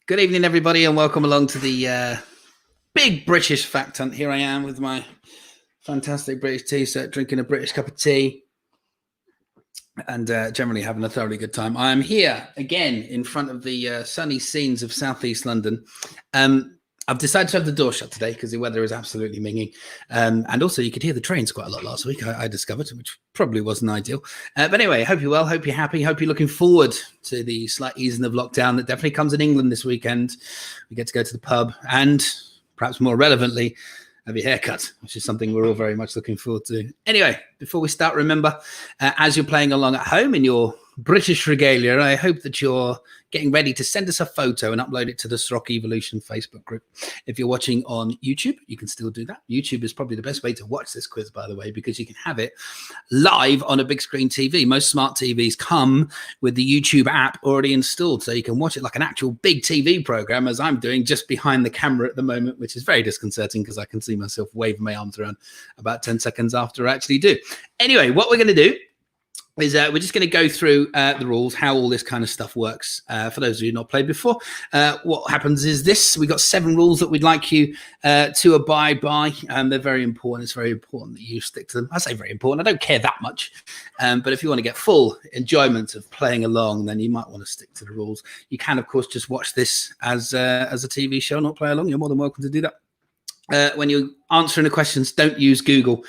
Good evening, everybody, and welcome along to the big British fact hunt. Here I am with my fantastic British tea set, drinking a British cup of tea, and generally having a thoroughly good time. I am here again in front of the sunny scenes of southeast London. I've decided to have the door shut today because the weather is absolutely minging. And also you could hear the trains quite a lot last week, I discovered, which probably wasn't ideal. But anyway, hope you're well, hope you're happy, hope you're looking forward to the slight easing of lockdown that definitely comes in England this weekend. We get to go to the pub and, perhaps more relevantly, have your haircut, which is something we're all very much looking forward to. Anyway, before we start, remember, as you're playing along at home in your British regalia, I hope that you're getting ready to send us a photo and upload it to the Ceroc Evolution Facebook group. If you're watching on YouTube, you can still do that. YouTube is probably the best way to watch this quiz, by the way, because you can have it live on a big screen TV. Most smart TVs come with the YouTube app already installed, so you can watch it like an actual big TV program, as I'm doing just behind the camera at the moment, which is very disconcerting because I can see myself waving my arms around about 10 seconds after I actually do. Anyway, what we're going to do is we're just going to go through the rules, how all this kind of stuff works. For those of you who not played before, what happens is this. We've got 7 rules that we'd like you to abide by. They're very important. It's very important that you stick to them. I say very important. I don't care that much. But if you want to get full enjoyment of playing along, then you might want to stick to the rules. You can, of course, just watch this as a TV show, not play along. You're more than welcome to do that. When you're answering the questions, don't use Google.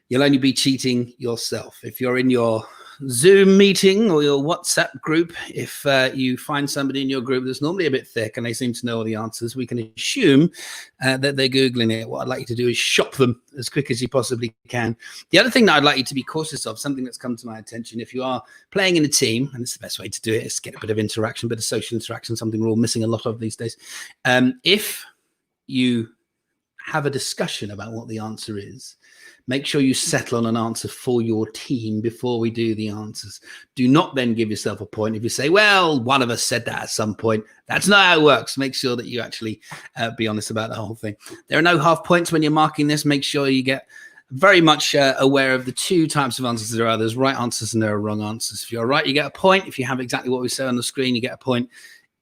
You'll only be cheating yourself. If you're in your Zoom meeting or your WhatsApp group, if you find somebody in your group that's normally a bit thick and they seem to know all the answers, we can assume that they're Googling it. What I'd like you to do is shop them as quick as you possibly can. The other thing that I'd like you to be cautious of, something that's come to my attention, if you are playing in a team, and it's the best way to do it, is get a bit of interaction, a bit of social interaction, something we're all missing a lot of these days. If you have a discussion about what the answer is, make sure you settle on an answer for your team before we do the answers. Do not then give yourself a point if you say, well, one of us said that at some point. That's not how it works. Make sure that you actually be honest about the whole thing. There are no half points when you're marking this. Make sure you get very much aware of the 2 types of answers there are. There's right answers and there are wrong answers. If you're right, you get a point. If you have exactly what we say on the screen, you get a point.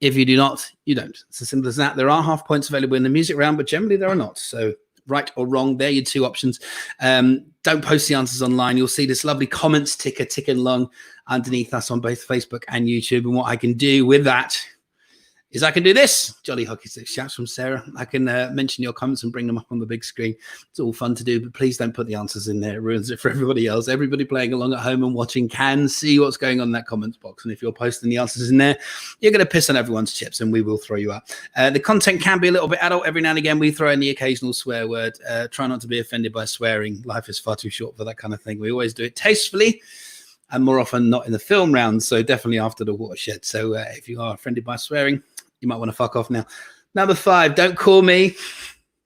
If you do not, you don't. It's as simple as that. There are half points available in the music round, but generally there are not. So right or wrong, they're your 2 options. Don't post the answers online. You'll see this lovely comments ticker ticking along underneath us on both Facebook and YouTube. And what I can do with that is I can do this. Jolly hockey stick shouts from Sarah. I can mention your comments and bring them up on the big screen. It's all fun to do, but please don't put the answers in there. It ruins it for everybody else. Everybody playing along at home and watching can see what's going on in that comments box. And if you're posting the answers in there, you're going to piss on everyone's chips and we will throw you out. The content can be a little bit adult. Every now and again, we throw in the occasional swear word. Try not to be offended by swearing. Life is far too short for that kind of thing. We always do it tastefully, and more often not in the film rounds. So definitely after the watershed. So if you are offended by swearing, you might want to fuck off now. Number 5, don't call me.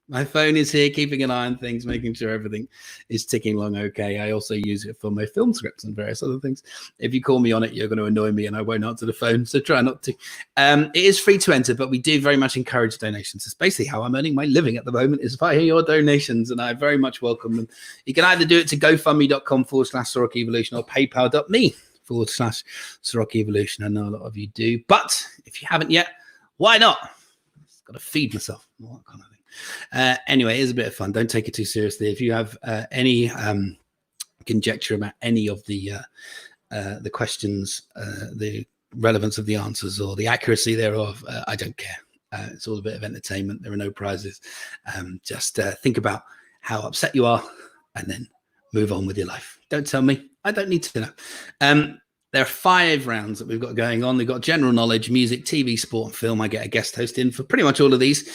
My phone is here, keeping an eye on things, making sure everything is ticking along okay. I also use it for my film scripts and various other things. If you call me on it, you're going to annoy me and I won't answer the phone, so try not to. It is free to enter, but we do very much encourage donations. It's basically how I'm earning my living at the moment, is via your donations, and I very much welcome them. You can either do it to gofundme.com/Ceroc Evolution or paypal.me/Ceroc Evolution. I know a lot of you do, but if you haven't yet, why not? I've got to feed myself, all that kind of thing. Anyway, it is a bit of fun. Don't take it too seriously. If you have any conjecture about any of the questions, the relevance of the answers or the accuracy thereof, I don't care. It's all a bit of entertainment. There are no prizes. Just think about how upset you are and then move on with your life. Don't tell me. I don't need to know. There are 5 rounds that we've got going on. We've got general knowledge, music, TV, sport, and film. I get a guest host in for pretty much all of these.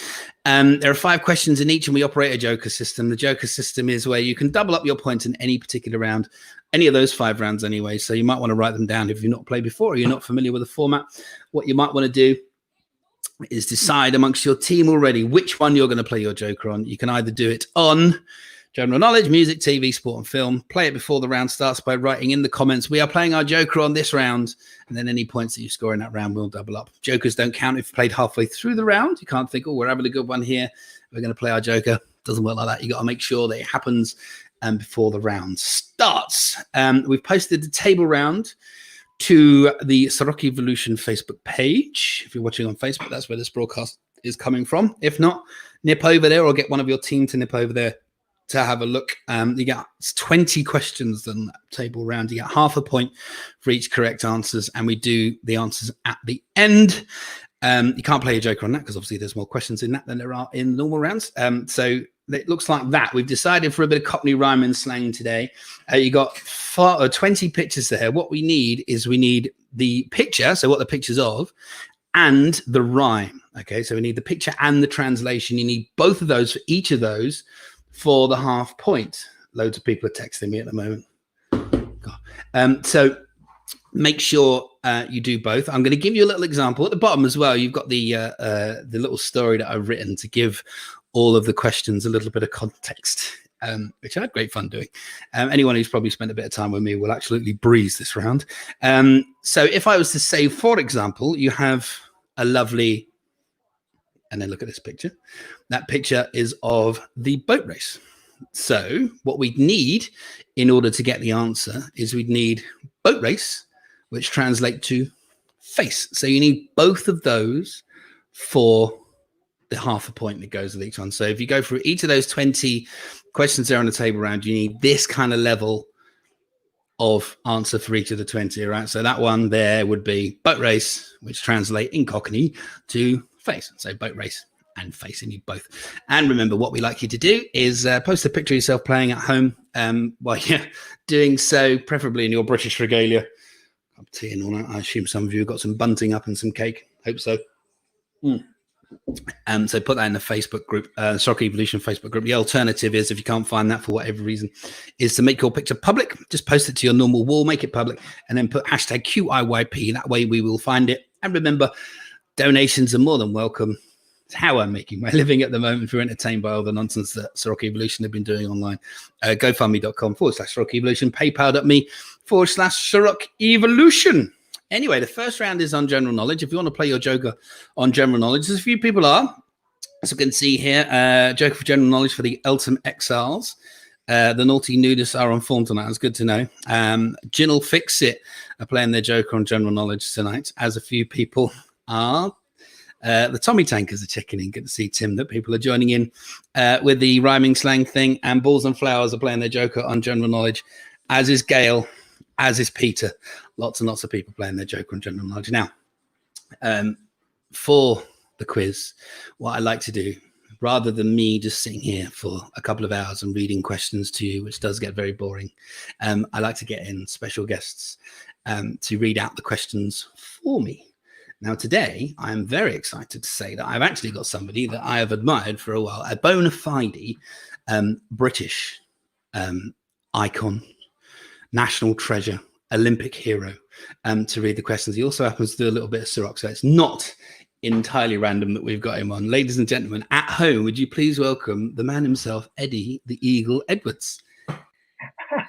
There are 5 questions in each, and we operate a joker system. The joker system is where you can double up your points in any particular round, any of those 5 rounds anyway. So you might want to write them down if you've not played before or you're not familiar with the format. What you might want to do is decide amongst your team already which one you're going to play your joker on. You can either do it on general knowledge, music, TV, sport, and film. Play it before the round starts by writing in the comments, we are playing our joker on this round, and then any points that you score in that round will double up. Jokers don't count if you played halfway through the round. You can't think, oh, we're having a good one here, we're going to play our joker. Doesn't work like that. You got to make sure that it happens before the round starts. We've posted the table round to the Ceroc Evolution Facebook page. If you're watching on Facebook, that's where this broadcast is coming from. If not, nip over there or get one of your team to nip over there to have a look. You get 20 questions on that table round. You get half a point for each correct answers, and we do the answers at the end. You can't play a joker on that because obviously there's more questions in that than there are in normal rounds. So it looks like that. We've decided for a bit of Cockney rhyme and slang today. You got 20 pictures there. What we need is the picture, so what the picture's of, and the rhyme. Okay, so we need the picture and the translation. You need both of those for each of those for the half point. Loads of people are texting me at the moment. So make sure you do both. I'm going to give you a little example at the bottom as well. You've got the little story that I've written to give all of the questions a little bit of context, which I had great fun doing. Anyone who's probably spent a bit of time with me will absolutely breeze this round. So if I was to say, for example, you have a lovely, and then look at this picture. That picture is of the boat race. So what we'd need in order to get the answer is we'd need boat race, which translate to face. So you need both of those for the half a point that goes with each one. So if you go through each of those 20 questions there on the table round, you need this kind of level of answer for each of the 20, right? So that one there would be boat race, which translate in Cockney to face. So boat race and face, you need both. And remember, what we like you to do is post a picture of yourself playing at home while you're doing so, preferably in your British regalia. Up tea and all that. I assume some of you have got some bunting up and some cake. Hope so. So put that in the Facebook group, Ceroc Evolution Facebook group. The alternative is, if you can't find that for whatever reason, is to make your picture public. Just post it to your normal wall, make it public, and then put hashtag QIYP. That way we will find it. And remember, donations are more than welcome. It's how I'm making my living at the moment. If you're entertained by all the nonsense that Ceroc Evolution have been doing online, GoFundMe.com/Ceroc Evolution, PayPal.me/Ceroc Evolution. Anyway, the first round is on general knowledge. If you want to play your joker on general knowledge, there's a few people are. As you can see here, joker for general knowledge for the Eltham Exiles. The Naughty Nudists are on form tonight. It's good to know. Jinn'll Fix It are playing their joker on general knowledge tonight, as a few people are. The Tommy Tankers are checking in. Good to see, Tim, that people are joining in with the rhyming slang thing. And Balls and Flowers are playing their joker on general knowledge, as is Gail, as is Peter. Lots and lots of people playing their joker on general knowledge. Now, for the quiz, what I like to do, rather than me just sitting here for a couple of hours and reading questions to you, which does get very boring, I like to get in special guests to read out the questions for me. Now, today, I'm very excited to say that I've actually got somebody that I have admired for a while, a bona fide British icon, national treasure, Olympic hero, to read the questions. He also happens to do a little bit of Ceroc, so it's not entirely random that we've got him on. Ladies and gentlemen, at home, would you please welcome the man himself, Eddie the Eagle Edwards.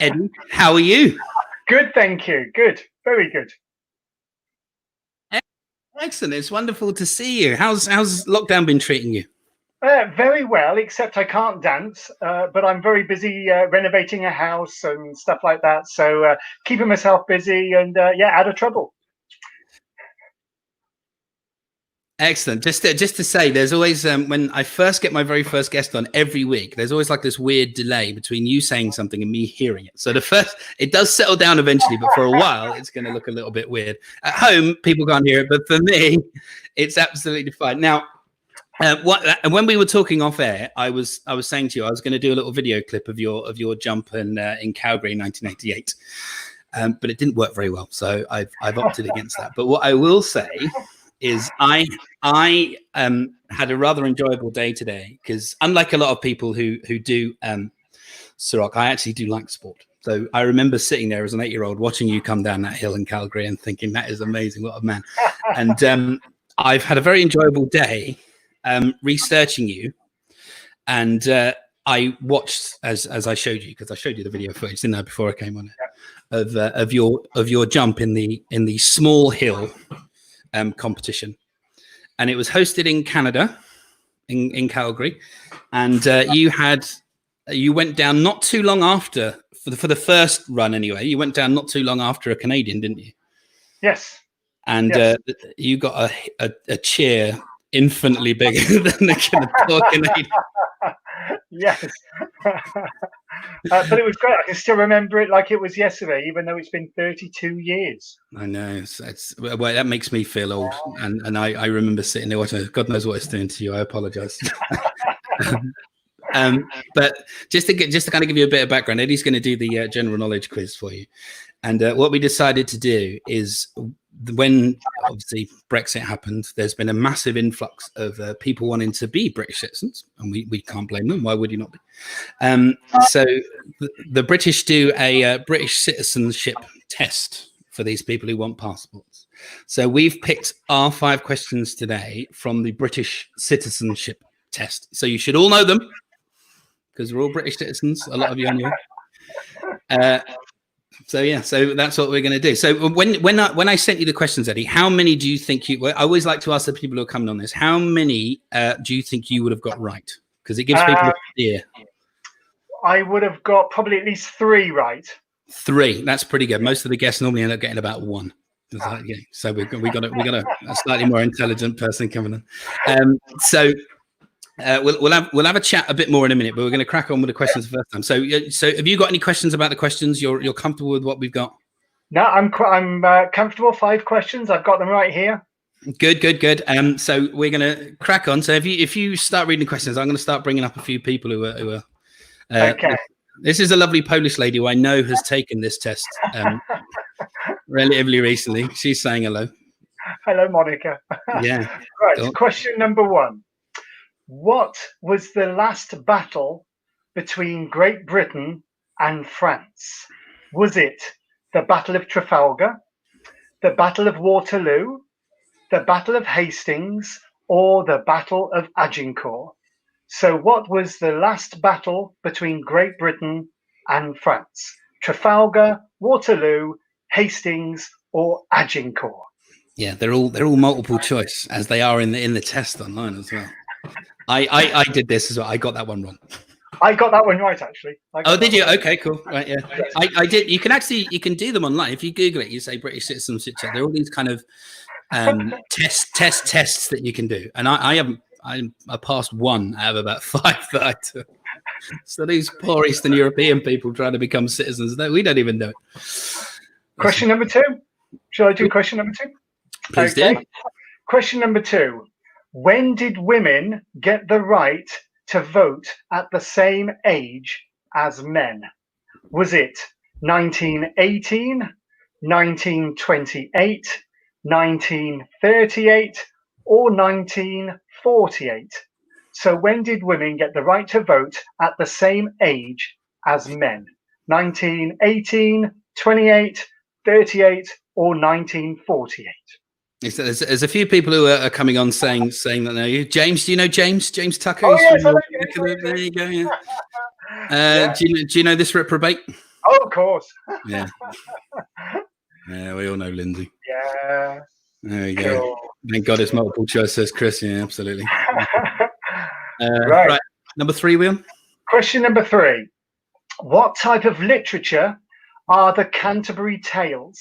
Eddie, how are you? Good, thank you. Good, very good. Excellent. It's wonderful to see you. How's lockdown been treating you? Very well, except I can't dance, but I'm very busy renovating a house and stuff like that. So keeping myself busy and out of trouble. Excellent. Just to say, there's always when I first get my very first guest on every week, there's always like this weird delay between you saying something and me hearing it. So it does settle down eventually, but for a while it's going to look a little bit weird. At home, people can't hear it, but for me, it's absolutely fine. Now, when we were talking off air, I was saying to you I was going to do a little video clip of your jump in Calgary in 1988, but it didn't work very well, so I've opted against that. But what I will say is I had a rather enjoyable day today, because unlike a lot of people who do Ceroc, I actually do like sport. So I remember sitting there as an 8-year-old watching you come down that hill in Calgary and thinking, that is amazing, what a man. And I've had a very enjoyable day researching you, and I watched as I showed you, because I showed you the video footage, didn't I, before I came on it, of your jump in the small hill competition, and it was hosted in Canada, in Calgary, and you went down not too long after, for the first run anyway. You went down not too long after a Canadian, didn't you? Yes. And Yes. you got a chair infinitely bigger than the kind of talking lady. Yes. But it was great. I can still remember it like it was yesterday, even though it's been 32 years. I know. Well, that makes me feel old. And I remember sitting there watching. God knows what it's doing to you. I apologize. But just to kind of give you a bit of background, Eddie's going to do the general knowledge quiz for you. And what we decided to do is, when obviously Brexit happened, there's been a massive influx of people wanting to be British citizens, and we can't blame them. Why would you not be? So the British do a British citizenship test for these people who want passports. So we've picked our 5 questions today from the British citizenship test. So you should all know them, because we're all British citizens. A lot of you anyway. So that's what we're going to do. So when I sent you the questions, Eddie, how many do you think you? I always like to ask the people who are coming on this. How many do you think you would have got right? Because it gives people an idea. I would have got probably at least 3 right. 3. That's pretty good. Most of the guests normally end up getting about 1. So we got a slightly more intelligent person coming in. We'll have a chat a bit more in a minute, but we're going to crack on with the questions the first time. So have you got any questions about the questions? You're comfortable with what we've got? No, I'm comfortable. 5 questions. I've got them right here. Good. So we're going to crack on. So if you start reading the questions, I'm going to start bringing up a few people who are okay. This is a lovely Polish lady who I know has taken this test relatively recently. She's saying hello. Hello, Monica. Yeah. Right. Cool. Question number 1. What was the last battle between Great Britain and France? Was it the Battle of Trafalgar, the Battle of Waterloo, the Battle of Hastings, or the Battle of Agincourt? So what was the last battle between Great Britain and France? Trafalgar, Waterloo, Hastings, or Agincourt? Yeah, they're all multiple choice, as they are in the test online as well. I did this as well. I got that one wrong. I got that one right, actually. Oh, did you? Okay, cool. Right, yeah. Yes. I did. You can do them online. If you Google it, you say British citizenship check. There are all these kind of tests that you can do. And I passed 1 out of about 5 that I took. So these poor Eastern European people trying to become citizens, we don't even know it. Question number 2. Shall I do question number 2? Please do. Question number 2. When did women get the right to vote at the same age as men? Was it 1918, 1928, 1938, or 1948? So when did women get the right to vote at the same age as men? 1918, 28, 38, or 1948? There's a few people who are coming on saying that now. James, do you know James Tucker? Oh, yes, there you go. Yeah. Yeah. Do you know this reprobate? Oh, of course. Yeah. Yeah, we all know Lindsay. Yeah. There we go. Cool. Thank God it's multiple choice, says Chris. Yeah, absolutely. Right. Number 3, Will. Question number 3. What type of literature are the Canterbury Tales?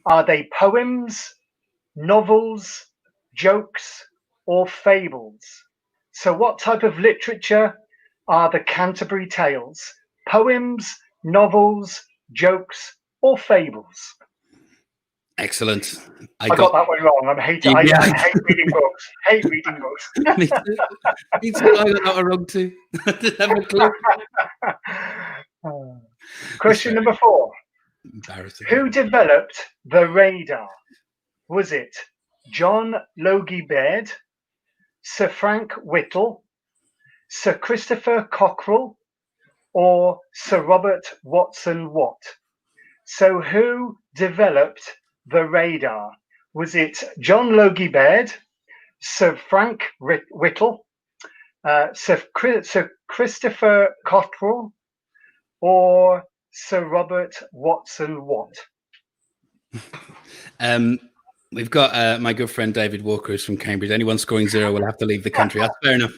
Are they poems, novels, jokes, or fables? So what type of literature are the Canterbury Tales? Poems, novels, jokes, or fables? Excellent. I got that one wrong. I hate reading books. Hate reading books. Me too. I got that one wrong too. I didn't have a clue. Question number 4. Embarrassing. Who developed the radar? Was it John Logie Baird, Sir Frank Whittle, Sir Christopher Cockerell, or Sir Robert Watson Watt? So who developed the radar? Was it John Logie Baird, Sir Frank Whittle, Sir Christopher Cockerell, or Sir Robert Watson Watt? We've got my good friend David Walker, who's from Cambridge. Anyone scoring 0 will have to leave the country. That's fair enough.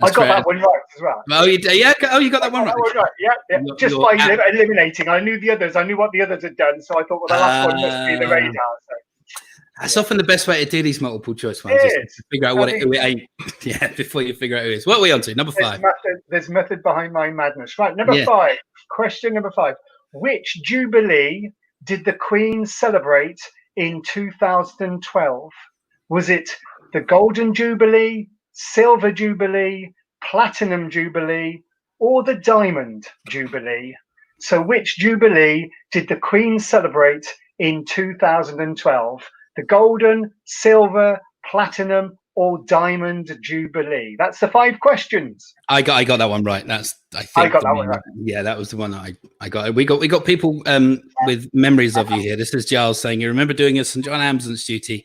I got that one right as well. Oh, you did? Yeah. Oh, you got that one right. Yeah. Just by eliminating, I knew the others. I knew what the others had done, so I thought, well, the last one must be the radar. So. That's often the best way to do these multiple choice ones. It Is to figure out who it ain't. Yeah, before you figure out who it is. What are we on to? Number 5. There's method behind my madness. Right, number Yeah. 5. Question number 5. Which Jubilee did the Queen celebrate in 2012? Was it the Golden Jubilee, Silver Jubilee, Platinum Jubilee, or the Diamond Jubilee? So which Jubilee did the Queen celebrate in 2012? The Golden, Silver, Platinum, or Diamond Jubilee? That's the 5 questions. I got that one right. I got that one right. Yeah, that was the one that I got. We got people with memories of you here. This is Giles saying, you remember doing a St John Ambulance duty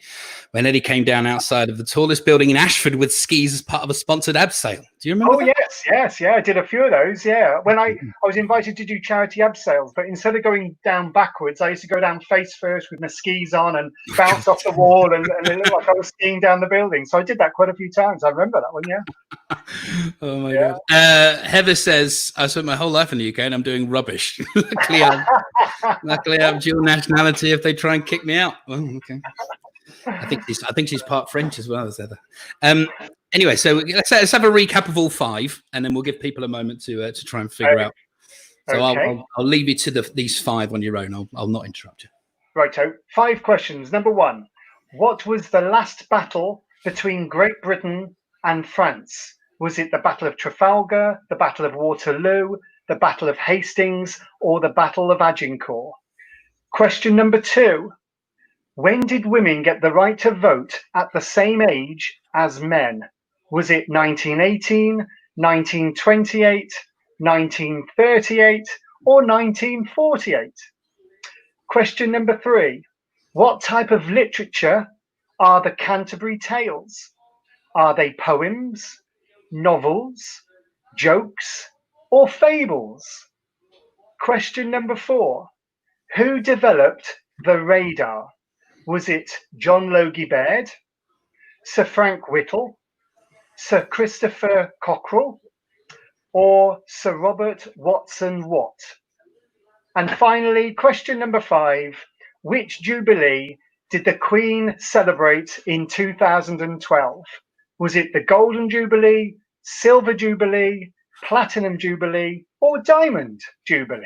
when Eddie came down outside of the tallest building in Ashford with skis as part of a sponsored abseil. Do you remember? Oh, yes. I did a few of those. Yeah, when I was invited to do charity abseils, but instead of going down backwards, I used to go down face first with my skis on and bounce off the wall, and it looked like I was skiing down the building. So I did that quite a few times. I remember that one. Yeah. Oh my God. Heather says, I spent my whole life in the UK and I'm doing rubbish. Luckily, I have dual nationality if they try and kick me out. Well, okay. I think she's part French as well as Heather. Anyway, so let's have a recap of all 5, and then we'll give people a moment to try and figure out. So okay. I'll leave you to these 5 on your own. I'll not interrupt you. Righto. 5 questions. Number 1. What was the last battle between Great Britain and France? Was it the Battle of Trafalgar, the Battle of Waterloo, the Battle of Hastings, or the Battle of Agincourt? Question number 2. When did women get the right to vote at the same age as men? Was it 1918, 1928, 1938, or 1948? Question number 3. What type of literature are the Canterbury Tales? Are they poems, novels, jokes, or fables? Question number 4. Who developed the radar? Was it John Logie Baird, Sir Frank Whittle, Sir Christopher Cockerell, or Sir Robert Watson Watt? And finally, question number 5. Which Jubilee did the Queen celebrate in 2012? Was it the Golden Jubilee, Silver Jubilee, Platinum Jubilee, or Diamond Jubilee?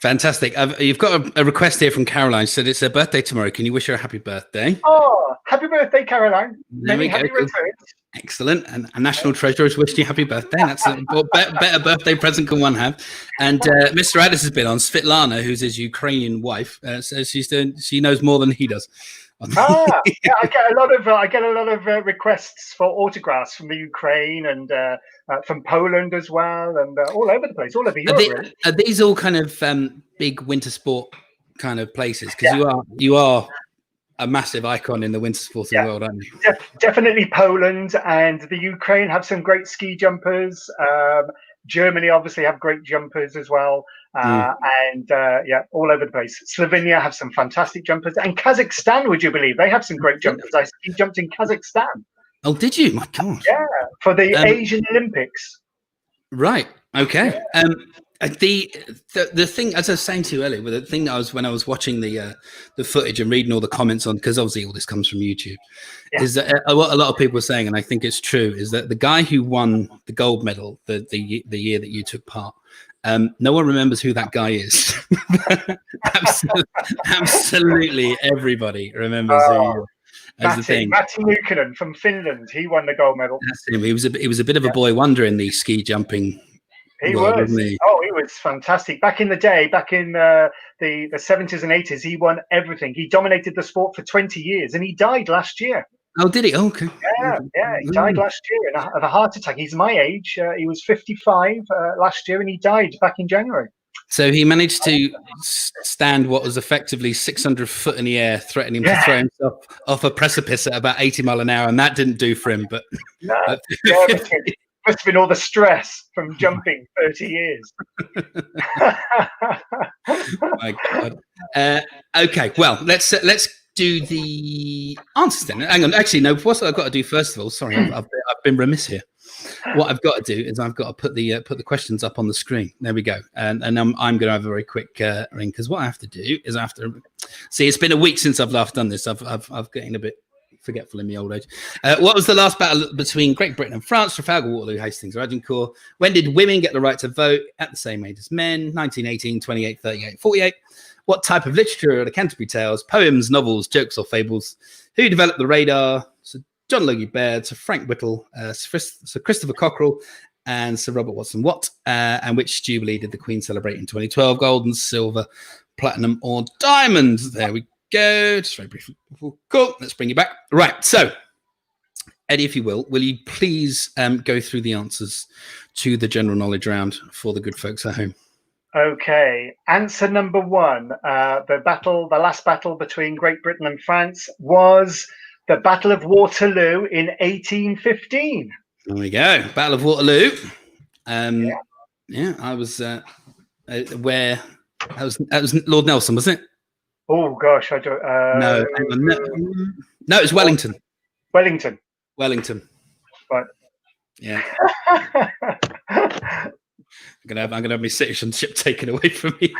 Fantastic. You've got a request here from Caroline. She said it's her birthday tomorrow. Can you wish her a happy birthday? Oh, happy birthday, Caroline. Many happy returns. Excellent. And a national treasure is wishing you happy birthday. That's a better birthday present can one have. And Mr. Addis has been on. Svetlana, who's his Ukrainian wife, says she knows more than he does. Yeah, I get a lot of requests for autographs from the Ukraine and from Poland as well, and all over the place, all over Europe. Are these all kind of big winter sport kind of places? Because you are a massive icon in the winter sporting world, aren't you? Definitely Poland and the Ukraine have some great ski jumpers. Germany obviously have great jumpers as well. And all over the place. Slovenia have some fantastic jumpers, and Kazakhstan, would you believe, they have some great jumpers. I ski jumped in Kazakhstan. Oh, did you? My God. Yeah, for the Asian Olympics. Right. Okay. Yeah. The thing, as I was saying to you earlier, the thing that when I was watching the footage and reading all the comments on, because obviously all this comes from YouTube, is that what a lot of people were saying, and I think it's true, is that the guy who won the gold medal the year that you took part, no one remembers who that guy is. Absolutely everybody remembers who. Matti Nuukkonen from Finland, he won the gold medal. That's him. He was a bit of a boy wonder in the ski jumping. He was. He was fantastic. Back in the day, back in the 70s and 80s, he won everything. He dominated the sport for 20 years, and he died last year. Oh, did he? Oh, okay. Yeah, he died last year of a heart attack. He's my age. He was 55 last year, and he died back in January. So he managed to stand what was effectively 600 foot in the air, threatening to throw himself off a precipice at about 80 miles an hour, and that didn't do for him. But no, must have been all the stress from jumping 30 years. My God. Okay, well, let's do the answers then. Hang on, actually, no. What's I've got to do first of all? Sorry, I've been remiss here. What I've got to do is I've got to put the questions up on the screen. There we go. And I'm going to have a very quick ring, because what I have to do is I have to see. It's been a week since I've last done this. I've getting a bit forgetful in my old age. What was the last battle between Great Britain and France? Trafalgar, Waterloo, Hastings, or Agincourt? When did women get the right to vote at the same age as men? 1918, 28, 38, 48. What type of literature are the Canterbury Tales? Poems, novels, jokes, or fables? Who developed the radar? Sir John Logie Baird, Sir Frank Whittle, Sir Christopher Cockerell, and Sir Robert Watson Watt. And which Jubilee did the Queen celebrate in 2012? Gold and silver, platinum, or diamond? There we go. Just very briefly. Cool. Let's bring you back. Right. So, Eddie, if you will you please go through the answers to the general knowledge round for the good folks at home? Okay. Answer number one. The last battle between Great Britain and France was the Battle of Waterloo in 1815. There we go. Battle of Waterloo. Yeah, I was where that was Lord Nelson, wasn't it? Oh gosh, I don't. No, it was Wellington. Wellington. Right. Yeah. I'm gonna have my citizenship taken away from me.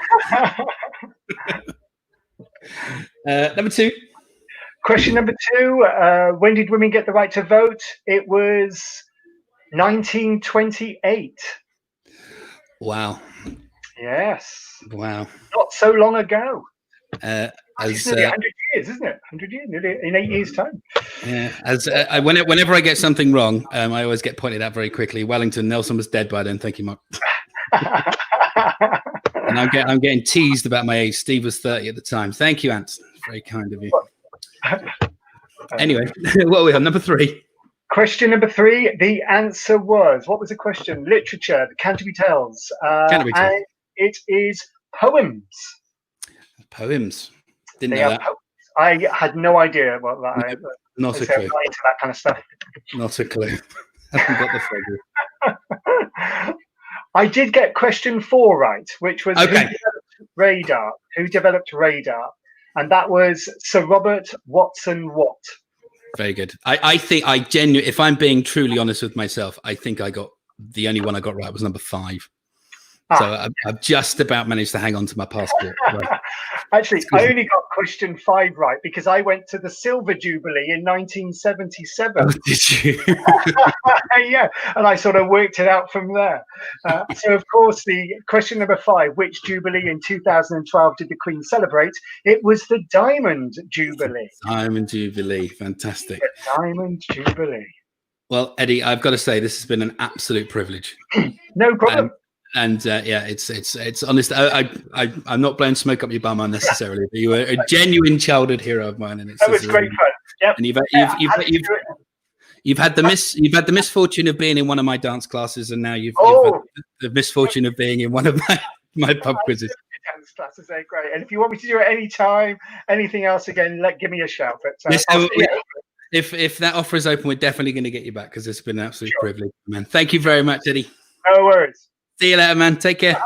Number two. Question number two. When did women get the right to vote? It was 1928. Wow. Yes. Wow. Not so long ago. It's nearly 100 years, isn't it? 100 years, nearly in 8 years' time. Yeah. Whenever I get something wrong, I always get pointed out very quickly. Wellington, Nelson was dead by then. Thank you, Mark. And I'm getting teased about my age. Steve was 30 at the time. Thank you, Ant. Very kind of you. Anyway, what are we on? Number three. Question number three. The answer was, what was the question? Literature, the Canterbury Tales. Canterbury Tales. And it is poems. Poems. Didn't know that. Poems. I had no idea what that. Not a clue. Into that kind of stuff. Not a clue. Haven't got the figure. I did get question 4 right, which was okay. Who developed radar? And that was Sir Robert Watson Watt. Very good. I think I genuinely, if I'm being truly honest with myself, I think the only one I got right was number 5. So I've just about managed to hang on to my passport. Right. Actually, I only got question 5 right because I went to the Silver Jubilee in 1977. Oh, did you? Yeah, and I sort of worked it out from there. So, of course, the question number 5, which Jubilee in 2012 did the Queen celebrate? It was the Diamond Jubilee. Diamond Jubilee. Fantastic. The Diamond Jubilee. Well, Eddie, I've got to say, this has been an absolute privilege. No problem. And yeah, it's honest. I'm not blowing smoke up your bum unnecessarily. But you were a genuine childhood hero of mine, and that was great fun. Yep. And you've had the misfortune of being in one of my dance classes, and now you've had the misfortune of being in one of my pub quizzes. Dance classes, they're great. And if you want me to do it any time, anything else again, give me a shout. But if that offer is open, we're definitely going to get you back because it's been an absolute privilege, man. Thank you very much, Eddie. No worries. See you later, man. Take care.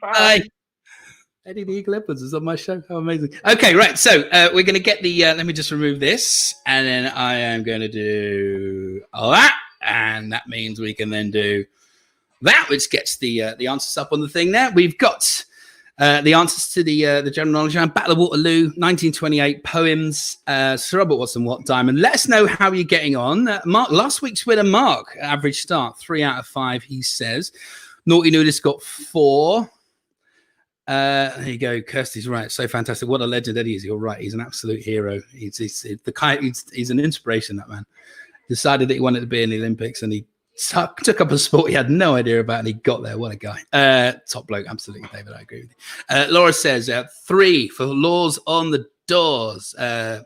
Bye. Eddie the Eagle Edwards is on my show. How amazing. Okay, right. So we're going to get the, let me just remove this. And then I am going to do that. And that means we can then do that, which gets the answers up on the thing there. We've got the answers to the general knowledge round. Battle of Waterloo, 1928, poems, Sir Robert Watson Watt, Diamond. Let us know how you're getting on. Mark, last week's winner, Mark, average start, 3 out of 5, he says. Naughty Nudist got 4. There you go. Kirsty's right. So fantastic. What a legend Eddie is. You're right. He's an absolute hero. He's an inspiration, that man. Decided that he wanted to be in the Olympics and he took up a sport he had no idea about and he got there. What a guy. Top bloke. Absolutely, David. I agree with you. Laura says 3 for Laws on the Doors. Jen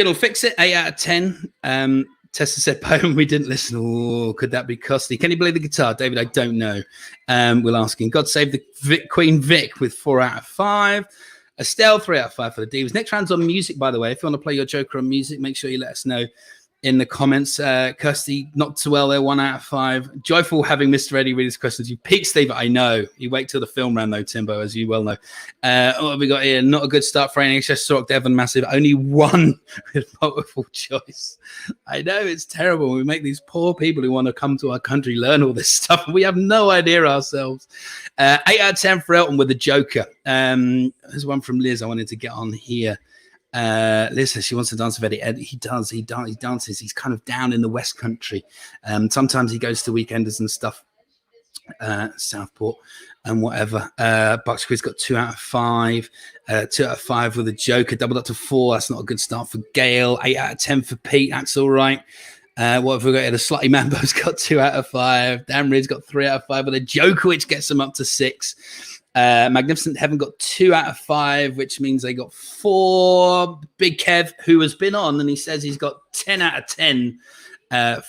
will fix it. 8 out of 10. Tessa said poem we didn't listen. Oh, could that be costly? Can you play the guitar? David, I don't know. We're asking. God Save the Queen Vic with 4 out of 5. Estelle, 3 out of 5 for the Divas. Next round's on music, by the way. If you want to play your Joker on music, make sure you let us know in the comments. Kirsty, not too well there, 1 out of 5. Joyful having Mr. Eddie read his questions. You peaked, Steve. I know. You wait till the film ran, though, Timbo, as you well know. What have we got here? Not a good start for NHS. Ceroc, Devon, massive. Only one with multiple choice. I know, it's terrible. We make these poor people who want to come to our country learn all this stuff. We have no idea ourselves. 8 out of 10 for Elton with the Joker. There's one from Liz I wanted to get on here. Liz says she wants to dance with Eddie. He dances. He's kind of down in the West Country. Sometimes he goes to weekenders and stuff, Southport and whatever. Bucks Quiz got 2 out of 5. 2 out of 5 with a Joker, doubled up to 4. That's not a good start for Gail. 8 out of 10 for Pete. That's all right. What have we got here? The Slutty Mambo's got 2 out of 5. Dan Reed's got 3 out of 5 with a Joker, which gets them up to 6. Magnificent Heaven got 2 out of 5, which means they got 4. Big Kev, who has been on, and he says he's got 10 out of 10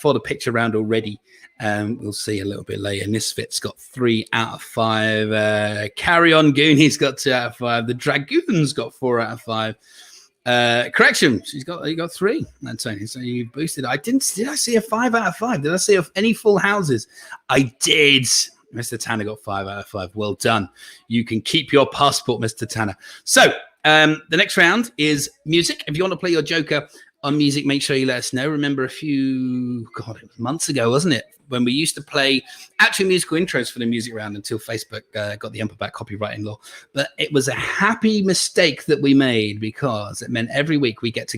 for the picture round already. We'll see a little bit later. Misfit's got 3 out of 5. Carry On Goonies got 2 out of 5. The Dragoons got 4 out of 5. Correction, he got 3. That's only so you boosted. Did I see a 5 out of 5? Did I see any full houses? I did. Mr. Tanner got 5 out of 5. Well done. You can keep your passport, Mr. Tanner. So the next round is music. If you want to play your Joker on music, make sure you let us know. Remember it was months ago, wasn't it? When we used to play actual musical intros for the music round until Facebook got the back copyright law. But it was a happy mistake that we made because it meant every week we get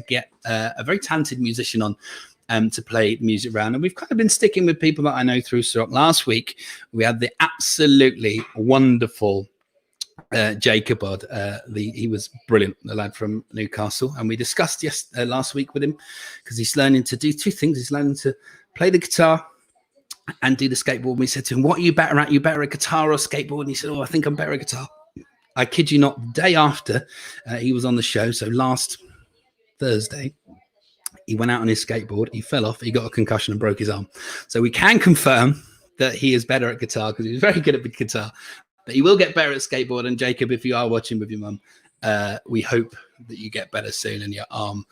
a very talented musician on to play music round. And we've kind of been sticking with people that I know through Ceroc. Last week, we had the absolutely wonderful Jacob Odd. He was brilliant, the lad from Newcastle. And we discussed last week with him because he's learning to do 2 things. He's learning to play the guitar and do the skateboard. And we said to him, what are you better at? You better at guitar or skateboard? And he said, I think I'm better at guitar. I kid you not, the day after he was on the show, so last Thursday, he went out on his skateboard, he fell off, he got a concussion and broke his arm. So we can confirm that he is better at guitar because he was very good at the guitar. But he will get better at skateboard. And Jacob, if you are watching with your mum, we hope that you get better soon and your arm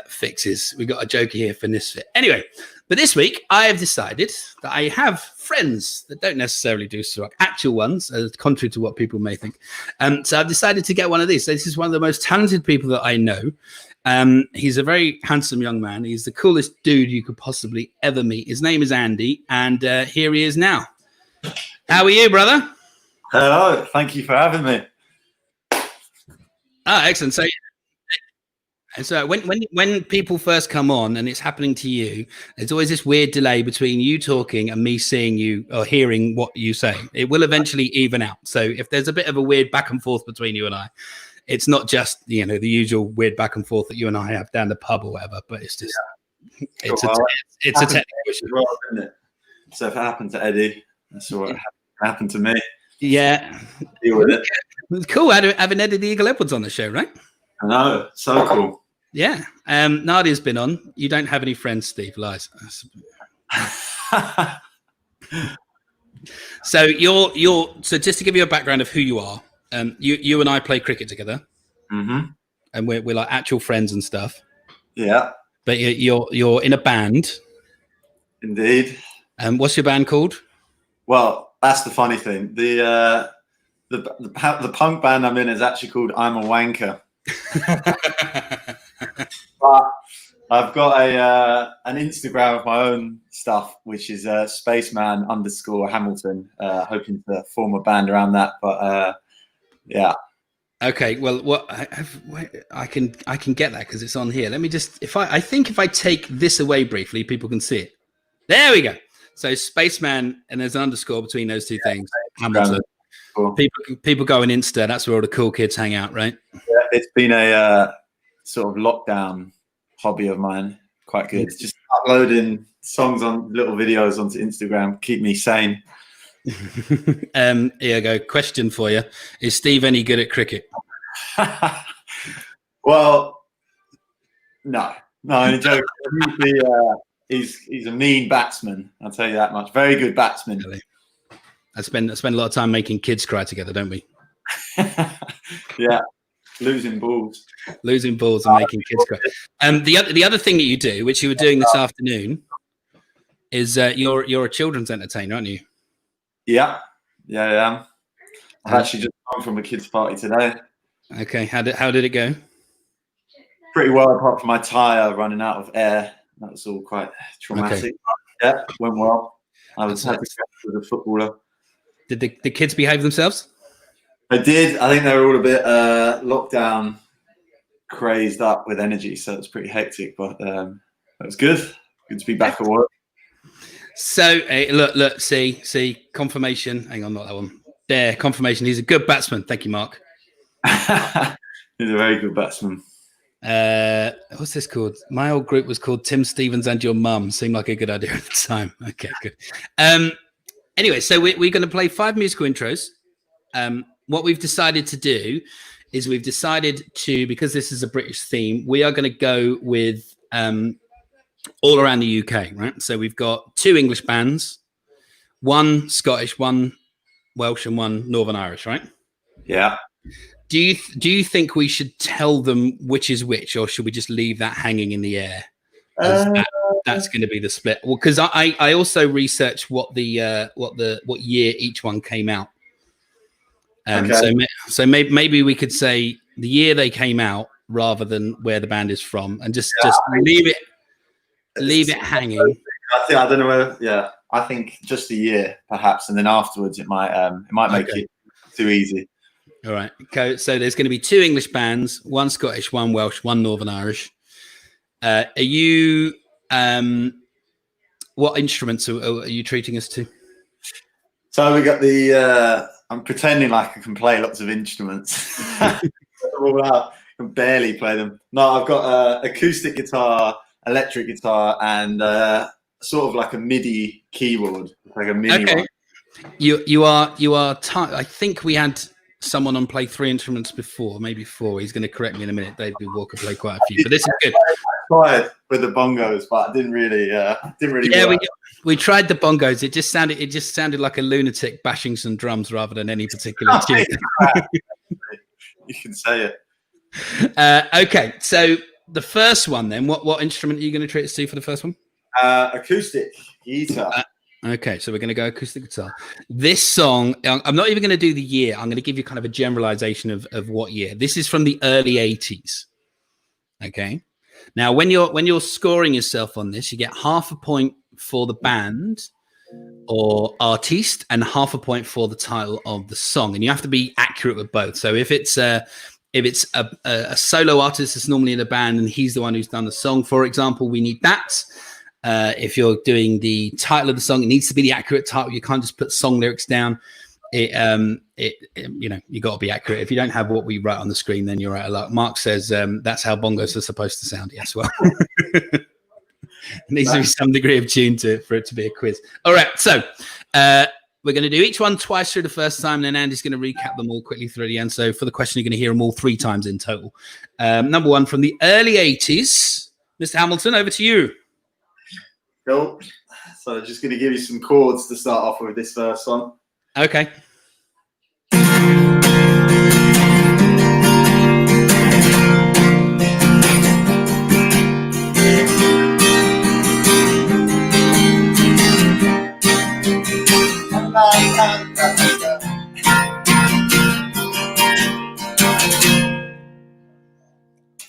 fixes. We got a Joker here for Misfit. Anyway, but this week I have decided that I have friends that don't necessarily do Ceroc, actual ones, contrary to what people may think. So I've decided to get one of these. So this is one of the most talented people that I know. He's a very handsome young man. He's the coolest dude you could possibly ever meet. His name is Andy, and here he is now. How are you, brother? Hello, thank you for having me. Excellent. So when people first come on and it's happening to you, there's always this weird delay between you talking and me seeing you or hearing what you say. It will eventually even out. So if there's a bit of a weird back and forth between you and I, it's not just, the usual weird back and forth that you and I have down the pub or whatever, but it's just, it's a technical issue. Well, isn't it? So if it happened to Eddie, that's what happened to me. Yeah. Deal with it. It's cool having Eddie the Eagle Edwards on the show, right? I know, so cool. Yeah. Nadia's been on. You don't have any friends, Steve. Lies. So so just to give you a background of who you are, you and I play cricket together, and we're like actual friends and stuff. Yeah. But you're in a band. Indeed. What's your band called? Well, that's the funny thing. The punk band I'm in is actually called I'm a Wanker. But I've got an Instagram of my own stuff, which is spaceman_Hamilton. Hoping to form a band around that, but yeah. Okay, well, I can get that because it's on here. Let me just I think if I take this away briefly, people can see it. There we go. So spaceman, and there's an underscore between those two things. Hamilton. Cool. People go on Insta. That's where all the cool kids hang out, right? Yeah, it's been a sort of lockdown hobby of mine. Quite good. Just uploading songs on little videos onto Instagram. Keep me sane. Here you go. Question for you: is Steve any good at cricket? Well, no. I'm joking. He's a mean batsman. I'll tell you that much. Very good batsman. Really? I spend a lot of time making kids cry together, don't we? Yeah. Losing balls. Losing balls and making kids cry. The other thing that you do, which you were doing this afternoon, is you're a children's entertainer, aren't you? Yeah, I am. I've actually just come from a kids' party today. Okay, how did it go? Pretty well, apart from my tyre running out of air. That was all quite traumatic. Okay. Yeah, went well. I was happy with a footballer. Did the kids behave themselves? I did. I think they were all a bit lockdown crazed up with energy, so it was pretty hectic. But it was good. Good to be back at work. So look, see, confirmation. Hang on, not that one. There, confirmation. He's a good batsman. Thank you, Mark. He's a very good batsman. What's this called? My old group was called Tim Stevens and Your Mum. Seemed like a good idea at the time. Okay, good. Anyway, so we're going to play 5 musical intros. What we've decided to do is because this is a British theme, we are going to go with all around the UK, right? So we've got 2 English bands, 1 Scottish, 1 Welsh, and 1 Northern Irish, right? Yeah. Do you think we should tell them which is which, or should we just leave that hanging in the air? That's going to be the split. Well, because I also researched what year each one came out. Okay. So maybe we could say the year they came out rather than where the band is from, and just leave it hanging. I don't know where. Yeah, I think just a year perhaps, and then afterwards it might make it too easy. All right. Okay. So there's going to be 2 English bands, 1 Scottish, 1 Welsh, 1 Northern Irish. Are you? What instruments are you treating us to? So we got the. I'm pretending like I can play lots of instruments. All out. I can barely play them. No, I've got acoustic guitar, electric guitar, and sort of like a MIDI keyboard, like a mini one. You are. I think we had someone on play 3 instruments before, maybe 4. He's going to correct me in a minute. David Walker played quite a few, but this is good. I tried with the bongos, but I didn't really. Yeah, work. We tried the bongos. It just sounded like a lunatic bashing some drums rather than any particular tune. You can say it. Okay, so the first one then. What instrument are you going to treat us to for the first one? Acoustic guitar. Okay, so we're going to go acoustic guitar. This song, I'm not even going to do the year. I'm going to give you kind of a generalization of what year. This is from the early 80s. Okay. Now, when you're scoring yourself on this, you get half a point for the band or artiste and half a point for the title of the song. And you have to be accurate with both. So if it's a solo artist that's normally in a band and he's the one who's done the song, for example, we need that. If you're doing the title of the song, it needs to be the accurate title. You can't just put song lyrics down. You got to be accurate. If you don't have what we write on the screen, then you're out of luck. Mark says that's how bongos are supposed to sound. Yes, well, there needs to be some degree of tune to it for it to be a quiz. All right, so we're going to do each one twice through the first time, and then Andy's going to recap them all quickly through the end. So for the question, you're going to hear them all 3 times in total. Number 1 from the early 80s, Mr. Hamilton, over to you. Cool. So just going to give you some chords to start off with this first one. Okay.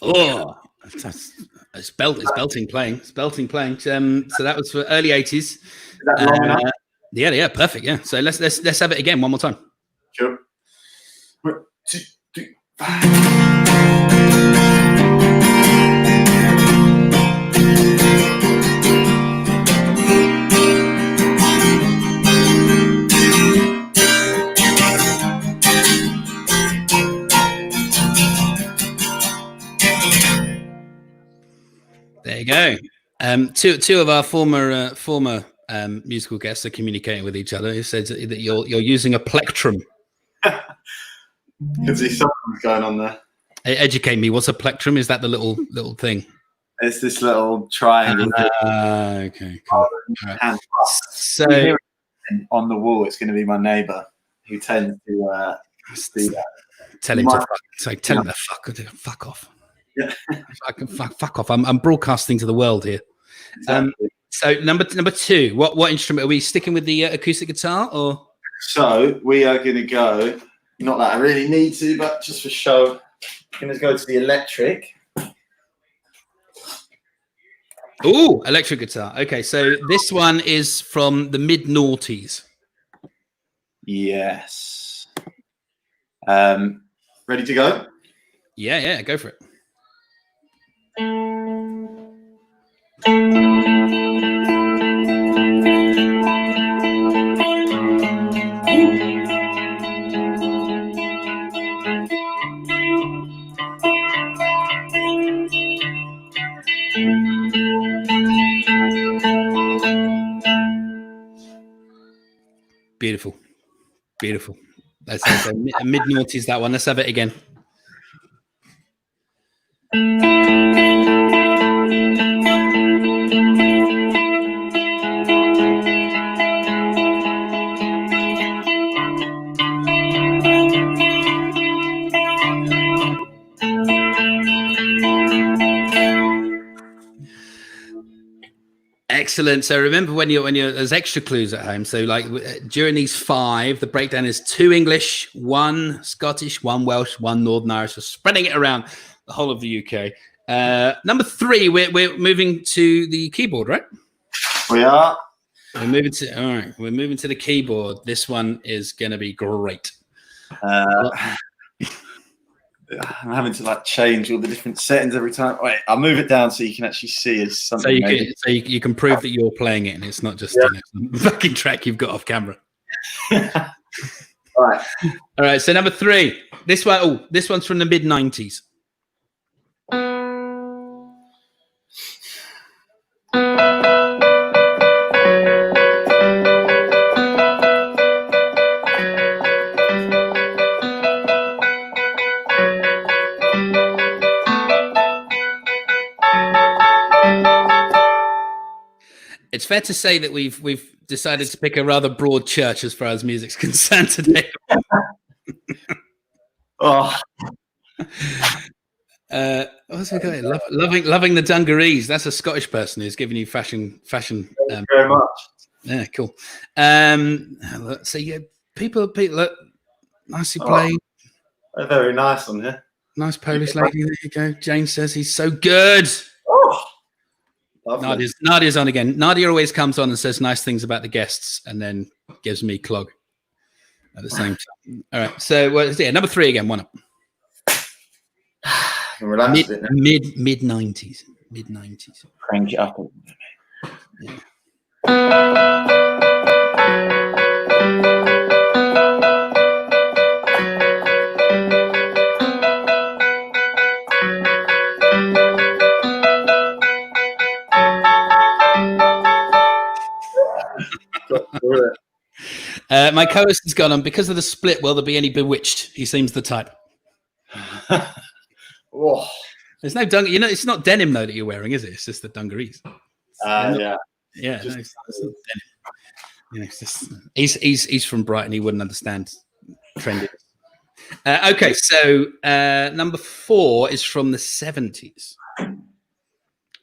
Oh, it's belting playing. So that was for early 80s. Is that long enough? Yeah, perfect. Yeah. So let's have it again one more time. Sure. 1, 2, 3, 5. There you go. Two of our former musical guests are communicating with each other. Who says that you're using a plectrum? Can see something's going on there. Educate me. What's a plectrum? Is that the little thing? It's this little triangle. Okay. Cool. Right. So on the wall, it's going to be my neighbour who tends to do that. Tell him to fuck off. Yeah. Fuck off. I'm broadcasting to the world here. Exactly. So number two. What instrument are we sticking with? The acoustic guitar or? So we are going to go. Not that I really need to, but just for show, going to go to the electric. Oh, electric guitar. Okay, so this one is from the mid-noughties. Yes. Ready to go? Yeah, go for it. Beautiful. That's a mid-noughties, that one. Let's have it again. Excellent. So remember when you're there's extra clues at home. So like during these 5, the breakdown is 2 English, 1 Scottish, 1 Welsh, 1 Northern Irish. So spreading it around the whole of the UK. Number 3, we're moving to the keyboard, right? We are. We're moving to the keyboard. This one is going to be great. I'm having to like change all the different settings every time. Wait, I'll move it down so you can actually see as something. So you can prove that you're playing it and it's not just some fucking track you've got off camera. All right. So number 3, this one's from the mid-90s. It's fair to say that we've decided to pick a rather broad church as far as music's concerned today. Oh. What's we got? Loving the dungarees. That's a Scottish person who's giving you fashion. Thank you very much. Yeah, cool. So yeah, people look nicely played. They're very nice on here. Nice Polish lady. There you go. Jane says he's so good. Oh. Nadia's on again. Nadia always comes on and says nice things about the guests, and then gives me clog at the same time. All right. So number 3 again. One up. Relax Mid 90s. Crank it up. Yeah. My co-host has gone on because of the split. Will there be any Bewitched? He seems the type. Oh. There's no dung. It's not denim though that you're wearing, is it? It's just the dungarees. Yeah. It's not denim. He's from Brighton. He wouldn't understand trendy. Okay, so number 4 is from the 70s,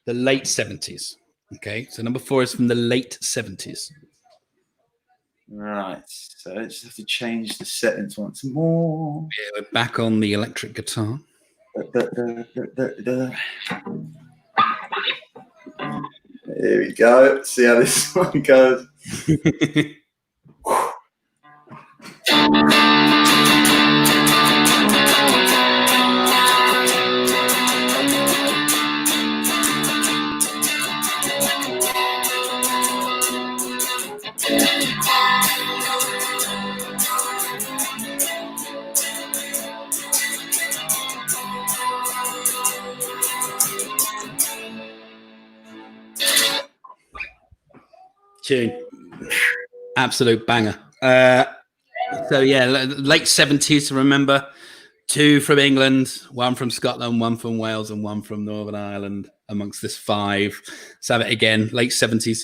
the late 70s. Okay, so number 4 is from the late 70s. Right, so I just have to change the settings once more. Yeah, we're back on the electric guitar. Here we go. See how this one goes. Tune, absolute banger. So yeah, late 70s to remember. 2 from England, 1 from Scotland, 1 from Wales, and 1 from Northern Ireland amongst this 5. Let's have it again. Late 70s.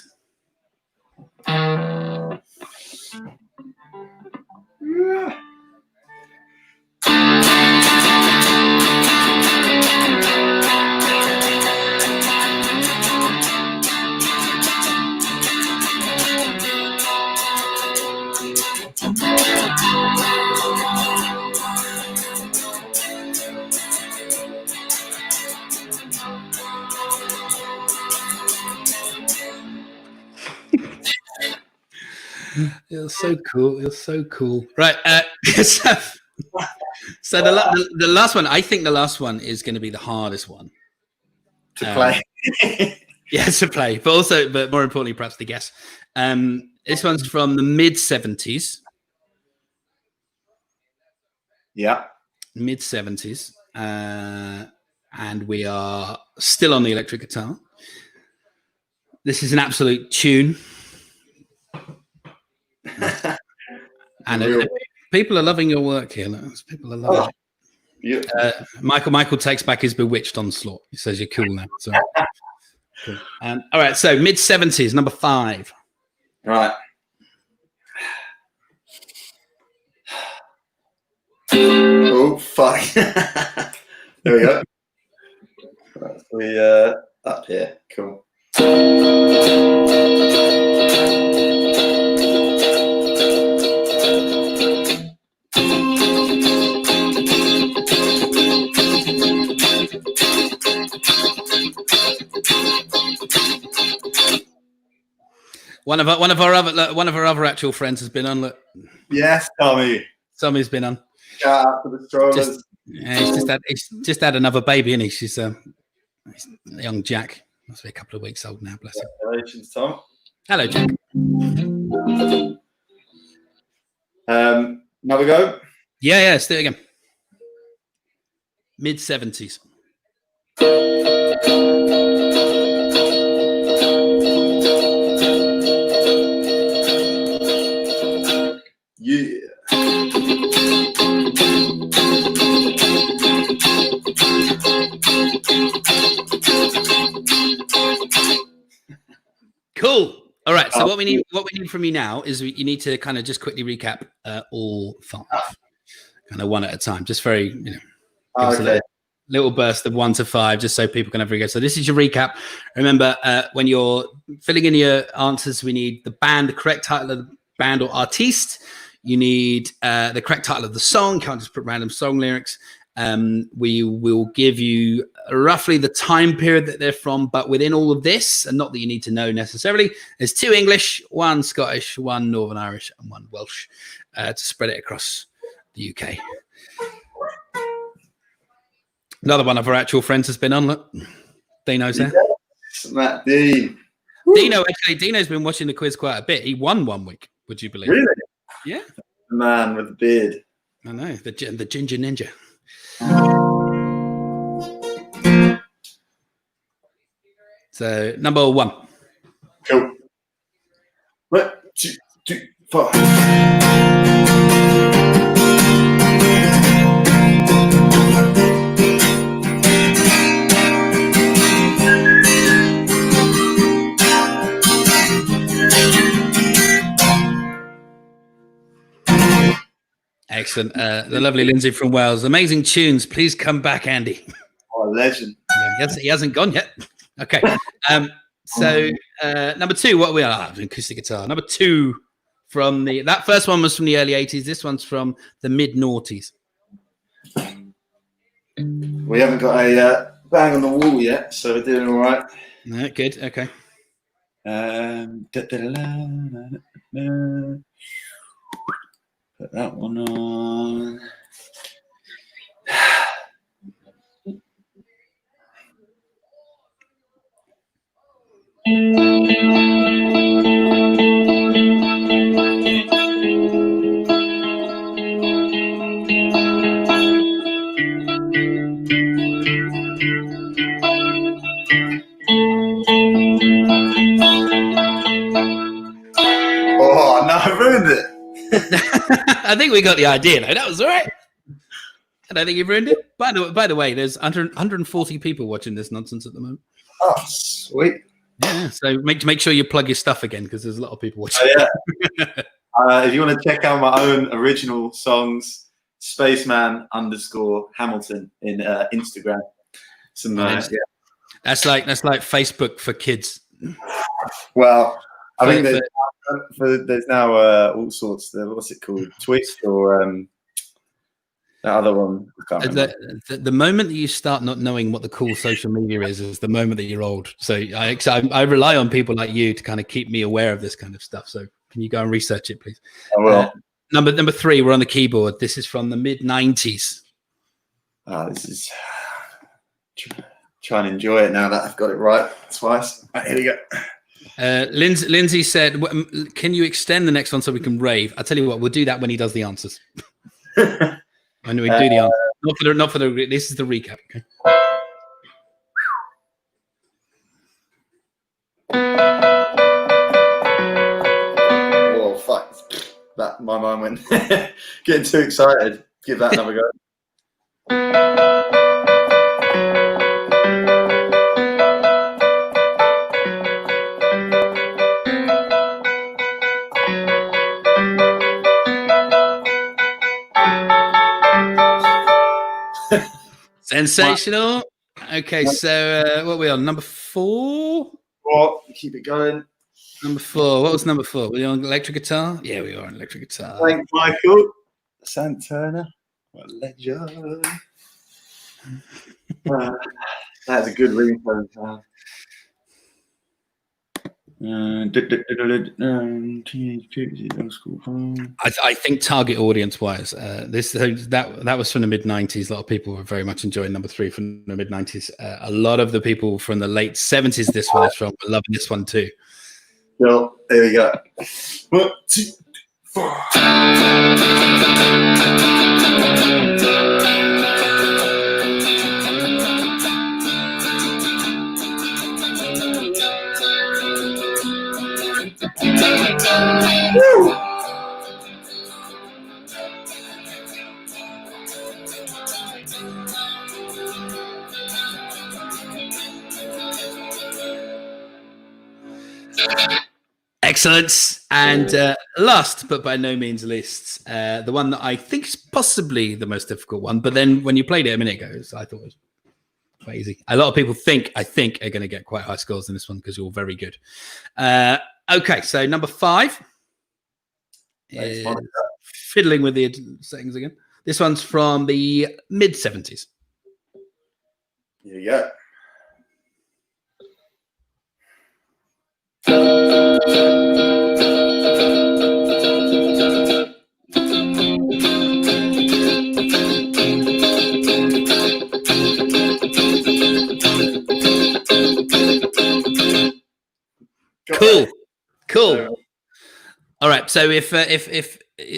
You're so cool. You're so cool. Right. So the last one, I think the last one is going to be the hardest one to play. Yeah, to play, but more importantly, perhaps to guess. This one's from the mid-70s. Yeah. Mid-70s. And we are still on the electric guitar. This is an absolute tune. And people are loving your work here. People are loving it. Yeah. Michael takes back his bewitched onslaught. He says you're cool now. So, cool. All right, so mid-70s, number 5. Right. Oh, fuck. There we go. Right, up here. Cool. One of our other actual friends has been on. Look. Yes, Tommy. Tommy's been on. Shout out to the strollers. He's just had another baby, and he's young Jack. Must be a couple of weeks old now. Bless him. Congratulations, Tom. Hello, Jack. Now we go. Yeah. Let's do it again. Mid-70s. Yeah. Cool. All right. So what we need from you now is you need to kind of just quickly recap all 5, kind of one at a time. Just very, give us a little burst of 1 to 5, just so people can have a go. So this is your recap. Remember, when you're filling in your answers, we need the band, the correct title of the band or artiste. You need the correct title of the song. You can't just put random song lyrics. We will give you roughly the time period that they're from, but within all of this, and not that you need to know necessarily, there's 2 English, 1 Scottish, 1 Northern Irish, and 1 Welsh to spread it across the UK. Another one of our actual friends has been on. Look, Dino's there. Yes, Matt Dean. Dino's been watching the quiz quite a bit. He won 1 week. Would you believe? Really? Yeah. The man with the beard. I know the ginger ninja. So number 1. Cool. 1, 2, 3, 4. Excellent. The lovely Lindsay from Wales. Amazing tunes. Please come back, Andy. Oh, legend. Yeah, he hasn't gone yet. Okay. So number 2, what we are acoustic guitar. Number 2 from that first one was from the early 80s. This one's from the mid noughties. We haven't got a bang on the wall yet, so we're doing all right. No, good. Okay. Put that one on. Oh no, I ruined it. I think we got the idea, though. That was all right. I don't think you've ruined it. By the way, there's 140 people watching this nonsense at the moment. Oh, sweet. Yeah, so make sure you plug your stuff again, because there's a lot of people watching. Oh, yeah. If you want to check out my own original songs, Spaceman_Hamilton in Instagram. Some yeah. That's like Facebook for kids. Well, I think there's now all sorts. What's it called? Twitch or that other one. I can't remember. The moment that you start not knowing what the cool social media is the moment that you're old. So I rely on people like you to kind of keep me aware of this kind of stuff. So Can you go and research it, please? I will. Number 3, we're on the keyboard. This is from the mid-90s. This is try and enjoy it now that I've got it right twice. Right, here we go. Lindsay said, "Can you extend the next one so we can rave?" I'll tell you what, we'll do that when he does the answers. When we do the answers, not for the. This is the recap. Okay. Oh fuck! That my mind went getting too excited. Give that another go. Sensational. Okay, so what are we on? Number 4? Well, keep it going. Number 4. What was number 4? Were you on electric guitar? Yeah, we are on electric guitar. Thank Michael Santana. What a legend. That's a good ringtone. I think target audience wise, that was from the mid-90s. A lot of people were very much enjoying number 3 from the mid-90s. A lot of the people from the late 70s this one is from were loving this one too. Well, there we go. 1, 2, 4. Woo! Excellence. And last but by no means least, the one that I think is possibly the most difficult one, but then when you played it a minute ago, I thought it was quite easy. A lot of people I think are going to get quite high scores in this one because you're very good. Okay, so number 5 is fiddling with the settings again. This one's from the mid-70s. Here you go. Cool. All right. So if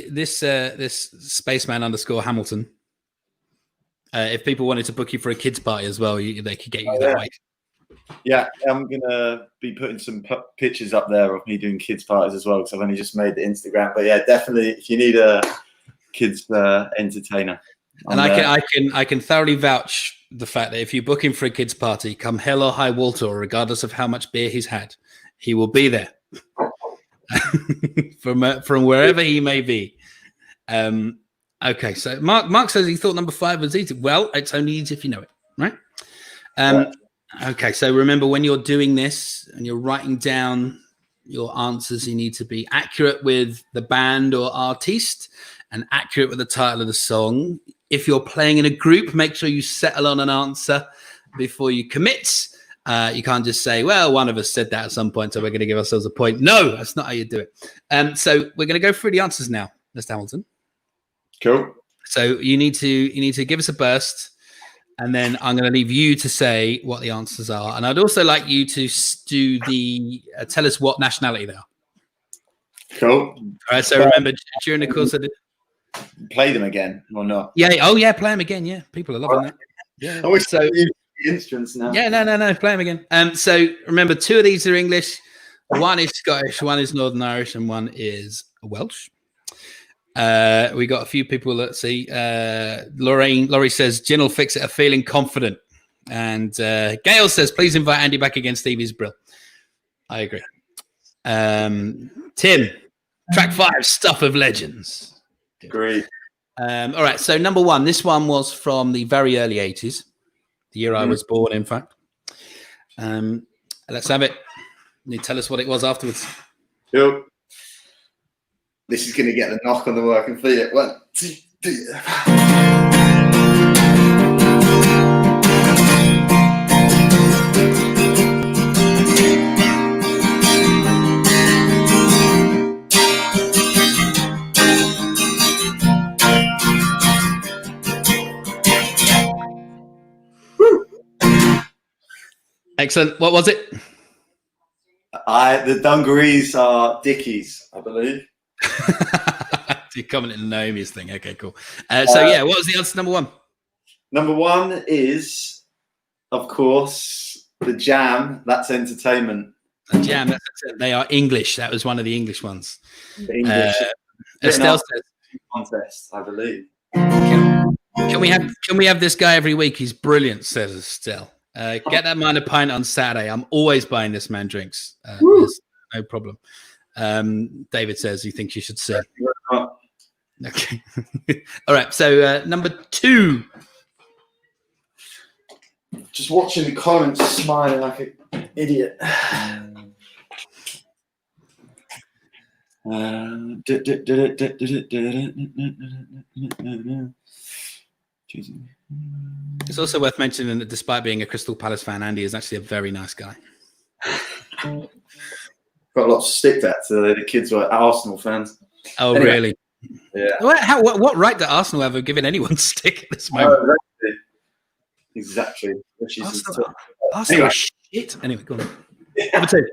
this spaceman _ Hamilton, if people wanted to book you for a kids party as well, they could get you that way. Yeah, I'm gonna be putting some pictures up there of me doing kids parties as well because I've only just made the Instagram. But yeah, definitely if you need a kids entertainer, and I can thoroughly vouch the fact that if you book him for a kids party, come hell or high water, or regardless of how much beer he's had, he will be there from wherever he may be. Okay, so Mark says he thought number 5 was easy. Well, it's only easy if you know it, right? Okay, so remember when you're doing this and you're writing down your answers, you need to be accurate with the band or artiste and accurate with the title of the song. If you're playing in a group, make sure you settle on an answer before you commit. You can't just say, well, one of us said that at some point, so we're going to give ourselves a point. No, that's not how you do it. So we're going to go through the answers now, Mr. Hamilton. Cool. So you need to give us a burst, and then I'm going to leave you to say what the answers are. And I'd also like you to do tell us what nationality they are. Cool. All right. So remember, during the course of play them again or not? Yeah. Oh, yeah. Play them again. Yeah. People are loving that. Yeah. I wish so. Instruments now. Yeah. No. Play them again. So remember, 2 of these are English. 1 is Scottish. 1 is Northern Irish, and 1 is Welsh. We got a few people. Let's see. Laurie says Gin will fix it. Feeling confident, and Gail says please invite Andy back again. Stevie's brill. I agree. Tim, track 5, Stuff of Legends. Great. All right. So number 1. This one was from the very early 80s, the year I was born. In fact, let's have it. You tell us what it was afterwards. Yep. This is going to get the knock on the working feet. 1, 2, 3. Excellent. What was it? The dungarees are Dickies, I believe. You're commenting on Naomi's thing. Okay, cool. What was the answer? Number one. Number one is, of course, the Jam. That's entertainment. The Jam. They are English. That was one of the English ones. The English Estelle says, contest, I believe. Can we have this guy every week? He's brilliant, says Estelle. Get that man a pint on Saturday. I'm always buying this man drinks. No problem. David says he thinks you should sing. Okay. All right. So number two. Just watching the comments, smiling like an idiot. It's also worth mentioning that despite being a Crystal Palace fan, Andy is actually a very nice guy. Got a lot of stick that the kids were Arsenal fans. Oh, anyway. Really? Yeah. What right do Arsenal have of giving anyone stick at this moment? Oh, exactly. Arsenal shit. Anyway, go on. Number two.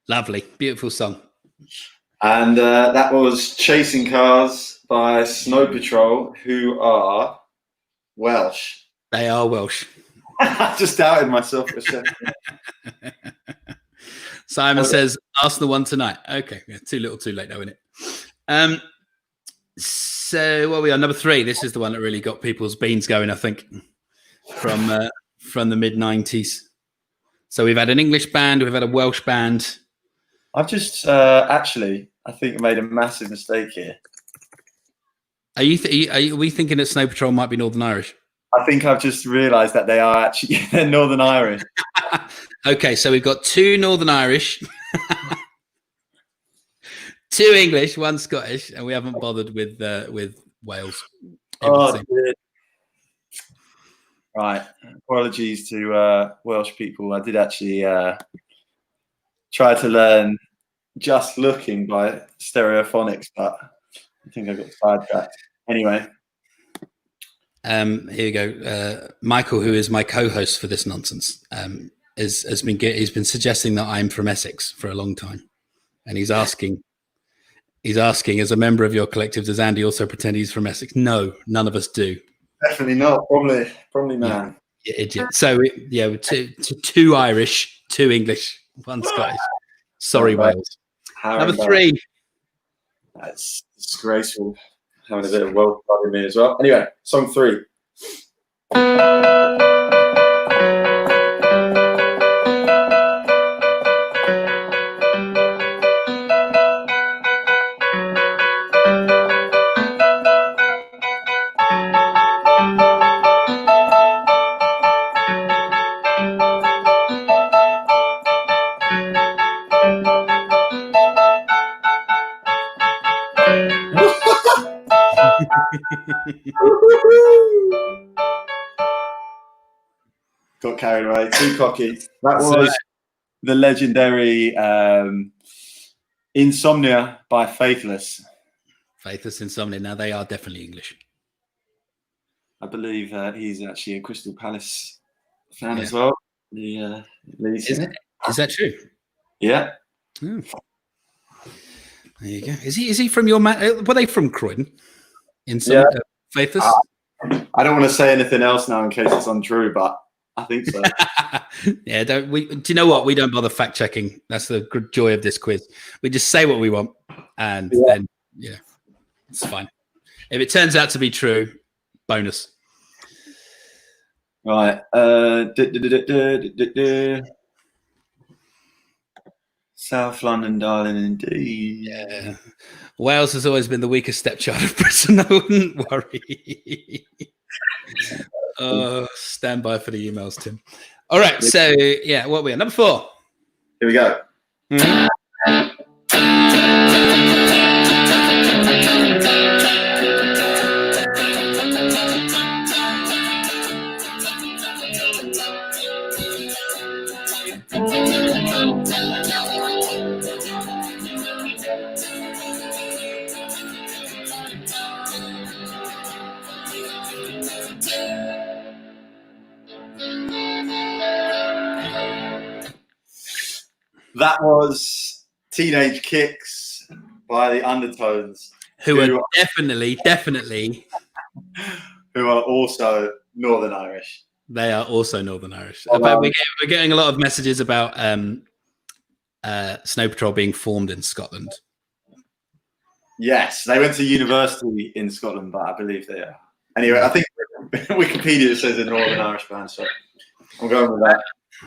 Lovely, beautiful song. And that was Chasing Cars by Snow Patrol, who are Welsh. They are Welsh. I just doubted myself for a second. Simon says Arsenal won tonight. Okay, yeah, too little, too late, though, isn't it? So what are we on? Number three. This is the one that really got people's beans going, I think, from the mid-90s. So we've had an English band, we've had a Welsh band. I've just actually, I think I made a massive mistake here. Are we thinking that Snow Patrol might be Northern Irish? I think I've just realised that they are actually they're Northern Irish. Okay, so we've got two Northern Irish, two English, one Scottish, and we haven't bothered with Wales. Oh, right. Apologies to Welsh people. I did actually try to learn Just Looking by Stereophonics, but I think I got sidetracked. Anyway. Here you go. Michael, who is my co-host for this nonsense, he's been suggesting that I'm from Essex for a long time, and he's asking as a member of your collective, does Andy also pretend he's from Essex? No, none of us do. Definitely not. Probably not. Yeah, idiot. So two Irish, two English, one Scottish. Sorry, Wales. Number three. That's disgraceful. Having a bit of Welsh blood in me as well. Anyway, song three. Got carried away, too cocky. That was the legendary Insomnia by Faithless. Faithless Insomnia. Now they are definitely English. I believe he's actually a Crystal Palace fan as well. Is that true? Yeah. Oh. There you go. Is he from your man? Were they from Croydon? Faithless? I don't want to say anything else now in case it's untrue, but I think so. Yeah, do you know what? We don't bother fact checking. That's the good joy of this quiz. We just say what we want, and then it's fine. If it turns out to be true, bonus. Right. South London, darling, indeed. Yeah. Wales has always been the weakest stepchild of Britain. I wouldn't worry. Stand by for the emails, Tim. All right. So, what are we on? Number four. Here we go. Mm-hmm. That was Teenage Kicks by the Undertones, Who are definitely, who are also Northern Irish. they are also Northern Irish. But we're getting a lot of messages about Snow Patrol being formed in Scotland. Yes, they went to university in Scotland, but I believe they are. Anyway, I think Wikipedia says a Northern Irish band, so I'm going with that.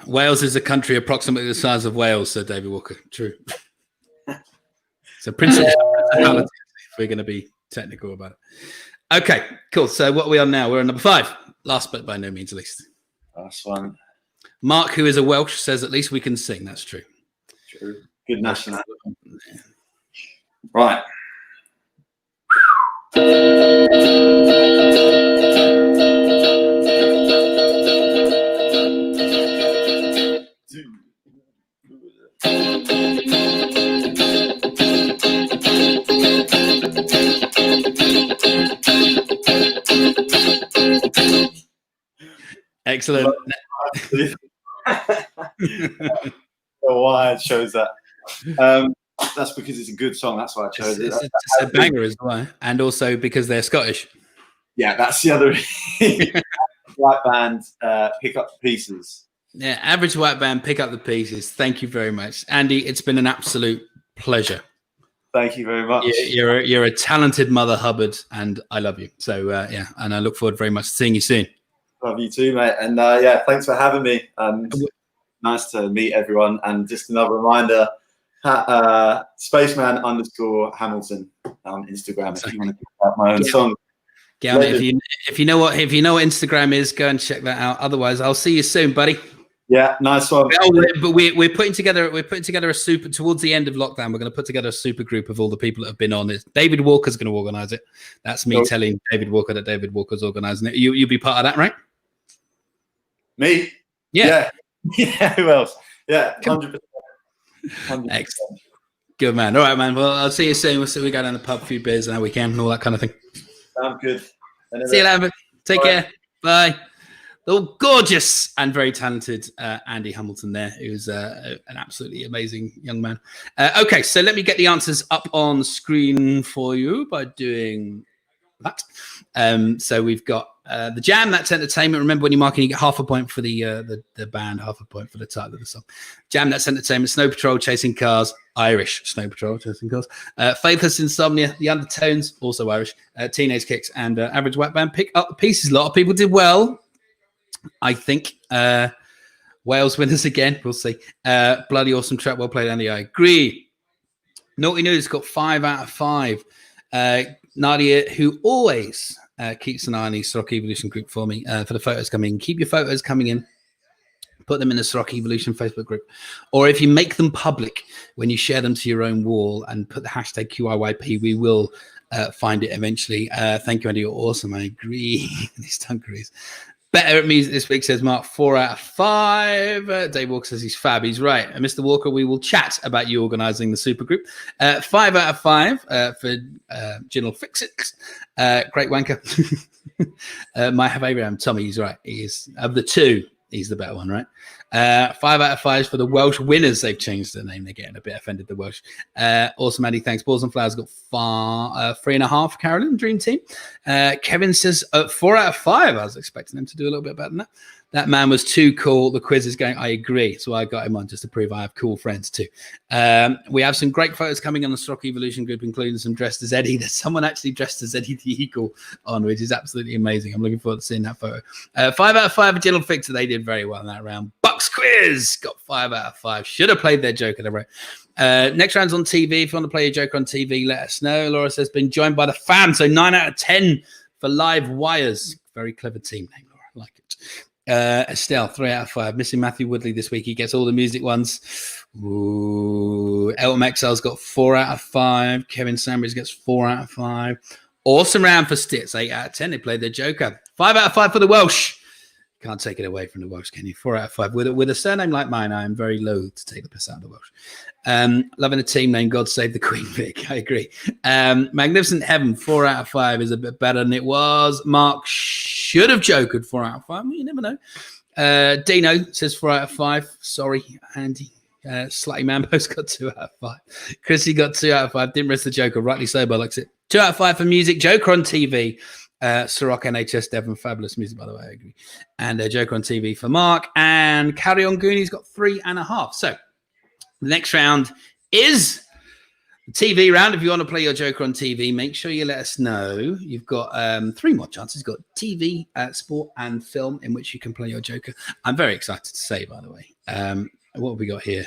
Wales is a country approximately the size of Wales, said David Walker. True. So principality, if we're going to be technical about it. Okay, cool. So what are we on now? We're on number 5. Last but by no means least. Last one. Mark, who is a Welsh, says at least we can sing. That's true. True. Good national anthem. Right. Excellent. Why it shows that. That's because it's a good song. That's why I chose it. It's a banger as well, and also because they're Scottish. Yeah, that's the other white band. Pick Up the Pieces. Yeah, Average White Band, Pick Up the Pieces. Thank you very much, Andy. It's been an absolute pleasure. Thank you very much. You're a talented Mother Hubbard, and I love you. So yeah, and I look forward very much to seeing you soon. Love you too, mate. And yeah, thanks for having me. Nice to meet everyone. And just another reminder, Spaceman _Hamilton on Instagram. Exactly. If you want to pick out my own song. Yeah, if you know what Instagram is, go and check that out. Otherwise, I'll see you soon, buddy. Yeah, nice one. But we're putting together a super towards the end of lockdown. We're going to put together a super group of all the people that have been on it. David Walker's going to organise it. That's me telling David Walker that David Walker's organising it. You'll be part of that, right? Me? Yeah. Yeah. Who else? Yeah, 100%. Excellent. Good man. All right, man. Well, I'll see you soon. We go down the pub, a few beers, and how we can, and all that kind of thing. Sounds good. See you later. Take care. Bye. The gorgeous and very talented Andy Hamilton there, who's an absolutely amazing young man. Okay, so let me get the answers up on screen for you by doing that. So we've got the Jam, That's Entertainment. Remember, when you're marking, you get half a point for the band, half a point for the title of the song. Jam, That's Entertainment. Snow Patrol, Chasing Cars. Irish. Snow Patrol, Chasing Cars. Faithless Insomnia, The Undertones, also Irish. Teenage Kicks, and Average White Band, Pick Up the Pieces. A lot of people did well, I think. Wales winners again. We'll see. Bloody awesome track. Well played, Andy. I agree. Naughty News got 5 out of 5. Nadia, who always keeps an eye on the Ceroc Evolution group for me, for the photos coming in. Keep your photos coming in. Put them in the Ceroc Evolution Facebook group. Or if you make them public, when you share them to your own wall and put the hashtag QIYP, we will find it eventually. Thank you, Andy. You're awesome. I agree. These dungarees. Better at music this week, says Mark. 4 out of 5. Dave Walker says he's fab. He's right. And Mr. Walker, we will chat about you organising the supergroup. 5 out of 5 for Jinn'll Fix It. Great wanker. My favourite, Tommy, he's right. He is, of the two, he's the better one, right? 5 out of 5 for the Welsh winners. They've changed their name. They're getting a bit offended, the Welsh. Awesome, Andy. Thanks. Balls and Flowers got 3.5. Carolyn, Dream Team. Kevin says 4 out of 5. I was expecting him to do a little bit better than that. That man was too cool. The quiz is going. I agree. So I got him on just to prove I have cool friends too. We have some great photos coming on the Ceroc Evolution group, including some dressed as Eddie. There's someone actually dressed as Eddie the Eagle on, which is absolutely amazing. I'm looking forward to seeing that photo. 5 out of 5 for Jinn'll Fix It. They did very well in that round. Bucks Quiz got 5 out of 5. Should have played their Joker. Next round's on TV. If you want to play your Joker on TV, let us know. Laura says, been joined by the fam. So 9 out of 10 for Live Wires. Very clever team name, Laura. I like it. Estelle, 3 out of 5. Missing Matthew Woodley this week. He gets all the music ones. Ooh. Elton Exile's got 4 out of 5. Kevin Sandbridge gets 4 out of 5. Awesome round for Stitz. 8 out of 10. They played their Joker. 5 out of 5 for the Welsh. Can't take it away from the Welsh, can you? 4 out of 5. With a surname like mine, I am very loath to take the piss out of the Welsh. Loving a team name, God Save the Queen, Vic. I agree. Magnificent Heaven, 4 out of 5 is a bit better than it was. Mark should have joked 4 out of 5. Well, you never know. Dino says 4 out of 5. Sorry, Andy. Slutty Mambo's got 2 out of 5. Chrissy got 2 out of 5. Didn't rest the Joker. Rightly so, but likes it. 2 out of 5 for music. Joker on TV. Ceroc NHS Devon, fabulous music, by the way. I agree. And Joker on TV for Mark. And Carry On Goonies got 3.5. So the next round is the TV round. If you want to play your Joker on TV, make sure you let us know. You've got 3 more chances. You've got TV, sport, and film in which you can play your Joker. I'm very excited to say, by the way. What have we got here?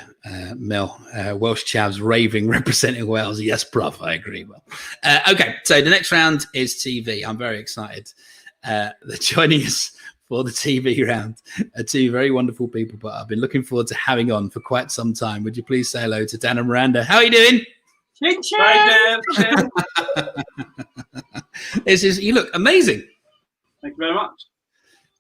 Mel, Welsh chavs raving, representing Wales. Yes, bruv, I agree. Well, okay, so the next round is TV. I'm very excited. They're joining us for the TV round are 2 very wonderful people, but I've been looking forward to having on for quite some time. Would you please say hello to Dan and Miranda? How are you doing? Chin chin. This is, you look amazing. Thank you very much.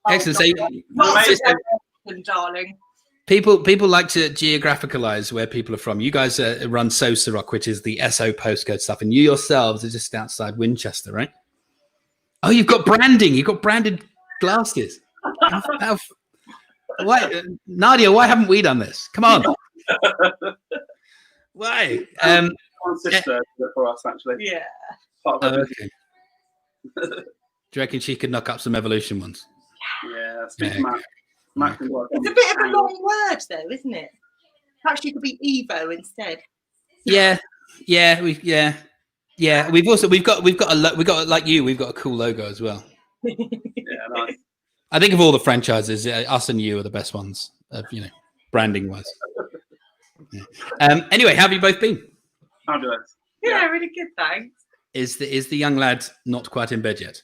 Excellent. So, darling. People like to geographicalize where people are from. You guys run Ceroc, which is the SO postcode stuff, and you yourselves are just outside Winchester, right? Oh, you've got branding. You've got branded glasses. Why, Nadia? Why haven't we done this? Come on. Why? One sister for us, actually. Yeah. Okay. Do you reckon she could knock up some evolution ones? Yeah. It's a bit of a long word, though, isn't it? Perhaps you could be Evo instead. Yeah. We've got like you. We've got a cool logo as well. Yeah, nice. I think of all the franchises, us and you are the best ones. Branding wise. Yeah. Anyway, how have you both been? Fabulous. Yeah, really good, thanks. Is the young lad not quite in bed yet?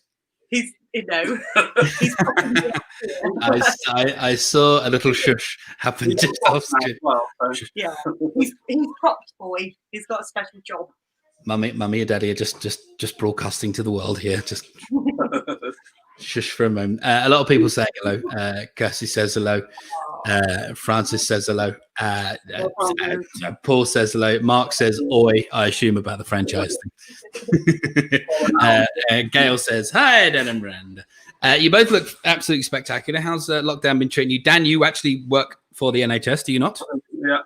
He's I saw a little shush happen just off screen. Well, yeah, he's props boy. He's got a special job. Mummy and Daddy are just broadcasting to the world here. Just shush for a moment. A lot of people saying hello. Kirsty says hello. Francis says hello. Paul says hello. Mark says oi. I assume about the franchise thing. Gail says hi, Dan and Miranda. You both look absolutely spectacular. How's lockdown been treating you? Dan, you actually work for the NHS, do you not? Yeah.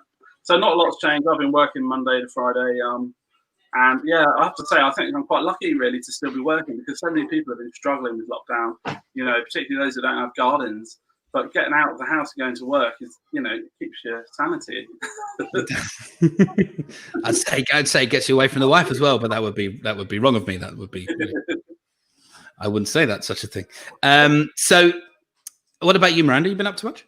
So not a lot's changed. I've been working Monday to Friday. And yeah, I have to say, I think I'm quite lucky really to still be working because so many people have been struggling with lockdown, particularly those who don't have gardens. But getting out of the house and going to work is, keeps your sanity. I'd say it gets you away from the wife as well, but that would be wrong of me. That would be. I wouldn't say that's such a thing. So, what about you, Miranda? You been up to much?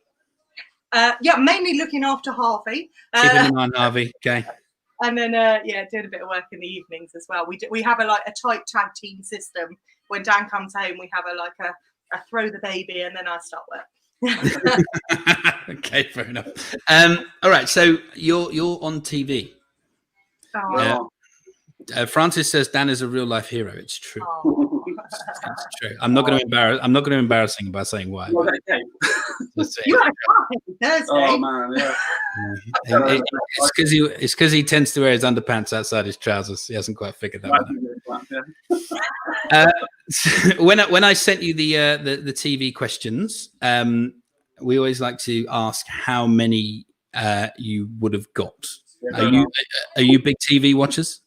Yeah, mainly looking after Harvey. Keeping an eye on Harvey. Okay. And then, doing a bit of work in the evenings as well. We have a tight tag team system. When Dan comes home, we have a throw the baby, and then I start work. Okay, fair enough. All right, so you're on TV. Francis says Dan is a real life hero. It's true. It's true. I'm not going to embarrass him by saying why. You had a car Thursday. Oh man, yeah. It's because he tends to wear his underpants outside his trousers. He hasn't quite figured that one out. When I sent you the TV questions, we always like to ask how many you would have got. Yeah, are you big TV watchers?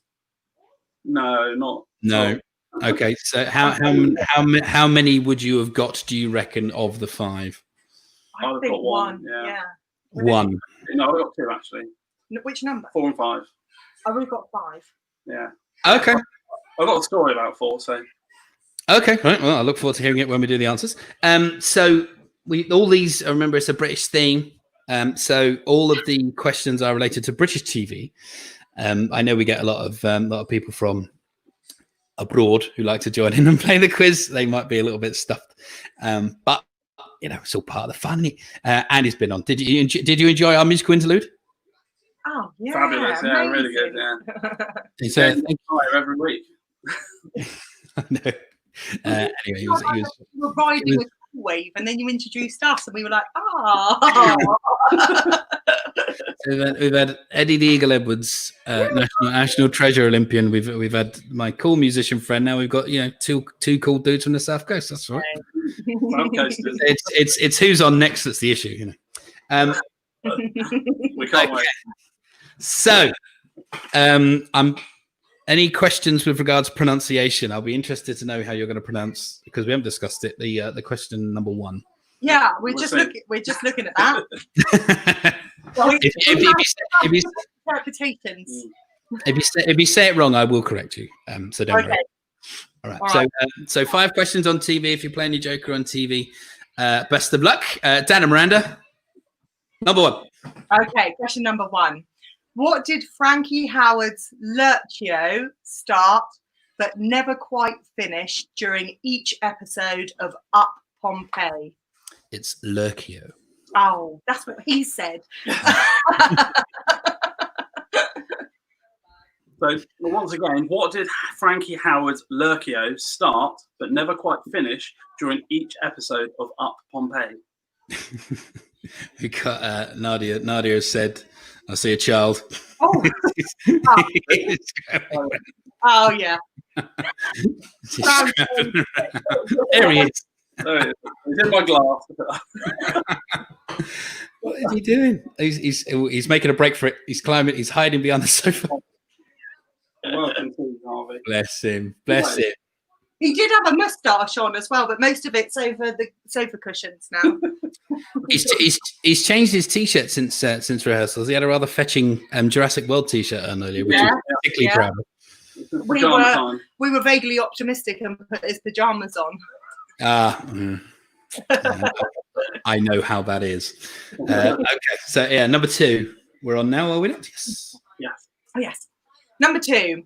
No, not. No. Okay, so how many would you have got? Do you reckon of the 5? I think got one. Yeah. One. No, I got 2 actually. Which number? 4 and 5. I would have got 5. Yeah. Okay. I've got a story about 4, so. Okay, right. Well, I look forward to hearing it when we do the answers. So all these, remember, it's a British theme. So all of the questions are related to British TV. I know we get a lot of people from abroad who like to join in and play the quiz. They might be a little bit stuffed, but it's all part of the fun. Andy's been on. Did you enjoy our musical interlude? Oh yeah, fabulous! Yeah, amazing. really good. Yeah, thank you every week. I know. Anyway, he was you were riding a cool wave, and then you introduced us, and we were like, ah. We've had Eddie the Eagle Edwards, national treasure Olympian. We've had my cool musician friend. Now we've got two cool dudes from the South Coast. That's right. South Coasters. It's who's on next that's the issue. We can't wait. So, any questions with regards to pronunciation? I'll be interested to know how you're going to pronounce, because we haven't discussed it. The question number 1. Yeah, we're We'll just see. looking at that. Well, interpretations. If you say it wrong, I will correct you. So don't worry. Okay. All right. All So 5 questions on TV. If you're playing your Joker on TV, best of luck, Dan and Miranda. Number 1. Okay, question number 1. What did Frankie Howard's Lurchio start but never quite finish during each episode of Up Pompeii? It's Lurchio. Oh, that's what he said. So once again, what did Frankie Howard's Lurchio start but never quite finish during each episode of Up Pompeii? We got Nadia. Nadia has said, "I see a child." Oh, oh yeah. There he is. There he's in my glass. What is he doing? He's making a break for it. He's climbing. He's hiding behind the sofa. Welcome to Harvey. Bless him. Bless him. He did have a moustache on as well, but most of it's over the sofa cushions now. He's changed his t-shirt since rehearsals. He had a rather fetching Jurassic World t-shirt on earlier, which I'm particularly proud of. We were vaguely optimistic and put his pajamas on. I know how that is. Okay, so yeah, number 2. We're on now, are we not? Yes. Yes. Oh yes. Number 2.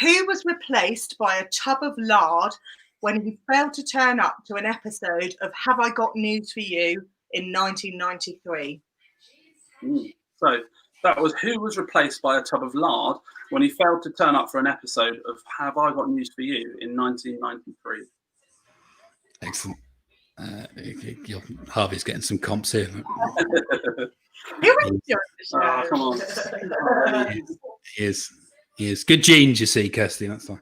Who was replaced by a tub of lard when he failed to turn up to an episode of Have I Got News for You in 1993? So that was who was replaced by a tub of lard when he failed to turn up for an episode of Have I Got News for You in 1993. Excellent. Harvey's getting some comps here. Who was doing the show? Oh, come on. He is. Good genes, you see, Kirsty. That's fine.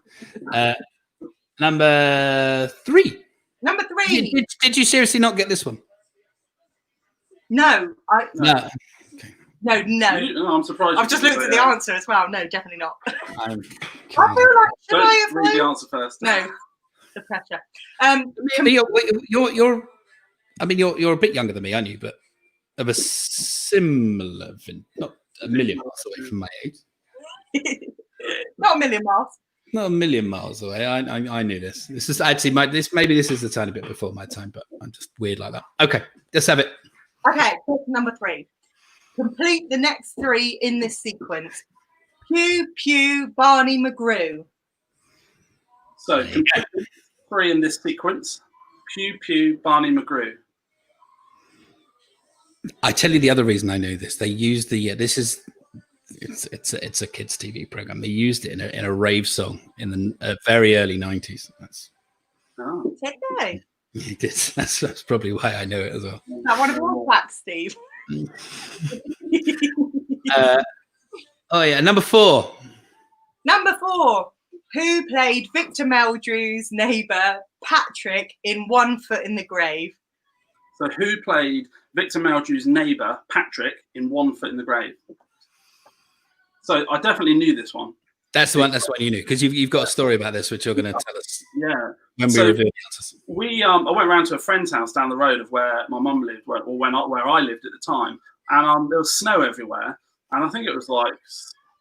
Number 3. Number 3. Did you seriously not get this one? No. No. No. I'm surprised. I've just looked at the answer as well. No, definitely not. I'm I feel like should I have read the known? answer first. No, the pressure. You're a bit younger than me, aren't you? But of a similar, not a million miles away from my age. Not a million miles. Not a million miles away. I knew this. This is actually maybe this is a tiny bit before my time, but I'm just weird like that. Okay, let's have it. Okay, question number 3. Complete the next 3 in this sequence. Pew, Pew, Barney McGrew. So, 3 in this sequence. Pew, Pew, Barney McGrew. I tell you the other reason I know this. They used it's a kids' TV program. They used it in a rave song in the very early 90s. Did they? He did. That's probably why I know it as well. Is that one of your facts, Steve? Number 4. Number 4. Who played Victor Meldrew's neighbour Patrick in One Foot in the Grave? So who played Victor Meldrew's neighbour Patrick in One Foot in the Grave? So I definitely knew this one. That's the one you knew, because you've got a story about this, which you're going to tell us. Yeah. When we reveal the answers. I went around to a friend's house down the road of where my mum lived, where I lived at the time, and there was snow everywhere. And I think it was like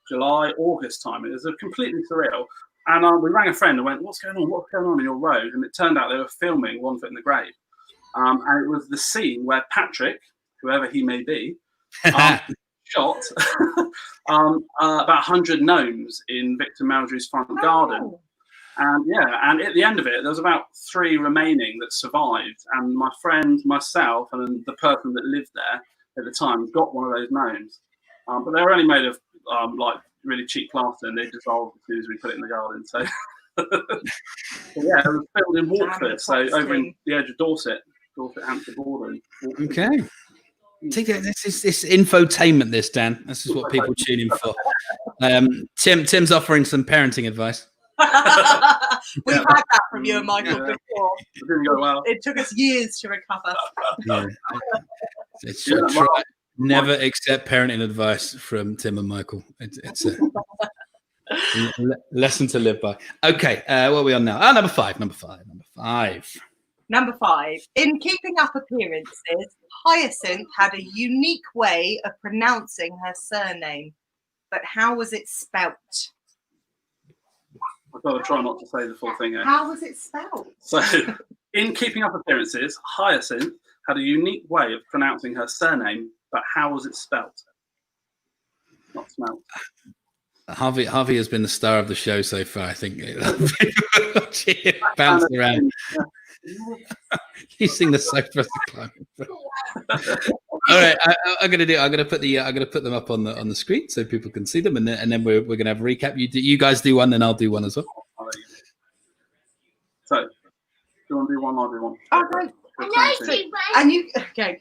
July, August time. It was completely surreal. And we rang a friend and went, "What's going on? What's going on in your road?" And it turned out they were filming One Foot in the Grave. And it was the scene where Patrick, whoever he may be, shot about 100 gnomes in Victor Meldrew's front garden. And at the end of it, there was about 3 remaining that survived. And my friend, myself, and the person that lived there at the time got one of those gnomes. But they were only made of like really cheap plaster, and they dissolved as soon as we put it in the garden. So, yeah, it was filmed in Watford, so over in the edge of Dorset, Hampshire border. Okay. This is infotainment, this, Dan. This is what people tune in for. Tim's offering some parenting advice. We've had that from you and Michael before. It didn't go well. It took us years to recover. Yeah. Never accept parenting advice from Tim and Michael. It's a lesson to live by. Okay, what are we on now? Number five. Number 5. In keeping up appearances, Hyacinth had a unique way of pronouncing her surname, but how was it spelt? I've got to try not to say the full thing here. How was it spelt? So, in keeping up appearances, Hyacinth had a unique way of pronouncing her surname, but how was it spelt? Not smelt. Harvey has been the star of the show so far. I think bounced around using the sofa. All right, I'm gonna put them up on the screen so people can see them, and then we're gonna have a recap. You guys do one, and I'll do one as well. So, do you want to do one? I'll do one. Okay. And you okay?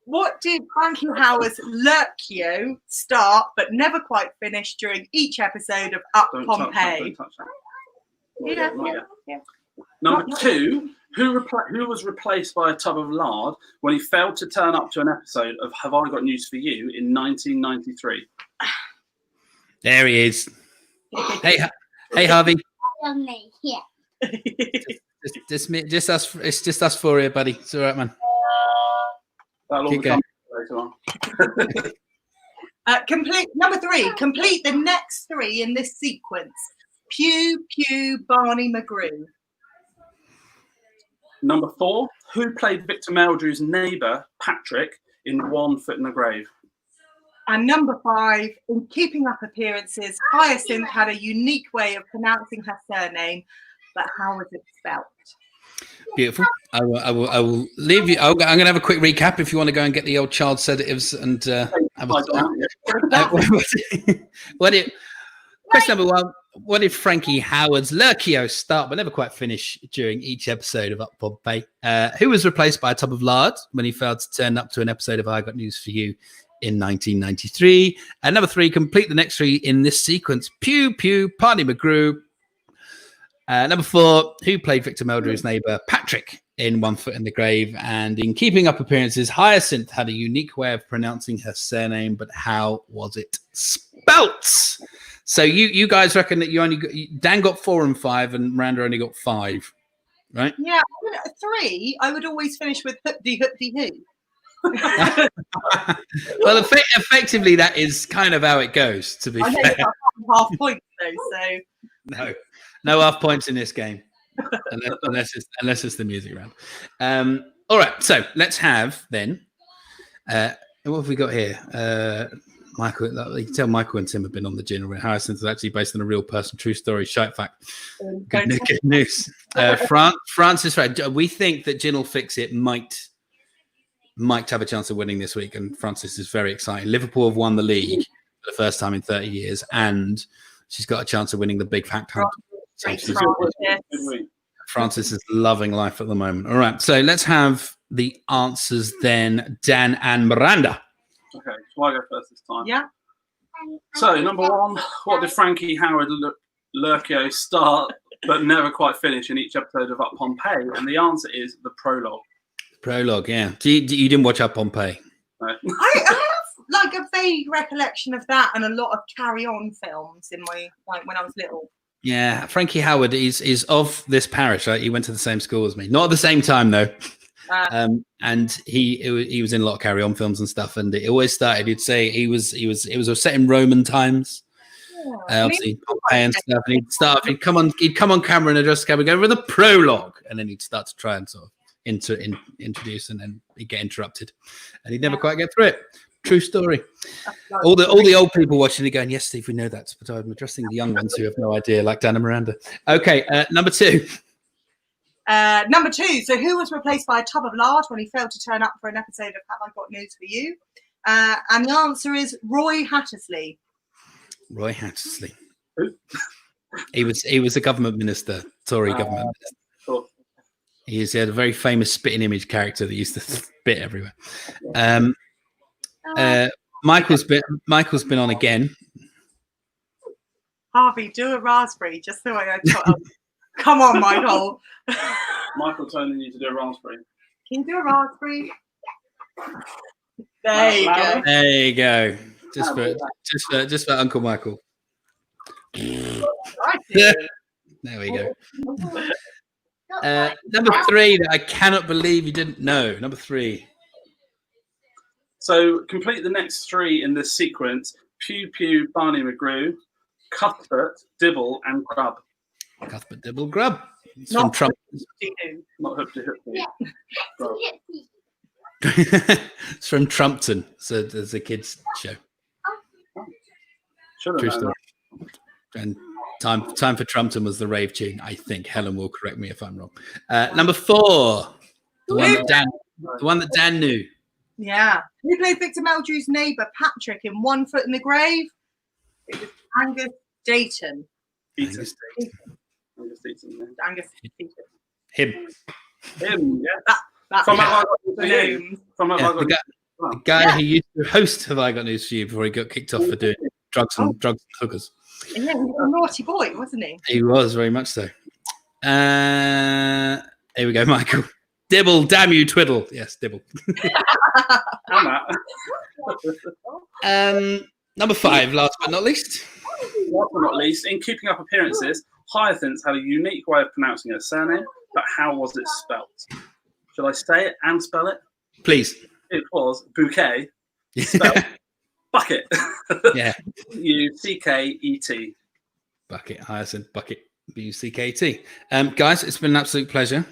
What did Frankie Howard's Lurkio start but never quite finish during each episode of Up Pompeii? Don't touch that. Yeah. Number 2, who was replaced by a tub of lard when he failed to turn up to an episode of Have I Got News for You in 1993? There he is. Hey, Harvey. Yeah. Just us. It's just us four here, buddy. It's all right, man. That'll all come later on. Complete number 3. Complete the next 3 in this sequence. Pew, Barney McGrew. Number 4, who played Victor Meldrew's neighbour, Patrick, in One Foot in the Grave? And number 5, in keeping up appearances, Hyacinth had a unique way of pronouncing her surname, but how was it spelt? Beautiful. I will leave you. I'm going to have a quick recap if you want to go and get the old child sedatives and have a question number 1. What did Frankie Howard's Lurkio start but never quite finish during each episode of Up Pompeii? Who was replaced by a tub of lard when he failed to turn up to an episode of I Got News for You in 1993? And number 3, complete the next 3 in this sequence. Pew, Barney McGrew. Number 4, who played Victor Meldrew's neighbour, Patrick, in One Foot in the Grave? And in keeping up appearances, Hyacinth had a unique way of pronouncing her surname, but how was it spelt? So you guys reckon that you only got, Dan got 4 and 5, and Miranda only got 5, right? Yeah, 3. I would always finish with hoopty hoo. Well, effectively, that is kind of how it goes. To be fair, half points though. So no half points in this game, unless it's the music round. All right, so let's have then. What have we got here? Michael, you can tell Michael and Tim have been on the gin. Hyacinth is actually based on a real person, true story. Shite fact. Good news. Francis, right? We think that Gin will fix it. Might have a chance of winning this week, and Francis is very excited. Liverpool have won the league for the first time in 30 years, and she's got a chance of winning the big fact hunt. So Francis is loving life at the moment. All right, so let's have the answers then, Dan and Miranda. Okay, so I go first this time. Yeah. So, number 1, what did Frankie Howard Lurkio start but never quite finish in each episode of Up Pompeii? And the answer is the prologue. Prologue, yeah. You didn't watch Up Pompeii? No. I have like a vague recollection of that and a lot of Carry On films in my when I was little. Yeah, Frankie Howard is of this parish, right? He went to the same school as me. Not at the same time, though. And he was in a lot of Carry On films and stuff, and it always started. He'd say it was set in Roman times, obviously Pompeii and stuff. And he'd come on camera and address the camera, go over the prologue, and then he'd start to try and sort of introduce, and then he'd get interrupted, and he'd never quite get through it. True story. All the old people watching it going, yes, Steve, we know that, but I'm addressing the young ones who have no idea, like Dan and Miranda. Okay, number 2. Number 2, so who was replaced by a tub of lard when he failed to turn up for an episode of Have I Got News for You? And the answer is Roy Hattersley. Roy Hattersley. He was a government minister, Tory government minister. Cool. He had a very famous spitting image character that used to spit everywhere. Michael's been on again. Harvey, do a raspberry just the way I thought. Come on, Michael. Michael telling you to do a raspberry. Can you do a raspberry? There you go. There you go. Just for Uncle Michael. There we go. Number 3 that I cannot believe you didn't know. Number 3. So complete the next 3 in this sequence: Pew Pew, Barney McGrew, Cuthbert, Dibble, and Grub. Cuthbert, Dibble, Grub. It's Not from Trump. Not Hoopty Hoopty. Grub. It's from Trumpton. So there's a kids show. Should True have known story. And time for Trumpton was the rave tune. I think Helen will correct me if I'm wrong. Number 4, the one that Dan knew. Yeah. Who played Victor Meldrew's neighbour, Patrick, in One Foot in the Grave? It was Angus Dayton. Eaton. Angus Dayton. Him. Him, yeah. That's From Have I the Got News for You. names. From Have I Got The News guy who used to host Have I Got News for You before he got kicked off for doing drugs and hookers. Yeah, he was a naughty boy, wasn't he? He was very much so. Here we go, Michael. Dibble, damn you, twiddle. Yes, Dibble. I'm at. Number 5, last but not least. Last but not least, in keeping up appearances, Hyacinth had a unique way of pronouncing her surname, but how was it spelt? Shall I say it and spell it? Please. It was Bouquet, spelled bucket. Yeah. Bucket. Bucket, Hyacinth, Bucket, Bucket. Guys, it's been an absolute pleasure.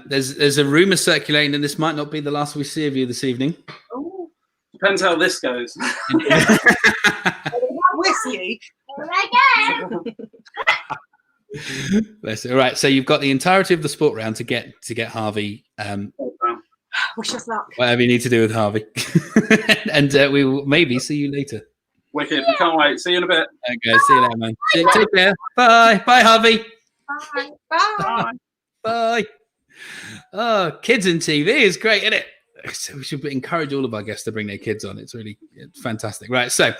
There's a rumour circulating, and this might not be the last we see of you this evening. Oh, Depends how this goes. whiskey. Here I go. Bless it. All right, so you've got the entirety of the sport round to get Harvey. Wish us luck. Whatever you need to do with Harvey, and we will maybe see you later. Wicked. We can't wait. See you in a bit. Okay, see you later, man. Take care. Bye, Harvey. Bye. Bye. Bye. Oh, kids in TV is great, isn't it? So we should encourage all of our guests to bring their kids on. It's fantastic. Right. So,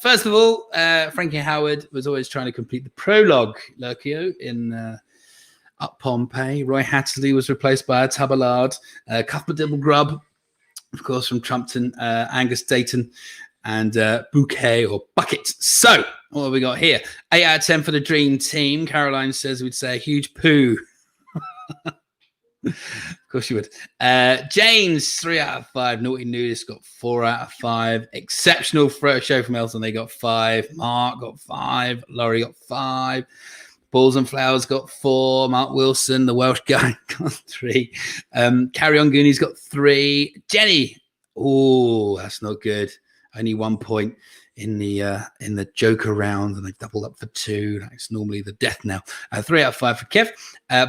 first of all, Frankie Howard was always trying to complete the prologue, Lurkio, in Up Pompeii. Roy Hattersley was replaced by a Taballard. Cuthbert Dibble Grub, of course, from Trumpton. Angus Dayton and Bouquet or Bucket. So, what have we got here? 8 out of 10 for the dream team. Caroline says we'd say a huge poo. Of course you would. James, 3 out of 5. Naughty Nudist got 4 out of 5. Exceptional show from Elton. They got 5. Mark got 5. Laurie got 5. Balls and Flowers got 4. Mark Wilson, the Welsh guy, got 3. Carry On Goonies got 3. Jenny, oh, that's not good. Only 1 point in the Joker round, and they doubled up for 2. That's normally the death now. 3 out of 5 for Kev.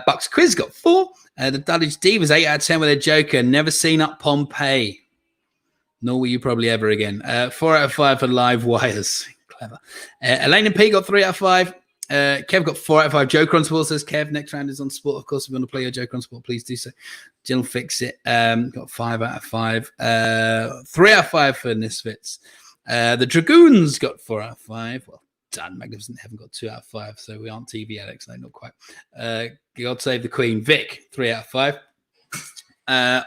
Bucks Quiz got 4. The Dulwich D was 8 out of 10 with a Joker. Never seen Up Pompeii. Nor will you probably ever again. 4 out of 5 for Live Wires. Clever. Elaine and P got 3 out of 5. Kev got 4 out of 5. Joker on Sport says Kev. Next round is on Sport. Of course, if you want to play your Joker on Sport, please do so. Jill Fix It. Got 5 out of 5. 3 out of 5 for Nisfits. The Dragoons got 4 out of 5. Well done. Magnificent Heaven got 2 out of 5. So we aren't TV addicts. No, not quite. God Save the Queen. Vic, 3 out of 5.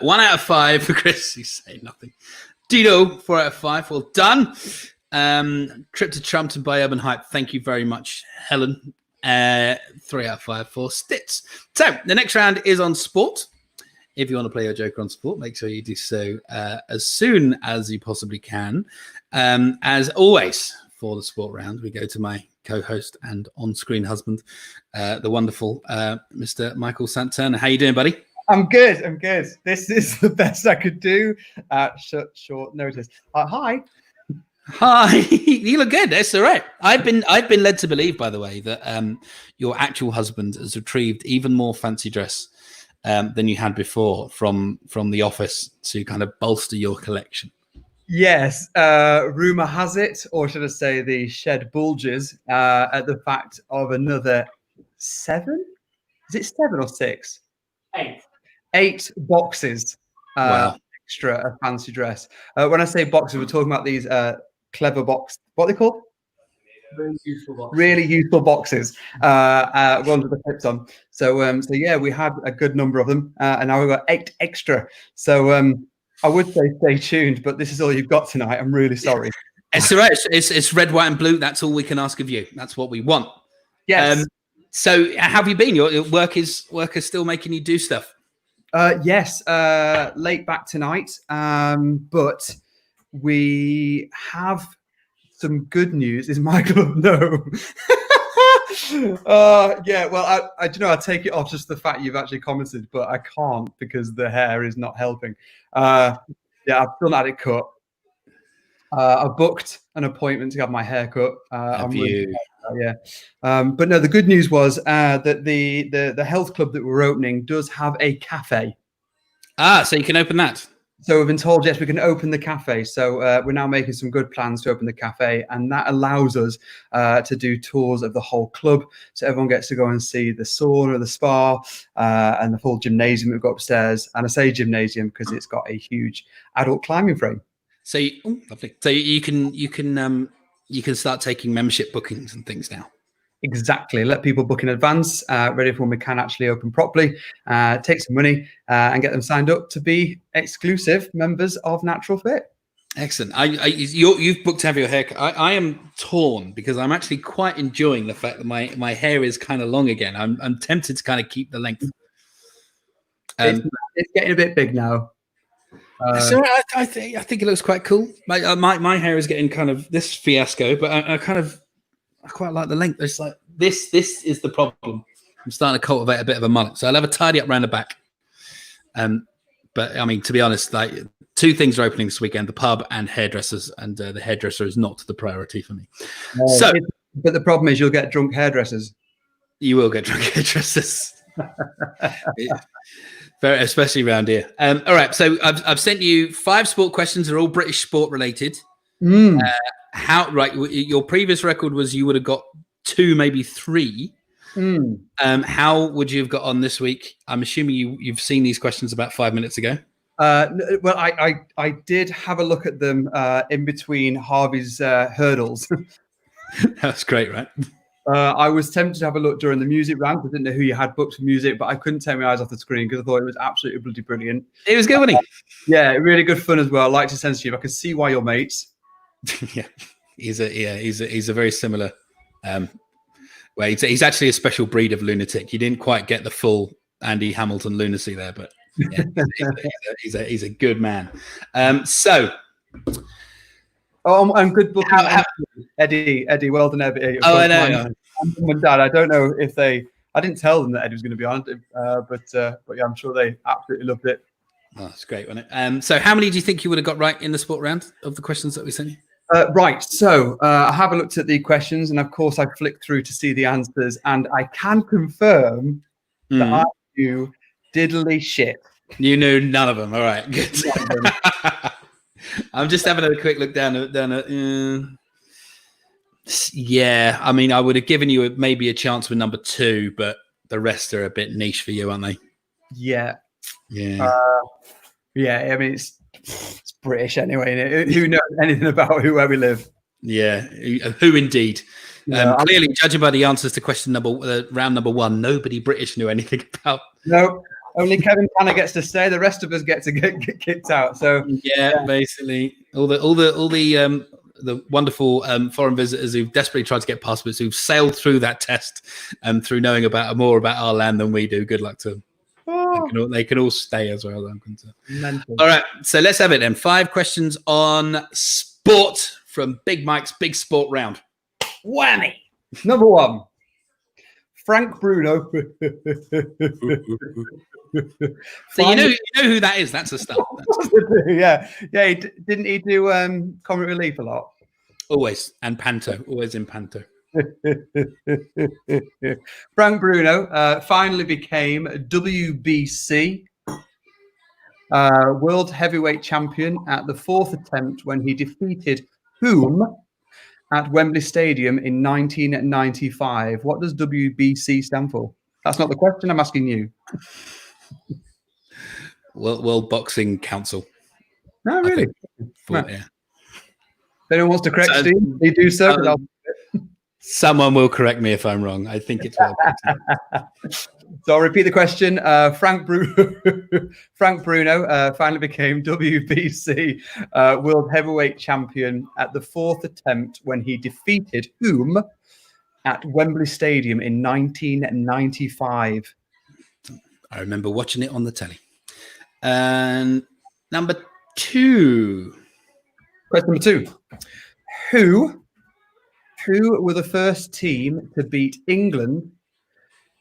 1 out of 5 for Chris. He's saying nothing. Dino, 4 out of 5. Well done. Trip to Trumpton by Urban Hype. Thank you very much, Helen. 3 out of 5 for Stitz. So the next round is on Sport. If you want to play your Joker on Sport, make sure you do so as soon as you possibly can. As always, for the Sport round, we go to my co-host and on-screen husband, the wonderful Mr. Michael Santana. How you doing, buddy? I'm good. This is the best I could do at short notice. Hi. Hi, you look good. That's all right. I've been led to believe, by the way, that your actual husband has retrieved even more fancy dress than you had before from the office to kind of bolster your collection. Yes, rumor has it, or should I say, the shed bulges at the fact of another 7? Is it 7 or 6? 8 boxes. Wow. Extra of fancy dress. When I say boxes, we're talking about these clever box. What are they called? Really useful boxes. Ones with the clips on. So yeah, we had a good number of them, and now we've got 8 extra. So I would say stay tuned, but this is all you've got tonight. I'm really sorry. It's all right. It's red, white, and blue. That's all we can ask of you. That's what we want. Yes. So, how have you been? Your work is still making you do stuff. Yes. Late back tonight, but we have some good news. Is Michael? No. Yeah. Well, I do you know. I take it off just the fact you've actually commented, but I can't because the hair is not helping. Yeah, I've still not had it cut. I booked an appointment to have my hair cut. Have you? Yeah. But no, the good news was that the health club that we're opening does have a cafe. So you can open that. So we've been told, yes, we can open the cafe. So we're now making some good plans to open the cafe, and that allows us to do tours of the whole club. So everyone gets to go and see the sauna, the spa, and the full gymnasium we've got upstairs. And I say gymnasium because it's got a huge adult climbing frame. So lovely. So you can start taking membership bookings and things now. Exactly. Let people book in advance, ready for when we can actually open properly, take some money and get them signed up to be exclusive members of Natural Fit. Excellent. You've booked to have your haircut. I am torn because I'm actually quite enjoying the fact that my hair is kind of long again. I'm tempted to kind of keep the length. It's getting a bit big now. So I think it looks quite cool. My hair is getting kind of this fiasco, but I quite like the length. It's like this is the problem. I'm starting to cultivate a bit of a mullet, so I'll have a tidy up around the back. But I mean, to be honest, like 2 things are opening this weekend: the pub and hairdressers, and the hairdresser is not the priority for me. But the problem is, you'll get drunk hairdressers. You will get drunk hairdressers. Very, especially around here. All right, so I've sent you 5 sport questions. They're all British sport related. Your previous record was you would have got 2, maybe 3. How would you have got on this week? I'm assuming you've seen these questions about 5 minutes ago. Well, I did have a look at them in between Harvey's hurdles. That's great, right? I was tempted to have a look during the music round because I didn't know who you had booked for music, but I couldn't take my eyes off the screen because I thought it was absolutely bloody brilliant. It was good, wasn't he? Yeah, really good fun as well. I liked his sense of humor. I can see why you're mates. Yeah, he's a very similar. Well, he's actually a special breed of lunatic. You didn't quite get the full Andy Hamilton lunacy there, but yeah, he's a good man. I'm good booking. Eddie, well done, Eddie. Oh, I know. Mum and Dad, I don't know if I didn't tell them that Eddie was going to be on it, but yeah, I'm sure they absolutely loved it. Oh, that's great, wasn't it? So how many do you think you would have got right in the sport round of the questions that we sent you? Right, so I have looked at the questions, and of course I flicked through to see the answers, and I can confirm that I knew diddly shit. You knew none of them. All right, good. I'm just having a quick look down at. Yeah, I mean, I would have given you maybe a chance with number 2, but the rest are a bit niche for you, aren't they? Yeah. Yeah. Yeah, I mean, it's British anyway. Who knows anything about where we live? Yeah, who indeed? Clearly, judging by the answers to question round number 1, nobody British knew anything about. No, only Kevin Tanner gets to stay. The rest of us get to get kicked out. So yeah, basically, all the wonderful foreign visitors who've desperately tried to get passports, who've sailed through that test and through knowing more about our land than we do. Good luck to them. They can all stay as well. I'm concerned. All right, so let's have it then. 5 questions on sport from Big Mike's Big Sport Round. Whammy! Number 1, Frank Bruno. So you know who that is. That's a start. Yeah. Didn't he do Comic Relief a lot? Always, and Panto. Always in Panto. Frank Bruno finally became WBC World Heavyweight Champion at the 4th attempt when he defeated whom at Wembley Stadium in 1995. What does WBC stand for? That's not the question. I'm asking you. World Boxing Council. No, really? Yeah. If anyone wants to correct Steve, they do so. Someone will correct me if I'm wrong. I think it's World Boxing. So I'll repeat the question. Frank Bruno finally became WBC World Heavyweight Champion at the 4th attempt when he defeated whom at Wembley Stadium in 1995? I remember watching it on the telly. And number 2. Question number 2. Who were the first team to beat England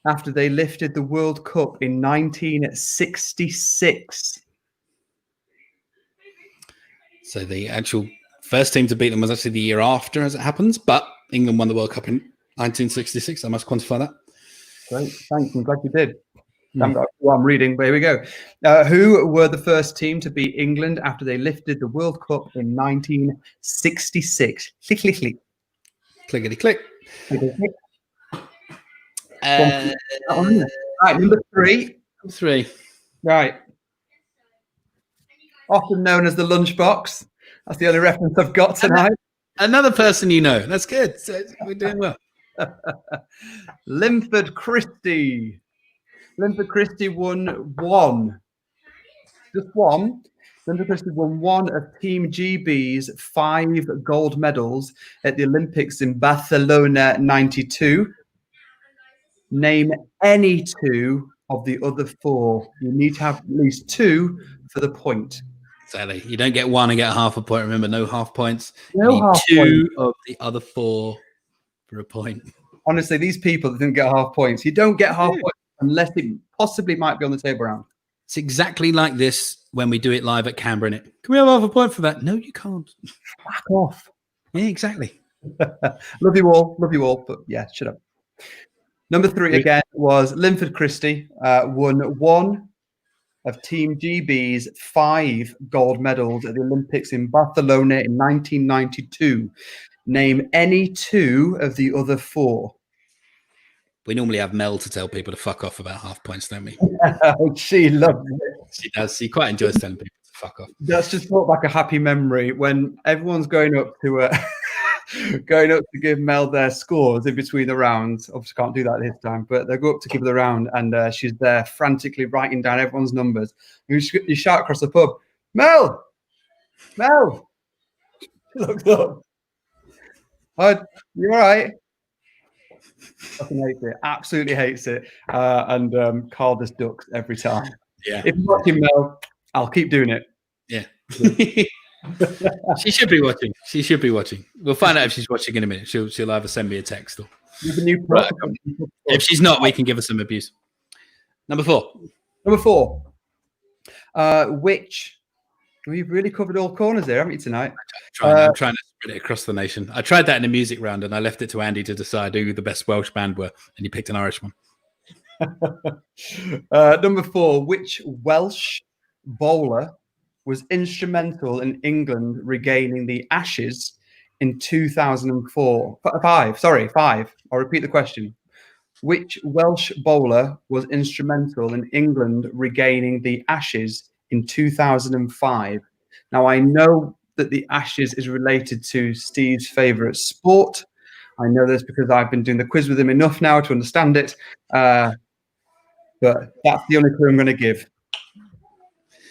after they lifted the World Cup in 1966? So the actual first team to beat them was actually the year after, as it happens, but England won the World Cup in 1966. I must quantify that. Great, thanks. I'm glad you did. I've got what I'm reading, but here we go. Who were the first team to beat England after they lifted the World Cup in 1966? Click, click, click. Clickety click. Click. Uh, Right, number 3. 3. Right. Often known as the lunchbox. That's the only reference I've got tonight. Another person you know. That's good. So we're doing well. Linford Christie. Linford Christie won one. Just one. Linford Christie won one of Team GB's 5 gold medals at the Olympics in Barcelona 92. Name any 2 of the other 4. You need to have at least 2 for the point. Exactly. You don't get 1 and get half a point. Remember, no half points. No you need half 2 of the other 4 for a point. Honestly, these people that didn't get half points, you don't get half points unless it possibly might be on the table round. It's exactly like this when we do it live at Canberra, innit? Can we have half a point for that? No, you can't. Back off. Yeah, exactly. Love you all, but yeah, shut up. Number 3 again was Linford Christie, won one of Team GB's 5 gold medals at the Olympics in Barcelona in 1992. Name any 2 of the other 4. We normally have Mel to tell people to fuck off about half points, don't we? She loves it. She does. She quite enjoys telling people to fuck off. That's just brought back a happy memory when everyone's going up to give Mel their scores in between the rounds. Obviously, can't do that this time, but they go up to give her the round, and she's there frantically writing down everyone's numbers. You shout across the pub, Mel. She looks up. Oh, you all right? Fucking hates it. Absolutely hates it. And Carl just ducks every time. Yeah. If you're watching, Mel, I'll keep doing it. Yeah. She should be watching. She should be watching. We'll find out if she's watching in a minute. She'll either send me a text or. If she's not, we can give her some abuse. Number 4. Which we've really covered all corners there, haven't you, tonight? I'm trying to spread it across the nation. I tried that in a music round, and I left it to Andy to decide who the best Welsh band were, and he picked an Irish one. Number 4. Which Welsh bowler was instrumental in England regaining the Ashes in 2004? 5. Sorry, 5. I'll repeat the question. Which Welsh bowler was instrumental in England regaining the Ashes in 2005? Now, I know that the Ashes is related to Steve's favourite sport. I know this because I've been doing the quiz with him enough now to understand it. But that's the only clue I'm going to give.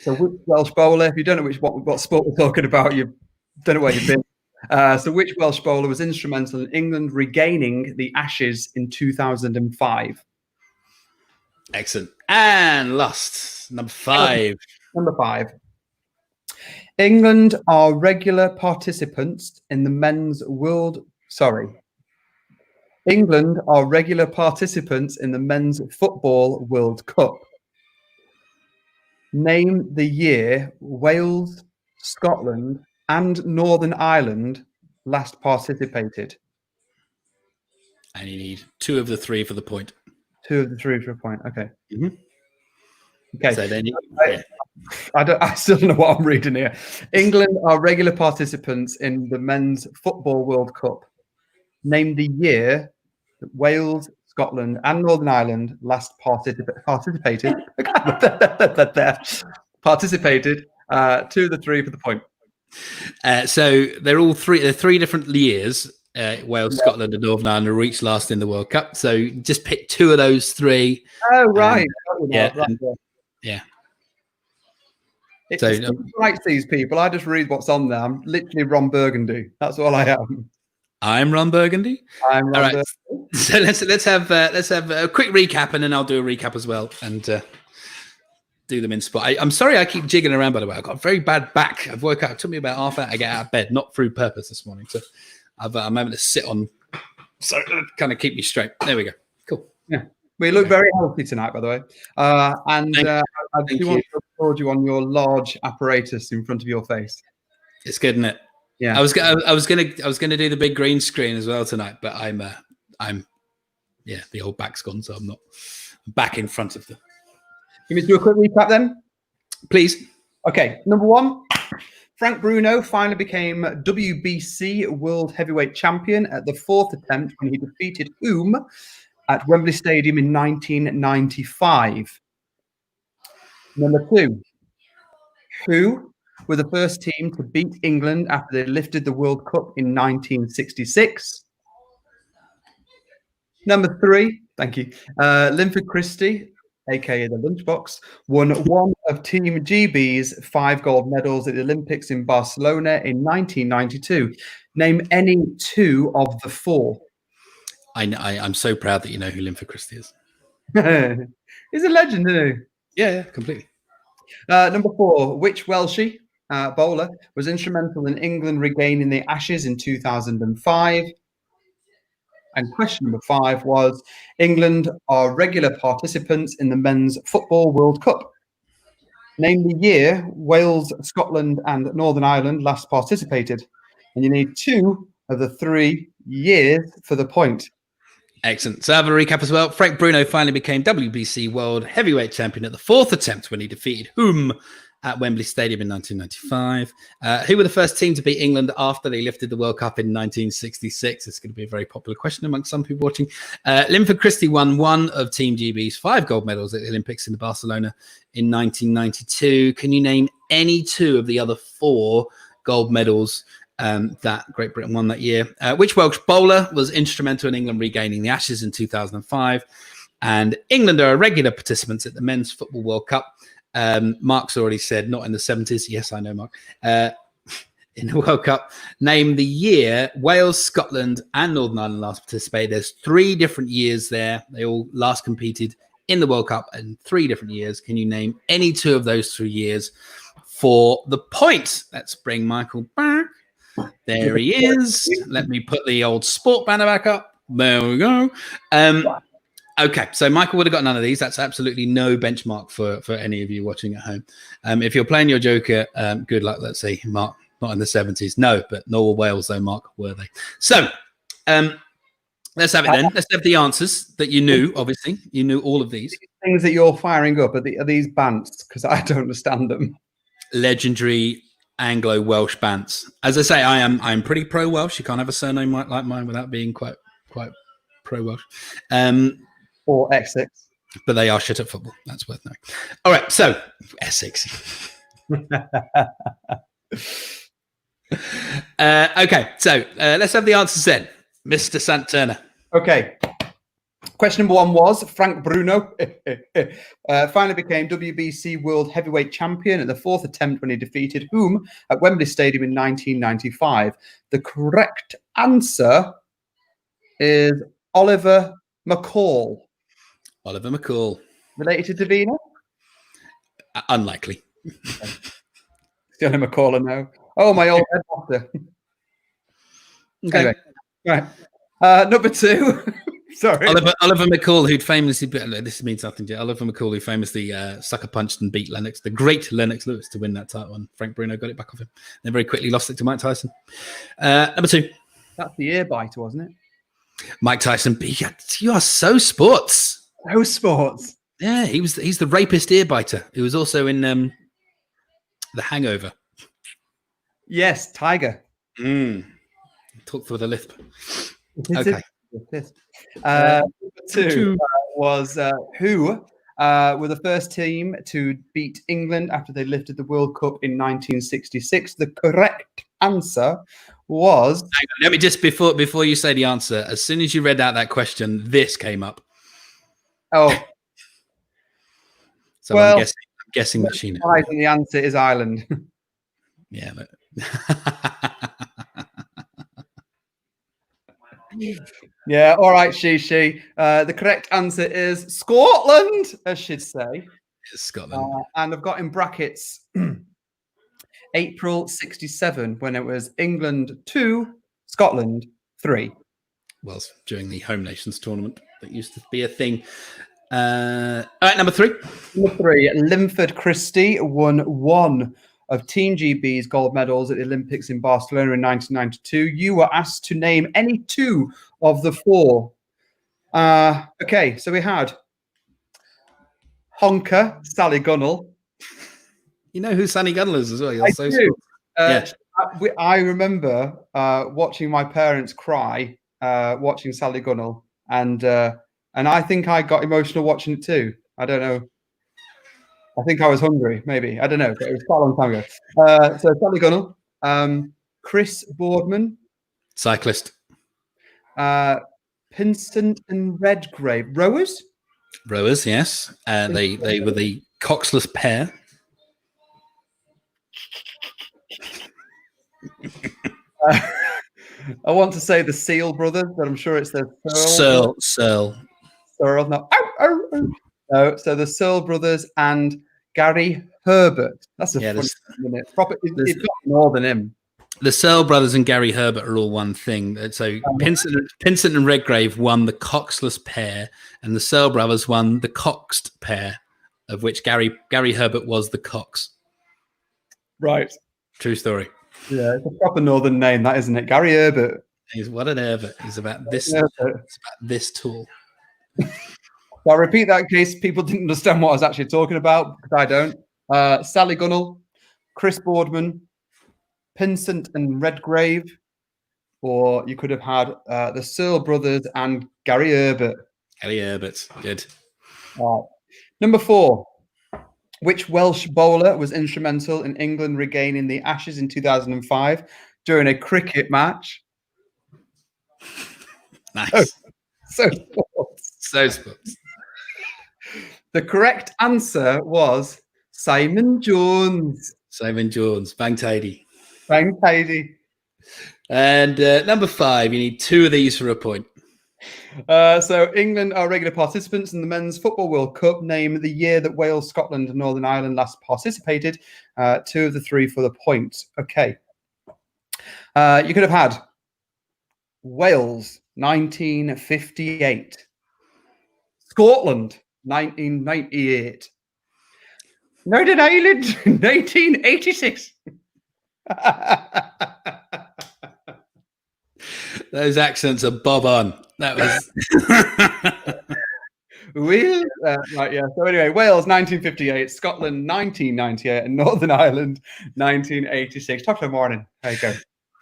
So which Welsh bowler, if you don't know what sport we're talking about, you don't know where you've been. So which Welsh bowler was instrumental in England regaining the Ashes in 2005? Excellent. And last, number 5. Number 5. England are regular participants in the men's England are regular participants in the men's football World Cup. Name the year Wales, Scotland, and Northern Ireland last participated. And you need 2 of the 3 for the point. 2 of the 3 for a point. Okay. Mm-hmm. Okay. So then, I still don't know what I'm reading here. England are regular participants in the men's football World Cup. Name the year that Wales, Scotland, and Northern Ireland last participated. Participated. 2 of the 3 for the point. So they're all 3. They're 3 different years. Wales, Scotland, and Northern Ireland are each last in the World Cup. So just pick 2 of those 3. Oh, right. Yeah, Right. yeah. It's So, so, likes these people. I just read what's on there. I'm literally Ron Burgundy. That's all I am. I'm Ron Burgundy. I'm Ron All right. Burgundy. So let's have a quick recap, and then I'll do a recap as well, and do them in spot. I'm sorry I keep jigging around. By the way, I've got a very bad back. I've woke up. It took me about half an hour to get out of bed, not through purpose this morning. So I'm having to sit on, so kind of keep me straight. There we go. Cool. Yeah. We look very healthy tonight, by the way. I Thank do want to applaud you on your large apparatus in front of your face. It's good, isn't it? Yeah. I was gonna do the big green screen as well tonight, but I'm the old back's gone, so I'm not back in front of them. Can we do a quick recap then? Please. Okay. Number 1, Frank Bruno finally became WBC World Heavyweight Champion at the 4th attempt when he defeated whom at Wembley Stadium in 1995. Number 2, who were the first team to beat England after they lifted the World Cup in 1966? Number 3, thank you, Linford Christie, aka the Lunchbox, won one of Team GB's 5 gold medals at the Olympics in Barcelona in 1992. Name any 2 of the 4. I'm so proud that you know who Linford Christie is. He's a legend, isn't he? Yeah, completely. Number 4, which Welshie bowler was instrumental in England regaining the Ashes in 2005? And question number 5 was, England are regular participants in the Men's Football World Cup. Name the year Wales, Scotland, and Northern Ireland last participated. And you need 2 of the 3 years for the point. Excellent. So I have a recap as well. Frank Bruno finally became WBC World Heavyweight Champion at the 4th attempt when he defeated whom at Wembley Stadium in 1995. Who were the first team to beat England after they lifted the World Cup in 1966? It's going to be a very popular question amongst some people watching. Linford Christie won one of Team GB's 5 gold medals at the Olympics in Barcelona in 1992. Can you name any 2 of the other 4 gold medals that Great Britain won that year? Which Welsh bowler was instrumental in England regaining the Ashes in 2005? And England are regular participants at the Men's Football World Cup. Mark's already said not in the 70s. Yes, I know, Mark. In the World Cup. Name the year Wales, Scotland, and Northern Ireland last participated. There's 3 different years there. They all last competed in the World Cup in 3 different years. Can you name any 2 of those 3 years for the point? Let's bring Michael back. There he is. Let me put the old sport banner back up. There we go. Okay, so Michael would have got none of these. That's absolutely no benchmark for any of you watching at home. If you're playing your Joker, good luck. Let's see, Mark, not in the 70s. No, but nor were Wales, though, Mark, were they? So let's have it then. Let's have the answers that you knew, obviously. You knew all of these. Things that you're firing up, are these bants? Because I don't understand them. Legendary Anglo-Welsh bants. As I say, I'm pretty pro-Welsh. You can't have a surname like mine without being quite pro-Welsh. Or Essex. But they are shit at football. That's worth knowing. All right, so Essex. Okay, so let's have the answers then. Mr. Santana. Okay. Question number 1 was Frank Bruno finally became WBC World Heavyweight Champion at the 4th attempt when he defeated whom at Wembley Stadium in 1995. The correct answer is Oliver McCall. Oliver McCall. Related to Davina? Unlikely. Still a McCall, no. Oh, my old headmaster. Okay. Anyway, right. Number 2. Sorry. Oliver McCall, who'd famously, this means nothing to you. Oliver McCall, who famously sucker punched and beat the great Lennox Lewis to win that title, and Frank Bruno got it back off him. Then very quickly lost it to Mike Tyson. Number 2. That's the ear biter, wasn't it? Mike Tyson. You are so sports. No sports. Yeah, he's the rapist ear biter. He was also in The Hangover. Yes, Tiger. Talk through the lisp. Okay. Number 2 was who were the first team to beat England after they lifted the World Cup in 1966. The correct answer was. Hang on, let me just before you say the answer. As soon as you read out that question, this came up. Oh, So well, I'm guessing that she knows. the answer is Ireland. Yeah. But... Yeah, all right, she. The correct answer is Scotland, as she'd say. It's Scotland. And I've got in brackets April 67, when it was England 2, Scotland 3. Well, during the Home Nations tournament, that used to be a thing. All right, number 3. Number 3, Linford Christie won 1 of Team GB's gold medals at the Olympics in Barcelona in 1992. You were asked to name any 2 of the 4. Okay, so we had Honker, Sally Gunnell. You know who Sally Gunnell is as well. You're I so do. Yeah. I remember watching my parents cry watching Sally Gunnell, and I think I got emotional watching it too. I don't know. I think I was hungry, maybe. I don't know, but it was quite a long time ago. So Sally Gunnell, Chris Boardman, cyclist. Pinsent and Redgrave, rowers. Rowers, yes. They were the coxless pair. I want to say the Seal brothers, but I'm sure it's the Searle. Searle, no. No, so the Searle brothers and Gary Herbert. That's a funny minute. It's got more than him. The Searle brothers and Gary Herbert are all one thing. So Pinsent and Redgrave won the coxless pair, and the Searle brothers won the coxed pair, of which Gary Herbert was the cox. Right. True story. Yeah, it's a proper northern name, that, isn't it? Gary Herbert. What an Herbert. He's about this. It's about this tall. So I'll repeat that in case people didn't understand what I was actually talking about, because I don't. Sally Gunnell, Chris Boardman, Pinsent and Redgrave, or you could have had the Searle brothers and Gary Herbert. Gary Herbert, good. Number 4. Which Welsh bowler was instrumental in England regaining the Ashes in 2005 during a cricket match? Nice. So sports. The correct answer was Simon Jones. Simon Jones, bang tidy. Bang tidy. And number 5, you need 2 of these for a point. So England are regular participants in the Men's Football World Cup. Name the year that Wales, Scotland, and Northern Ireland last participated. 2 of the 3 for the point. Okay. You could have had Wales, 1958. Scotland, 1998. Northern Ireland, 1986. Those accents are bob on. That was right, yeah. So anyway, Wales 1958, Scotland 1998, and Northern Ireland 1986. Top of the morning. There you go.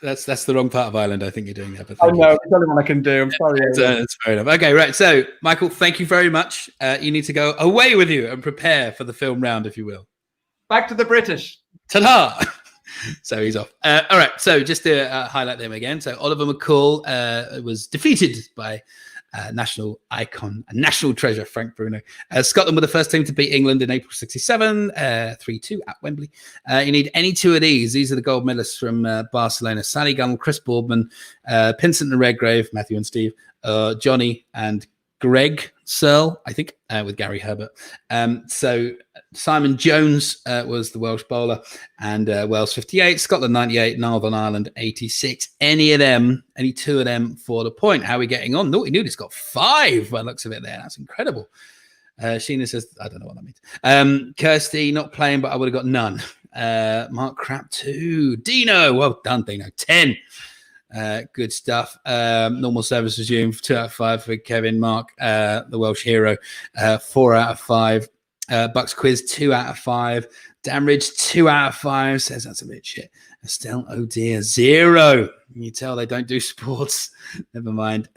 That's the wrong part of Ireland. I think you're doing that. But oh no, it's the only one I can do. I'm sorry. That's fair enough. Okay, right. So Michael, thank you very much. You need to go away with you and prepare for the film round, if you will. Back to the British. Ta-da! So he's off. All right. So just to highlight them again. So Oliver McCall was defeated by national icon and national treasure Frank Bruno. Scotland were the first team to beat England in April 67, 3-2 at Wembley. You need any 2 of these. These are the gold medalists from Barcelona. Sally Gunnell, Chris Boardman, Pinsent and Redgrave, Matthew and Steve, Johnny and Greg Searle, I think, with Gary Herbert. So Simon Jones was the Welsh bowler, and Wales 58, Scotland 98, Northern Ireland 86. Any 2 of them for the point. How are we getting on? Naughty Nudie's got 5 by the looks of it there. That's incredible. Sheena says, I don't know what that means. Kirsty, not playing, but I would have got none. Mark Crap 2. Dino, well done, Dino. 10. Good stuff. Normal service resumed. 2 out of 5 for Kevin. Mark, the Welsh hero. 4 out of 5. Bucks quiz 2 out of 5. Damridge 2 out of 5 says that's a bit shit. Estelle, oh dear, 0. You tell they don't do sports. Never mind.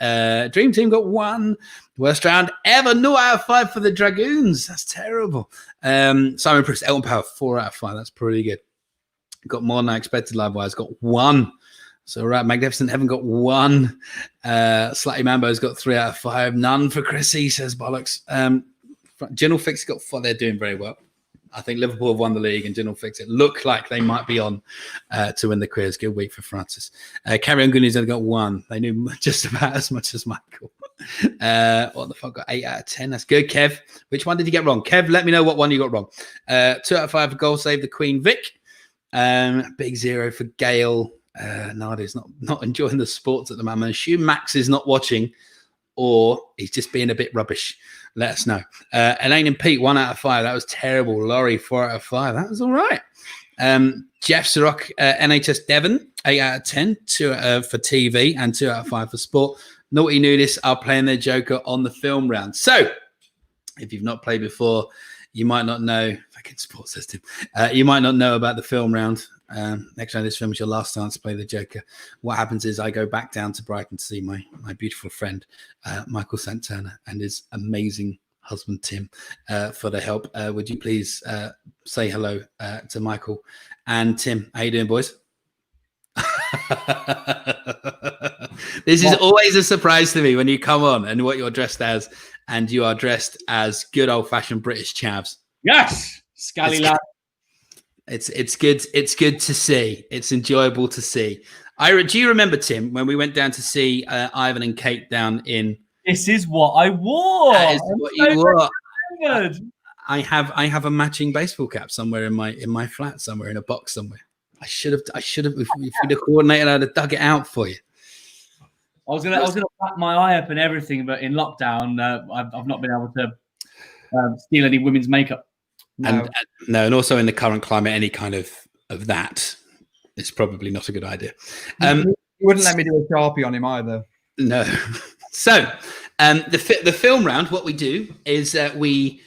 Dream Team got 1. Worst round ever. 0 out of 5 for the Dragoons. That's terrible. Simon Priest, Elton Power 4 out of 5. That's pretty good. Got more than I expected. Live Wires got 1. So, right, Magnificent Heaven got 1. Slutty Mambo's got 3 out of 5. None for Chrissy, says Bollocks. General Fix got 4. They're doing very well. I think Liverpool have won the league, and General Fix, it looked like they might be on to win the quiz. Good week for Francis. Carry On Goonies only got 1. They knew just about as much as Michael. What the fuck? Got 8 out of 10. That's good, Kev. Which one did you get wrong? Kev, let me know what one you got wrong. 2 out of 5 for Goal Save the Queen Vic. Big 0 for Gail. Nadia's not enjoying the sports at the moment. I assume Max is not watching, or he's just being a bit rubbish. Let us know. Elaine and Pete, 1 out of 5. That was terrible. Laurie, 4 out of 5. That was all right. Jeff Ceroc, NHS Devon, 8 out of 10. 2 for TV and 2 out of 5 for sport. Naughty Nudists are playing their Joker on the film round. So, if you've not played before, you might not know. Fucking sports system. You might not know about the film round. Next round, this film is your last chance to play the Joker. What happens is I go back down to Brighton to see my beautiful friend Michael Santana and his amazing husband Tim for the help. Would you please say hello to Michael and Tim? How you doing, boys? This is always a surprise to me when you come on and what you're dressed as, and you are dressed as good old-fashioned British chavs. Yes, scally lad. It's good. It's good to see. It's enjoyable to see. Ira, do you remember, Tim, when we went down to see Ivan and Kate down in? This is what I wore. That is what you wore. Remembered. I have a matching baseball cap somewhere in my flat, somewhere in a box somewhere. I should have. If we'd have coordinated, I'd have dug it out for you. I was gonna back my eye up and everything, but in lockdown, I've not been able to steal any women's makeup. No. And also in the current climate, any kind of that is probably not a good idea. You wouldn't let me do a Sharpie on him either. No. So the film round, what we do is we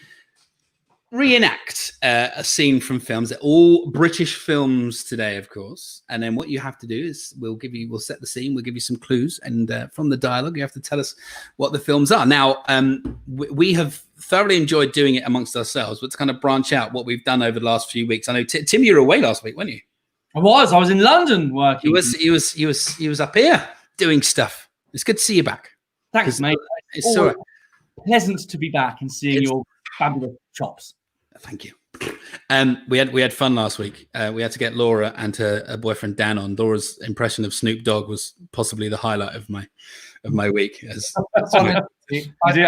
reenact a scene from films. They're all British films today, of course. And then what you have to do is we'll set the scene, we'll give you some clues, and from the dialogue, you have to tell us what the films are. Now, we have thoroughly enjoyed doing it amongst ourselves, but to kind of branch out what we've done over the last few weeks. I know Tim, you were away last week, weren't you? I was in London working. He was up here doing stuff. It's good to see you back. Thanks, mate. It's so pleasant to be back and seeing your fabulous chops. Thank you. We had fun last week. We had to get Laura and her boyfriend Dan on. Laura's impression of Snoop Dogg was possibly the highlight of my week. I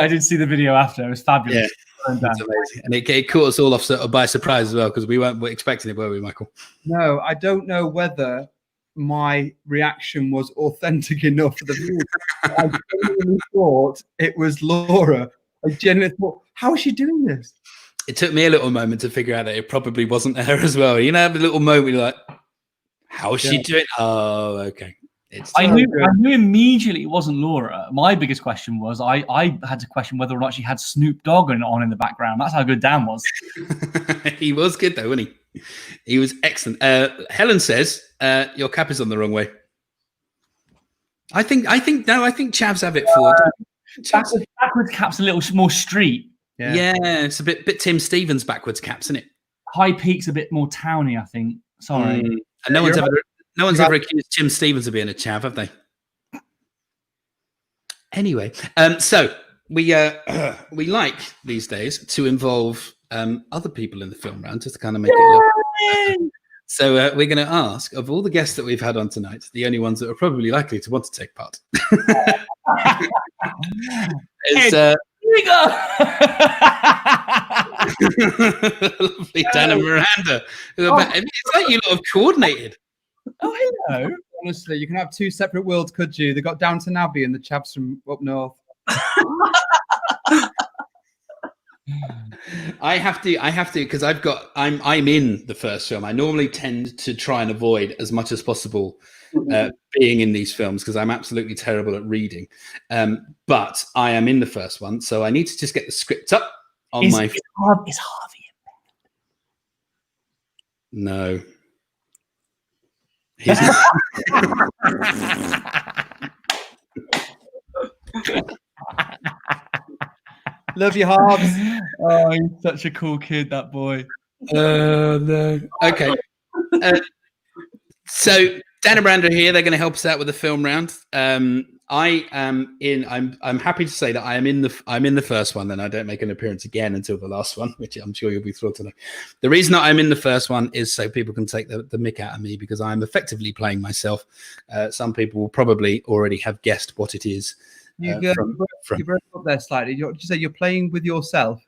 did see the video after. It was fabulous. Yeah, it's amazing. And it caught us all off by surprise as well, because we weren't expecting it, were we, Michael? No, I don't know whether my reaction was authentic enough for the viewer. I genuinely thought it was Laura. I genuinely thought, how is she doing this? It took me a little moment to figure out that it probably wasn't her as well. You know, a little moment, you're like, how is she doing? Oh, okay. I knew immediately it wasn't Laura. My biggest question was I had to question whether or not she had Snoop Dogg on in the background. That's how good Dan was. He was good though, wasn't he? He was excellent. Helen says your cap is on the wrong way. I think chavs have it forward. Backwards cap's a little more street. Yeah, it's a bit Tim Stevens backwards caps, isn't it? High Peak's a bit more towny, I think. Sorry. And no one's ever accused Tim Stevens of being a chav, have they? Anyway, so we like these days to involve other people in the film round, just to kind of make it look. So we're going to ask, of all the guests that we've had on tonight, the only ones that are probably likely to want to take part is lovely Dan and Miranda. It's like you lot have coordinated. Oh, hello. Honestly, you can have two separate worlds, could you? They got Downton Abbey and the chavs from up north. I have to, because I'm in the first film. I normally tend to try and avoid as much as possible being in these films because I'm absolutely terrible at reading. But I am in the first one, so I need to just get the script up on my. Is Harvey in bed? No. He's Love you, Harvs. Oh, he's such a cool kid, that boy. No. Okay. So Dan and Brando here. They're going to help us out with the film round. I am in. I'm happy to say that I'm in the first one, and I don't make an appearance again until the last one, which I'm sure you'll be thrilled to know. The reason that I'm in the first one is so people can take the mick out of me, because I'm effectively playing myself. Some people will probably already have guessed what it is. You broke up there slightly. Did you say you're playing with yourself?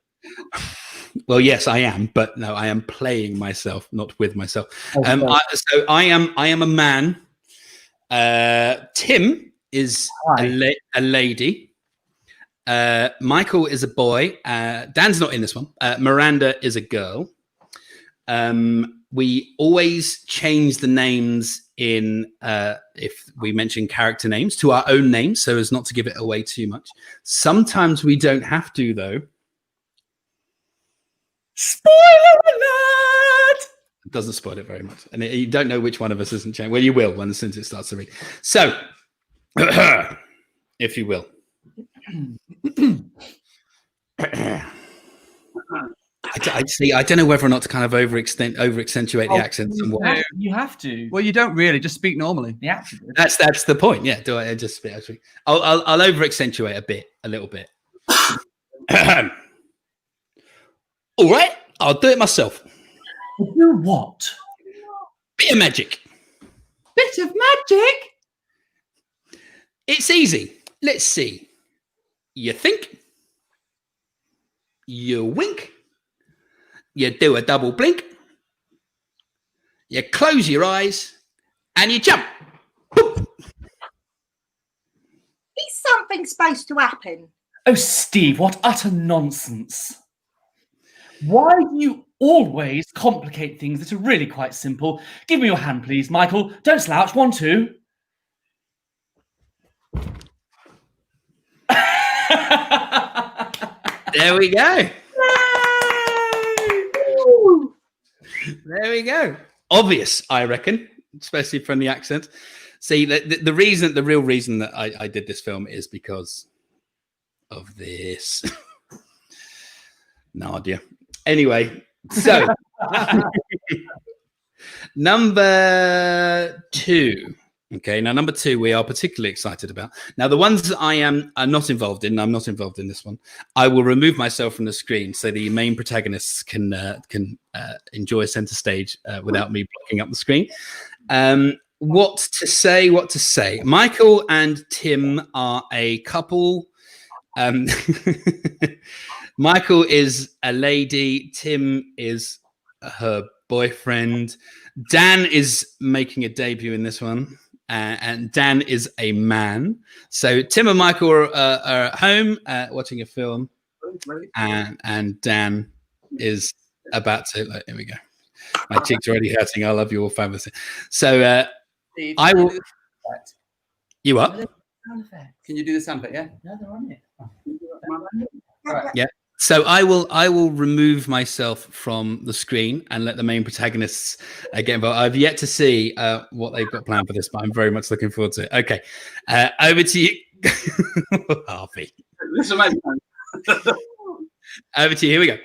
Well, yes, I am, but no, I am playing myself, not with myself. Oh, So I am a man. Tim is a lady. Michael is a boy. Dan's not in this one. Miranda is a girl. We always change the names in if we mention character names to our own names, so as not to give it away too much. Sometimes we don't have to, though. Spoiler alert! It doesn't spoil it very much, and you don't know which one of us isn't changed. Well, you will as soon as it starts to read. So, if you will. I don't know whether or not to kind of over accentuate the accent somewhat. You have to. Well, you don't really. Just speak normally. The actor. That's the point. Yeah. Do I just speak? I'll over accentuate a little bit. All right, I'll do it myself. Do what? Bit of magic. Bit of magic. It's easy. Let's see. You think. You wink. You do a double blink. You close your eyes, and you jump. Boop. Is something supposed to happen? Oh, Steve, what utter nonsense. Why do you always complicate things that are really quite simple? Give me your hand, please, Michael. Don't slouch. 1, 2. There we go. There we go. Obvious, I reckon, especially from the accent. See, the real reason that I did this film is because of this. Nadia. Anyway, so number 2. Okay, now number 2 we are particularly excited about. Now the ones that I'm not involved in, I'm not involved in this one. I will remove myself from the screen so the main protagonists can enjoy center stage without me blocking up the screen. What to say? Michael and Tim are a couple. Michael is a lady. Tim is her boyfriend. Dan is making a debut in this one. And Dan is a man. So Tim and Michael are at home watching a film. And Dan is about to... Here we go. My cheeks are already hurting. I love you all famously. So I will... You what? Can you do the sound effect? Yeah. No, they're on it. Right. Yeah. So I will remove myself from the screen and let the main protagonists get involved. I've yet to see what they've got planned for this, but I'm very much looking forward to it. Okay, over to you, Harvey. This is amazing. Over to you. Here we go.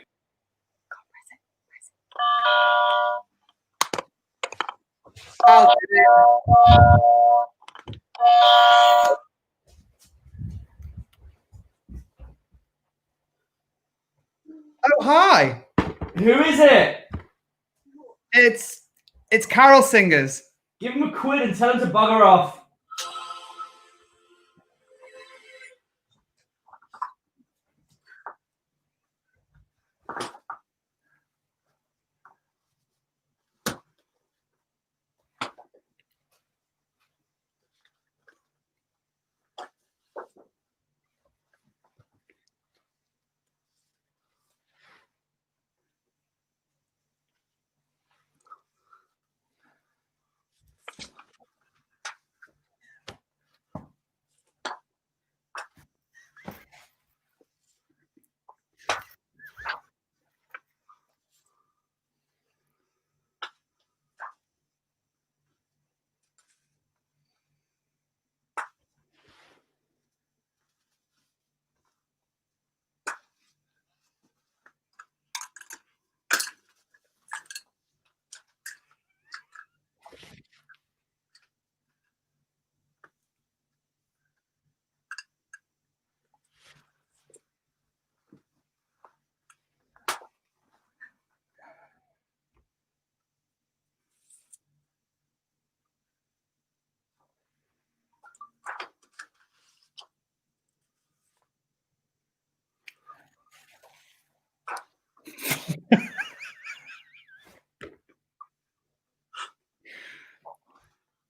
Oh, hi. Who is it? It's Carol Singers. Give him a quid and tell him to bugger off.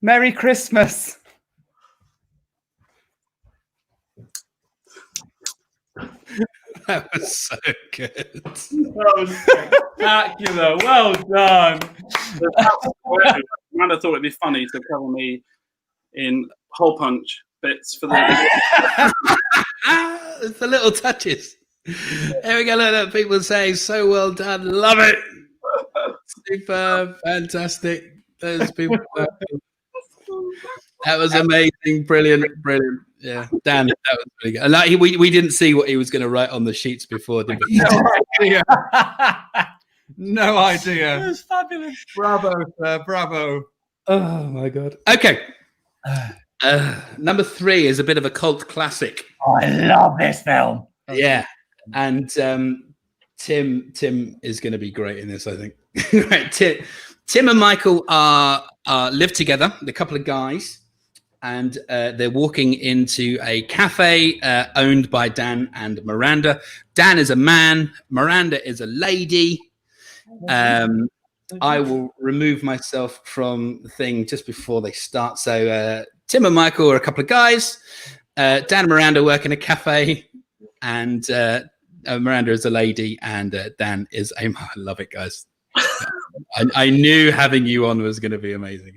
Merry Christmas. That was so good. That was spectacular. Well done. Amanda thought it'd be funny to cover me in hole punch bits for the. It's the little touches. There we go. Look, people saying so well done. Love it. Superb. Fantastic. Those people. That was amazing. Brilliant. Brilliant. Yeah. Dan, that was really good. And like, we didn't see what he was going to write on the sheets before, did we? No idea. No idea. It was fabulous. Bravo, sir. Bravo. Oh, my God. Okay. Number 3 is a bit of a cult classic. Oh, I love this film. Yeah. And Tim is going to be great in this, I think. Right, Tim and Michael are live together, a couple of guys, and they're walking into a cafe owned by Dan and Miranda. Dan is a man, Miranda is a lady. I will remove myself from the thing just before they start. So Tim and Michael are a couple of guys. Dan and Miranda work in a cafe, and Miranda is a lady, and Dan is a. I love it, guys. I knew having you on was going to be amazing.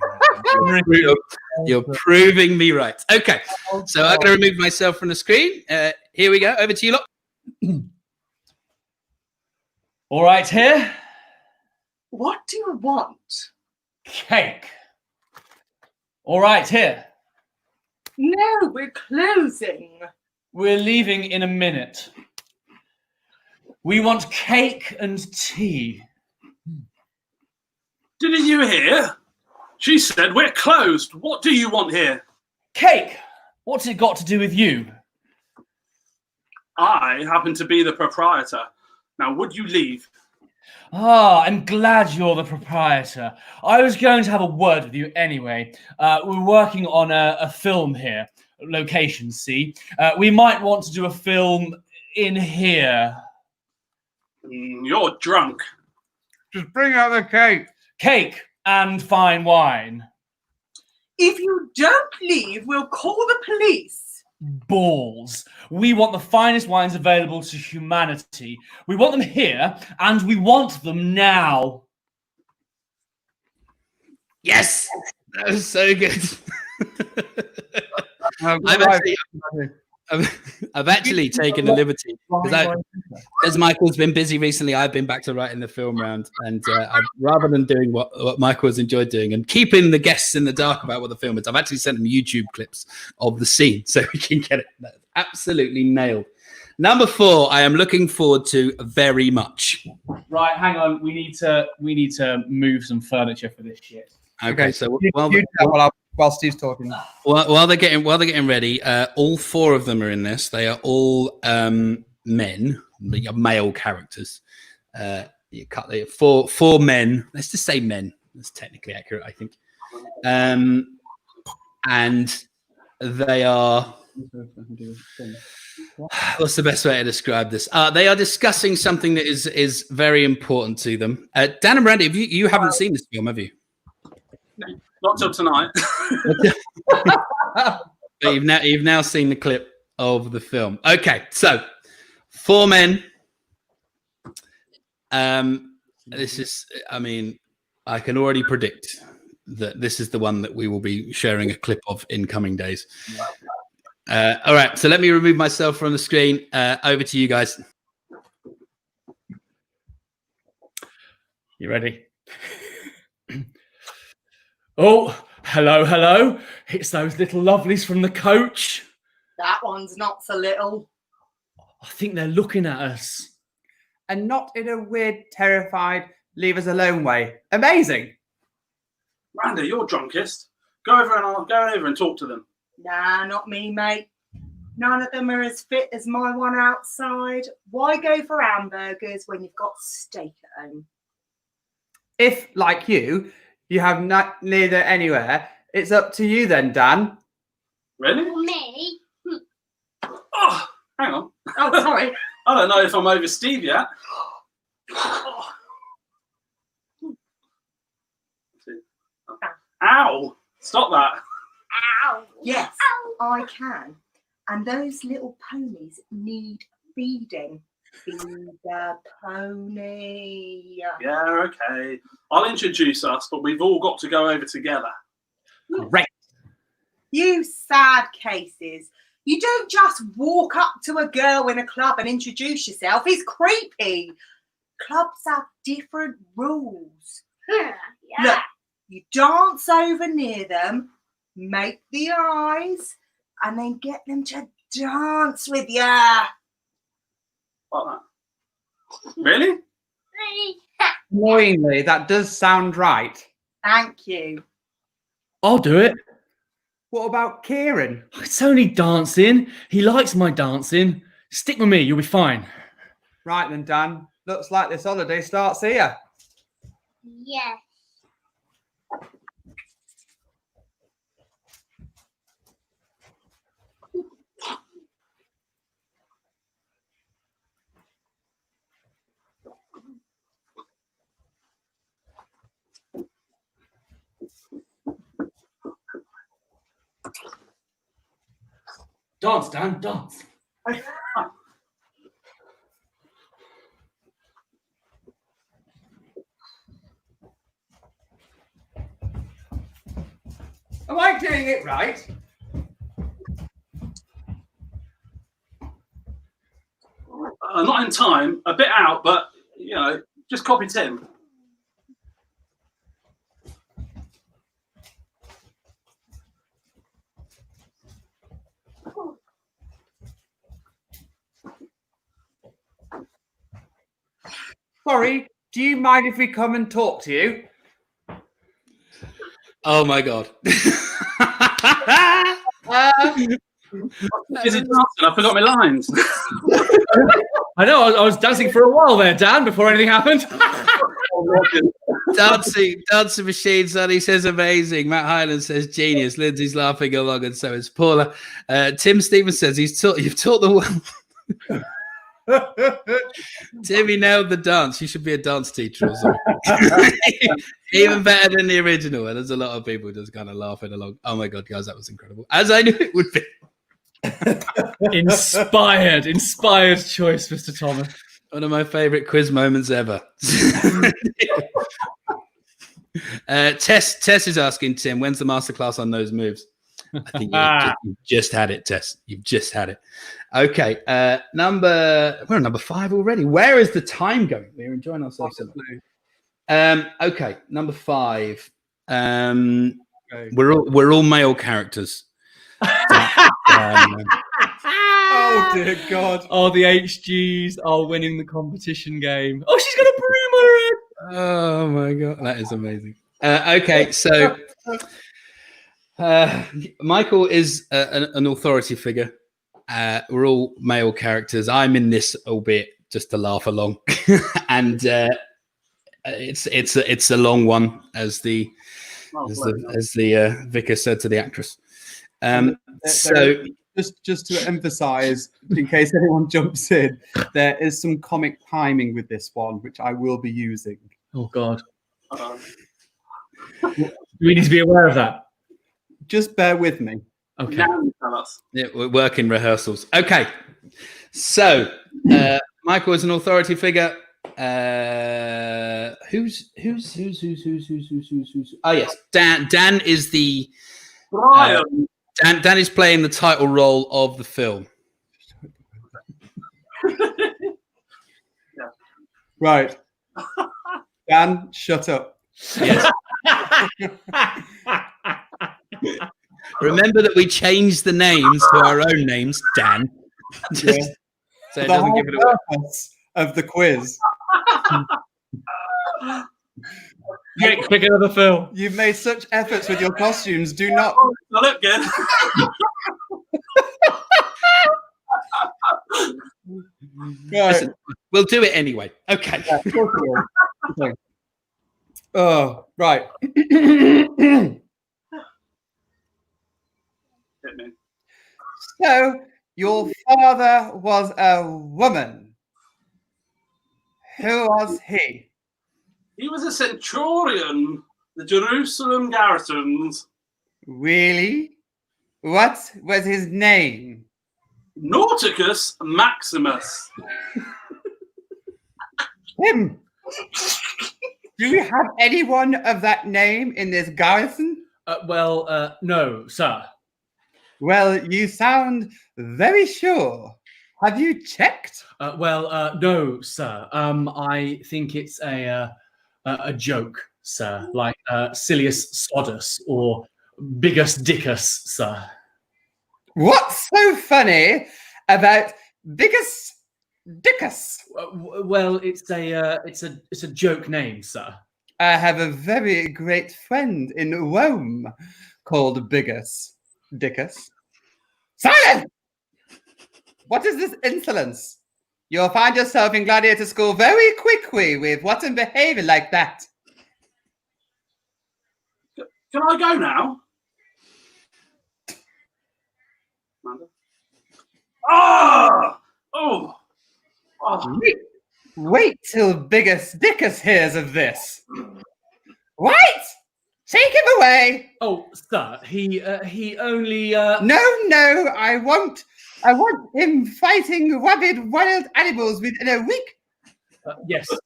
You're proving me right. Okay, so I'm going to remove myself from the screen. Here we go. Over to you lot. All right, here. What do you want? Cake. All right, here. No, we're closing. We're leaving in a minute. We want cake and tea. Didn't you hear? She said we're closed. What do you want here? Cake. What's it got to do with you? I happen to be the proprietor. Now, would you leave? Ah, I'm glad you're the proprietor. I was going to have a word with you anyway. We're working on a film here. Location, see? We might want to do a film in here. You're drunk. Just bring out the cake. Cake and fine wine. If you don't leave, we'll call the police. Balls. We want the finest wines available to humanity. We want them here, and we want them now. Yes, that was so good. I've actually taken the liberty because as Michael's been busy recently, I've been back to writing the film round, and rather than doing what Michael has enjoyed doing and keeping the guests in the dark about what the film is, I've actually sent them YouTube clips of the scene so we can get it absolutely nailed. Number 4, I am looking forward to very much. Right, hang on. We need to move some furniture for this shit. Okay, so while Steve's talking. While they're getting ready, all 4 of them are in this. They are all men, male characters. You cut the 4 men. Let's just say men. That's technically accurate, I think. And they are. What's the best way to describe this? They are discussing something that is very important to them. Dan and Randy, you haven't seen this film, have you? No, not till tonight. But you've now seen the clip of the film. Okay, so 4 men. This is, I mean, I can already predict that this is the one that we will be sharing a clip of in coming days. All right, so let me remove myself from the screen. Over to you guys. You ready? Oh, hello. It's those little lovelies from the coach. That one's not so little. I think they're looking at us. And not in a weird, terrified, leave us alone way. Amazing. Randy, you're drunkest. Go over and talk to them. Nah, not me, mate. None of them are as fit as my one outside. Why go for hamburgers when you've got steak at home? If, like you have neither anywhere, it's up to you then, Dan. Really? Me? Oh, hang on. Oh, sorry. I don't know if I'm over Steve yet. Ow! Stop that. Ow. Yes, I can. And those little ponies need feeding. Feed the pony. Yeah, okay. I'll introduce us, but we've all got to go over together. Great. You sad cases. You don't just walk up to a girl in a club and introduce yourself. It's creepy. Clubs have different rules. Yeah. Look, you dance over near them, make the eyes, and then get them to dance with you. Like that. Really? Annoyingly, that does sound right. Thank you. I'll do it. What about Kieran? It's only dancing. He likes my dancing. Stick with me, you'll be fine. Right then, Dan. Looks like this holiday starts here. Yes. Dance, Dan, dance. Am I doing it right? Not in time, a bit out, but, you know, just copy Tim. Sorry, do you mind if we come and talk to you? Oh my god. Is it dancing? I forgot my lines. I know, I was dancing for a while there, Dan, before anything happened. Dancing machine, Sonny says amazing. Matt Hyland says genius. Lindsay's laughing along, and so is Paula. Tim Stevens says you've taught the world. Timmy nailed the dance. You should be a dance teacher or something. Even better than the original. And there's a lot of people just kind of laughing along. Oh my god, guys, that was incredible. As I knew it would be. Inspired choice, Mr. Thomas. One of my favorite quiz moments ever. Tess is asking Tim, when's the masterclass on those moves? I think you've just had it, Tess. You've just had it. Okay, we're on number 5 already. Where is the time going? We're enjoying ourselves so much. Okay, number 5. We're all male characters. Oh dear God! Oh, the HGs are winning the competition game. Oh, she's got a broom on her head. Oh my god, that is amazing. Okay, so Michael is an authority figure. We're all male characters. I'm in this, albeit just to laugh along, and it's a long one, as the vicar said to the actress. So just to emphasize, in case anyone jumps in, there is some comic timing with this one, which I will be using. Oh God. Do we need to be aware of that? Just bear with me. Okay. Now you tell us. yeah, we're working rehearsals. Okay, so Michael is an authority figure. Who's? Oh yes, Dan is the Brian. Dan is playing the title role of the film. Yeah. Right. Dan, shut up. Yes. Remember that we changed the names to our own names, Dan. Just so it The doesn't whole give it away. purpose of the quiz. Pick another film. You've made such efforts with your costumes. Do not. I look good. Right. Listen, we'll do it anyway. Okay. Yeah, of course you will. Okay. Oh, right. Hit me. So, your father was a woman. Who was he? He was a centurion, the Jerusalem garrisons. Really? What was his name? Nauticus Maximus. Him. Do we have anyone of that name in this garrison? No, sir. Well, you sound very sure. Have you checked? No, sir. I think it's a joke, sir, like Silius Sodus or Bigus Dickus, sir. What's so funny about Bigus Dickus? It's a joke name, sir. I have a very great friend in Rome called Bigus Dickus. Silence! What is this insolence? You'll find yourself in gladiator school very quickly with wanton behavior like that. Can I go now? Amanda? Ah! Oh! Wait till Bigus Dickus hears of this. Wait! Take him away! Oh, sir, he only. No, I won't. I want him fighting rabid wild animals within a week. Yes, sir.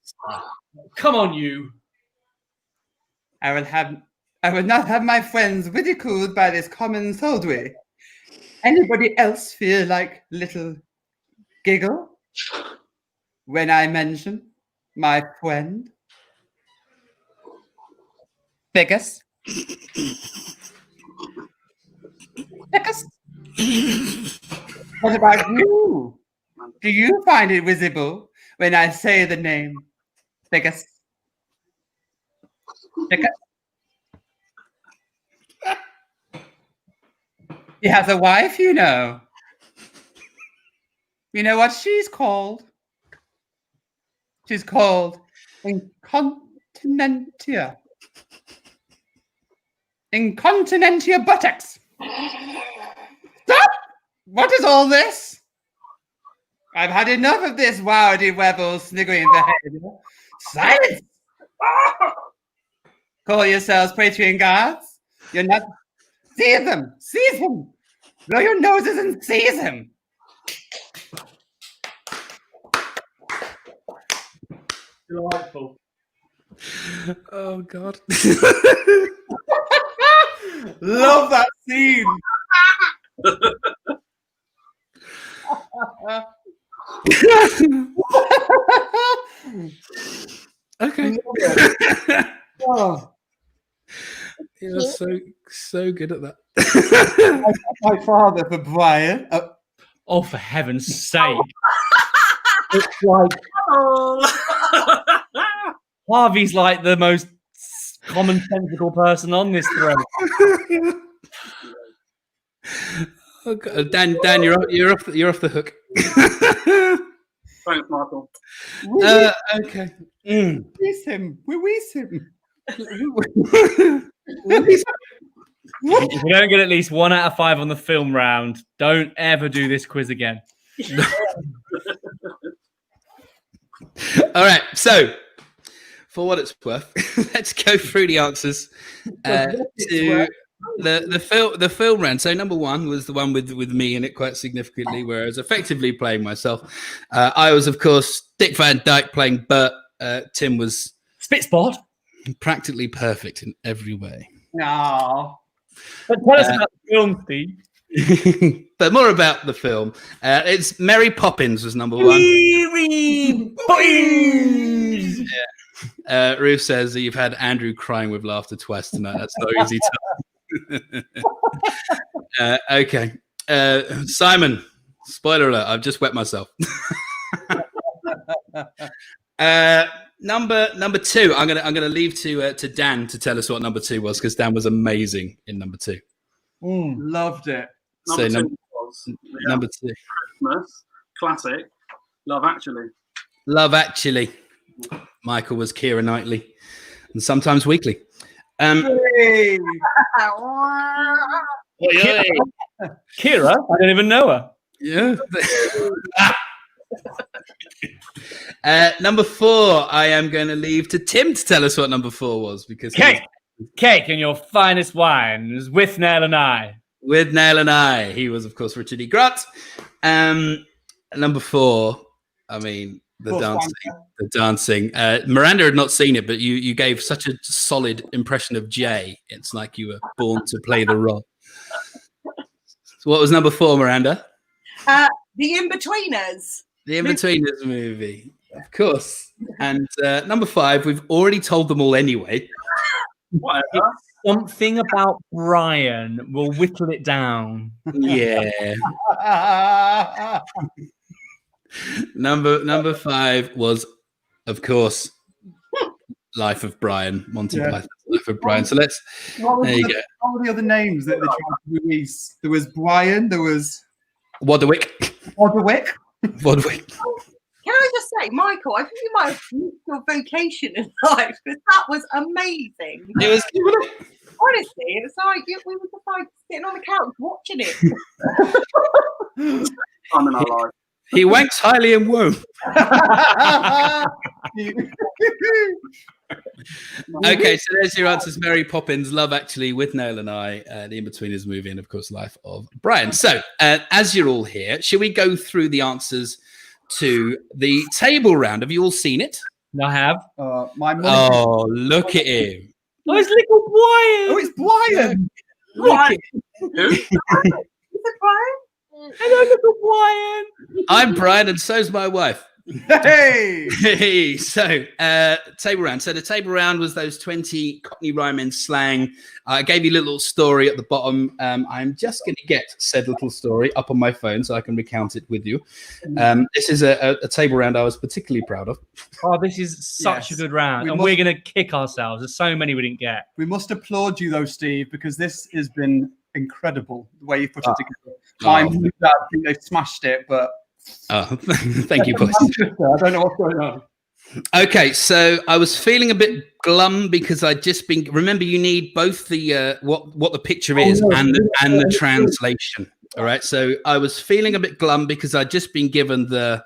Come on, you. I will not have my friends ridiculed by this common soldiery. Anybody else feel like little giggle when I mention my friend? Bigus? Bigus? What about you? Do you find it visible when I say the name Bigus? Bigus? He has a wife, you know. You know what she's called? She's called Incontinentia. Incontinentia buttocks. Stop! What is all this? I've had enough of this rowdy rebel sniggering behavior. Silence! Call yourselves Praetorian guards? You're not. Seize them! Seize him! Blow your noses and seize him! Delightful. Oh God. Love that scene. Okay. Oh, You're so good at that. my father for Brian. Oh, for heaven's sake! It's like Harvey's like the most commonsensical person on this throne. Oh, God. Dan, you're off the hook. Thanks, Michael. Okay. Release him. Release him. If you don't get at least 1 out of 5 on the film round, don't ever do this quiz again. All right. So, for what it's worth, let's go through the answers to the film round. So, number 1 was the one with me in it quite significantly, where I was effectively playing myself. I was, of course, Dick Van Dyke playing Bert. Tim was Spitspot. practically perfect in every way. No. But tell us about the film, Steve. But more about the film. It's Mary Poppins was number 1. Ruth says that you've had Andrew crying with laughter twice tonight. That's no easy time. Okay. Simon, spoiler alert, I've just wet myself. Number 2, I'm gonna leave to Dan to tell us what number 2 was, because Dan was amazing in number 2. Loved it. Number So 2 was number 2, Christmas classic, Love Actually. Love Actually. Michael was Keira Knightley, and sometimes Weekly. Hey. Kira? I don't even know her. Yeah. Number 4, I am going to leave to Tim to tell us what number 4 was, because Okay. Cake and your finest wines with Nail and I. With Nail and I. He was, of course, Richard E. Grant. Number 4, I mean, the dancing. Miranda had not seen it, but you gave such a solid impression of Jay. It's like you were born to play the role. So what was number 4, Miranda? The In-Betweeners. The In-Betweeners movie, of course. And number 5, we've already told them all anyway. Whatever. Something about Brian will whittle it down. Yeah. Number 5 was, of course, Life of Brian, Monty Python's Life of Brian. So there you go. What were the other names that they tried to release? There was Brian, there was Wadderwick. Odderwick. Wadderwick. Can I just say, Michael, I think you might have missed your vocation in life because that was amazing. It was Honestly, it was like we were just like sitting on the couch watching it. I'm in our life. He wanks highly and won't. Okay, so there's your answers. Mary Poppins, Love Actually, With Nail and I, the In-Betweeners movie, and of course, Life of Brian. So, as you're all here, should we go through the answers to the table round? Have you all seen it? I have. My mum. Oh, look at him. Oh, it's little Brian. Oh, it's Brian. Look at Who? Is it Brian? Hello, little Brian. I'm Brian, and so's my wife. Hey. Hey, so table round. So the table round was those 20 Cockney rhyme and slang. I gave you a little story at the bottom. I'm just going to get said little story up on my phone so I can recount it with you. This is a table round I was particularly proud of. Oh, this is such a good round. We're going to kick ourselves. There's so many we didn't get. We must applaud you, though, Steve, because this has been incredible the way you put it together. I think they smashed it, but thank you, boys. I don't know what's going on. Okay, so I was feeling a bit glum because I'd just been. Remember, you need both the what the picture is and the translation. All right, so I was feeling a bit glum because I'd just been given the.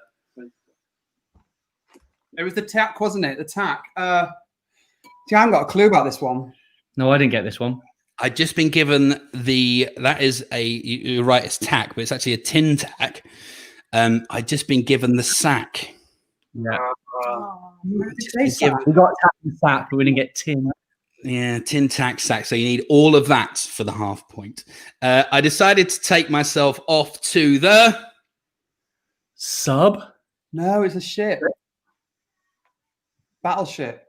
It was the tack, wasn't it? The tack. I haven't got a clue about this one. No, I didn't get this one. I'd just been given that is you're right, it's tack, but it's actually a tin tack. I'd just been given the sack. Yeah. Oh, We got tack and sack, but we didn't get tin. Yeah, tin tack sack. So you need all of that for the half point. I decided to take myself off to the Sub. No, it's a ship. Battleship.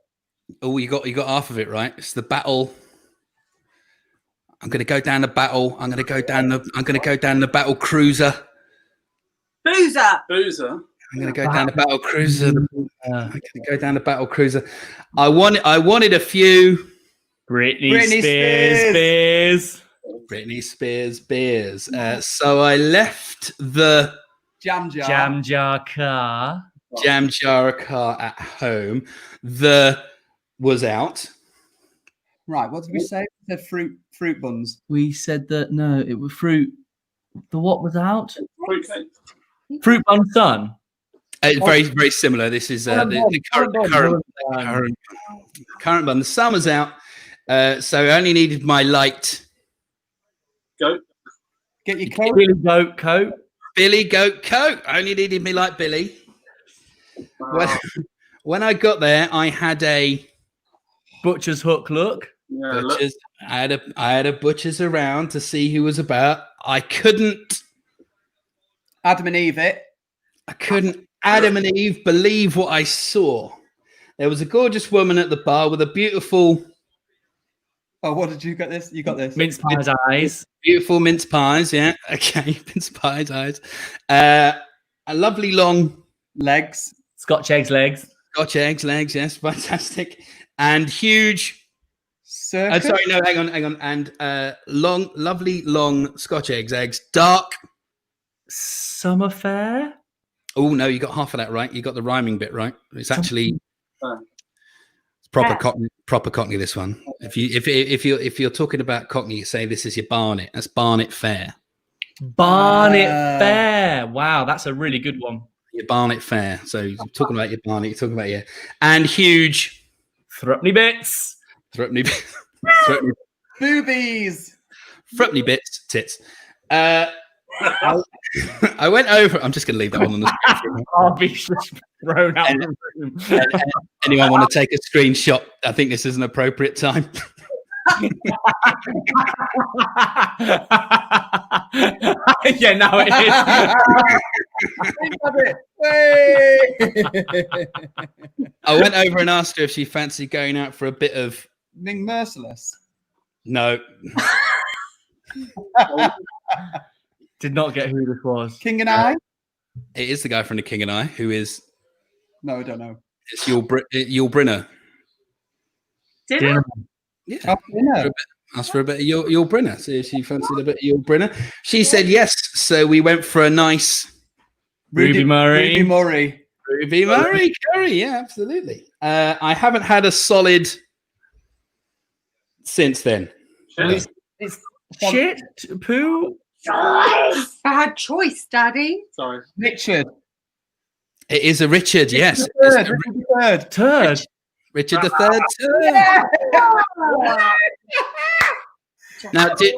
Oh, you got half of it right. It's the battle. I'm going to go down the battle. I'm going to go down the battle cruiser. Boozer. I'm going to go down the battle cruiser. I'm going to go down the battle cruiser. I wanted a few. Britney Spears. Britney Spears beers. So I left the Jam jar. Jam jar car. jam jar car at home. The was out. Right, what did we say? We said fruit buns. We said that no, it was fruit. The what was out? Fruitcake. Fruit bun sun. Very, very similar. This is the current one. The summer's out, so I only needed my light. Goat. Get your coat. Billy Goat coat. Billy Goat coat. I only needed me like Billy. When I got there, I had a Butcher's hook look. Yeah, butchers. I had a butchers around to see who was about. I couldn't Adam and Eve it. Adam and Eve believe what I saw. There was a gorgeous woman at the bar with a beautiful. Oh, what did you get this? You got this. Mince pies eyes. Beautiful mince pies, yeah. Okay, mince pies eyes. A lovely long Legs. Scotch eggs legs. Scotch eggs legs, yes, fantastic. And huge. Circus? Sorry, no, hang on. And lovely long Scotch eggs, dark. Summer fair. Oh no, you got half of that right. You got the rhyming bit right. It's actually proper Cockney. This one. If you're talking about Cockney, you say this is your Barnet. That's Barnet Fair. Barnet Fair. Wow, that's a really good one. Your Barnet Fair. So you're talking about your Barnet. You're talking about your and huge Thrupney bits. Thrupney. Boobies. Frupney bits, tits. I went over. I'm just going to leave that one on the screen. Harvey's just thrown out the room. Anyone want to take a screenshot? I think this is an appropriate time. Yeah, now it I went over and asked her if she fancied going out for a bit of. Ning Merciless. No. Did not get who this was. King and I. It is the guy from The King and I who is. No, I don't know. It's Yul Brynner. Dinner? Yeah. Oh, yeah. Asked for a bit of Yul Brynner. See if she fancied a bit of Yul Brynner. She said yes. So we went for a nice. Ruby Murray. Ruby Murray curry. Yeah, absolutely. I haven't had a solid since then. Shit. It's shit, poo. Bad choice, Daddy. Sorry. Richard. It is a Richard, yes. Richard the third. Turd. Richard the Third. Now, Just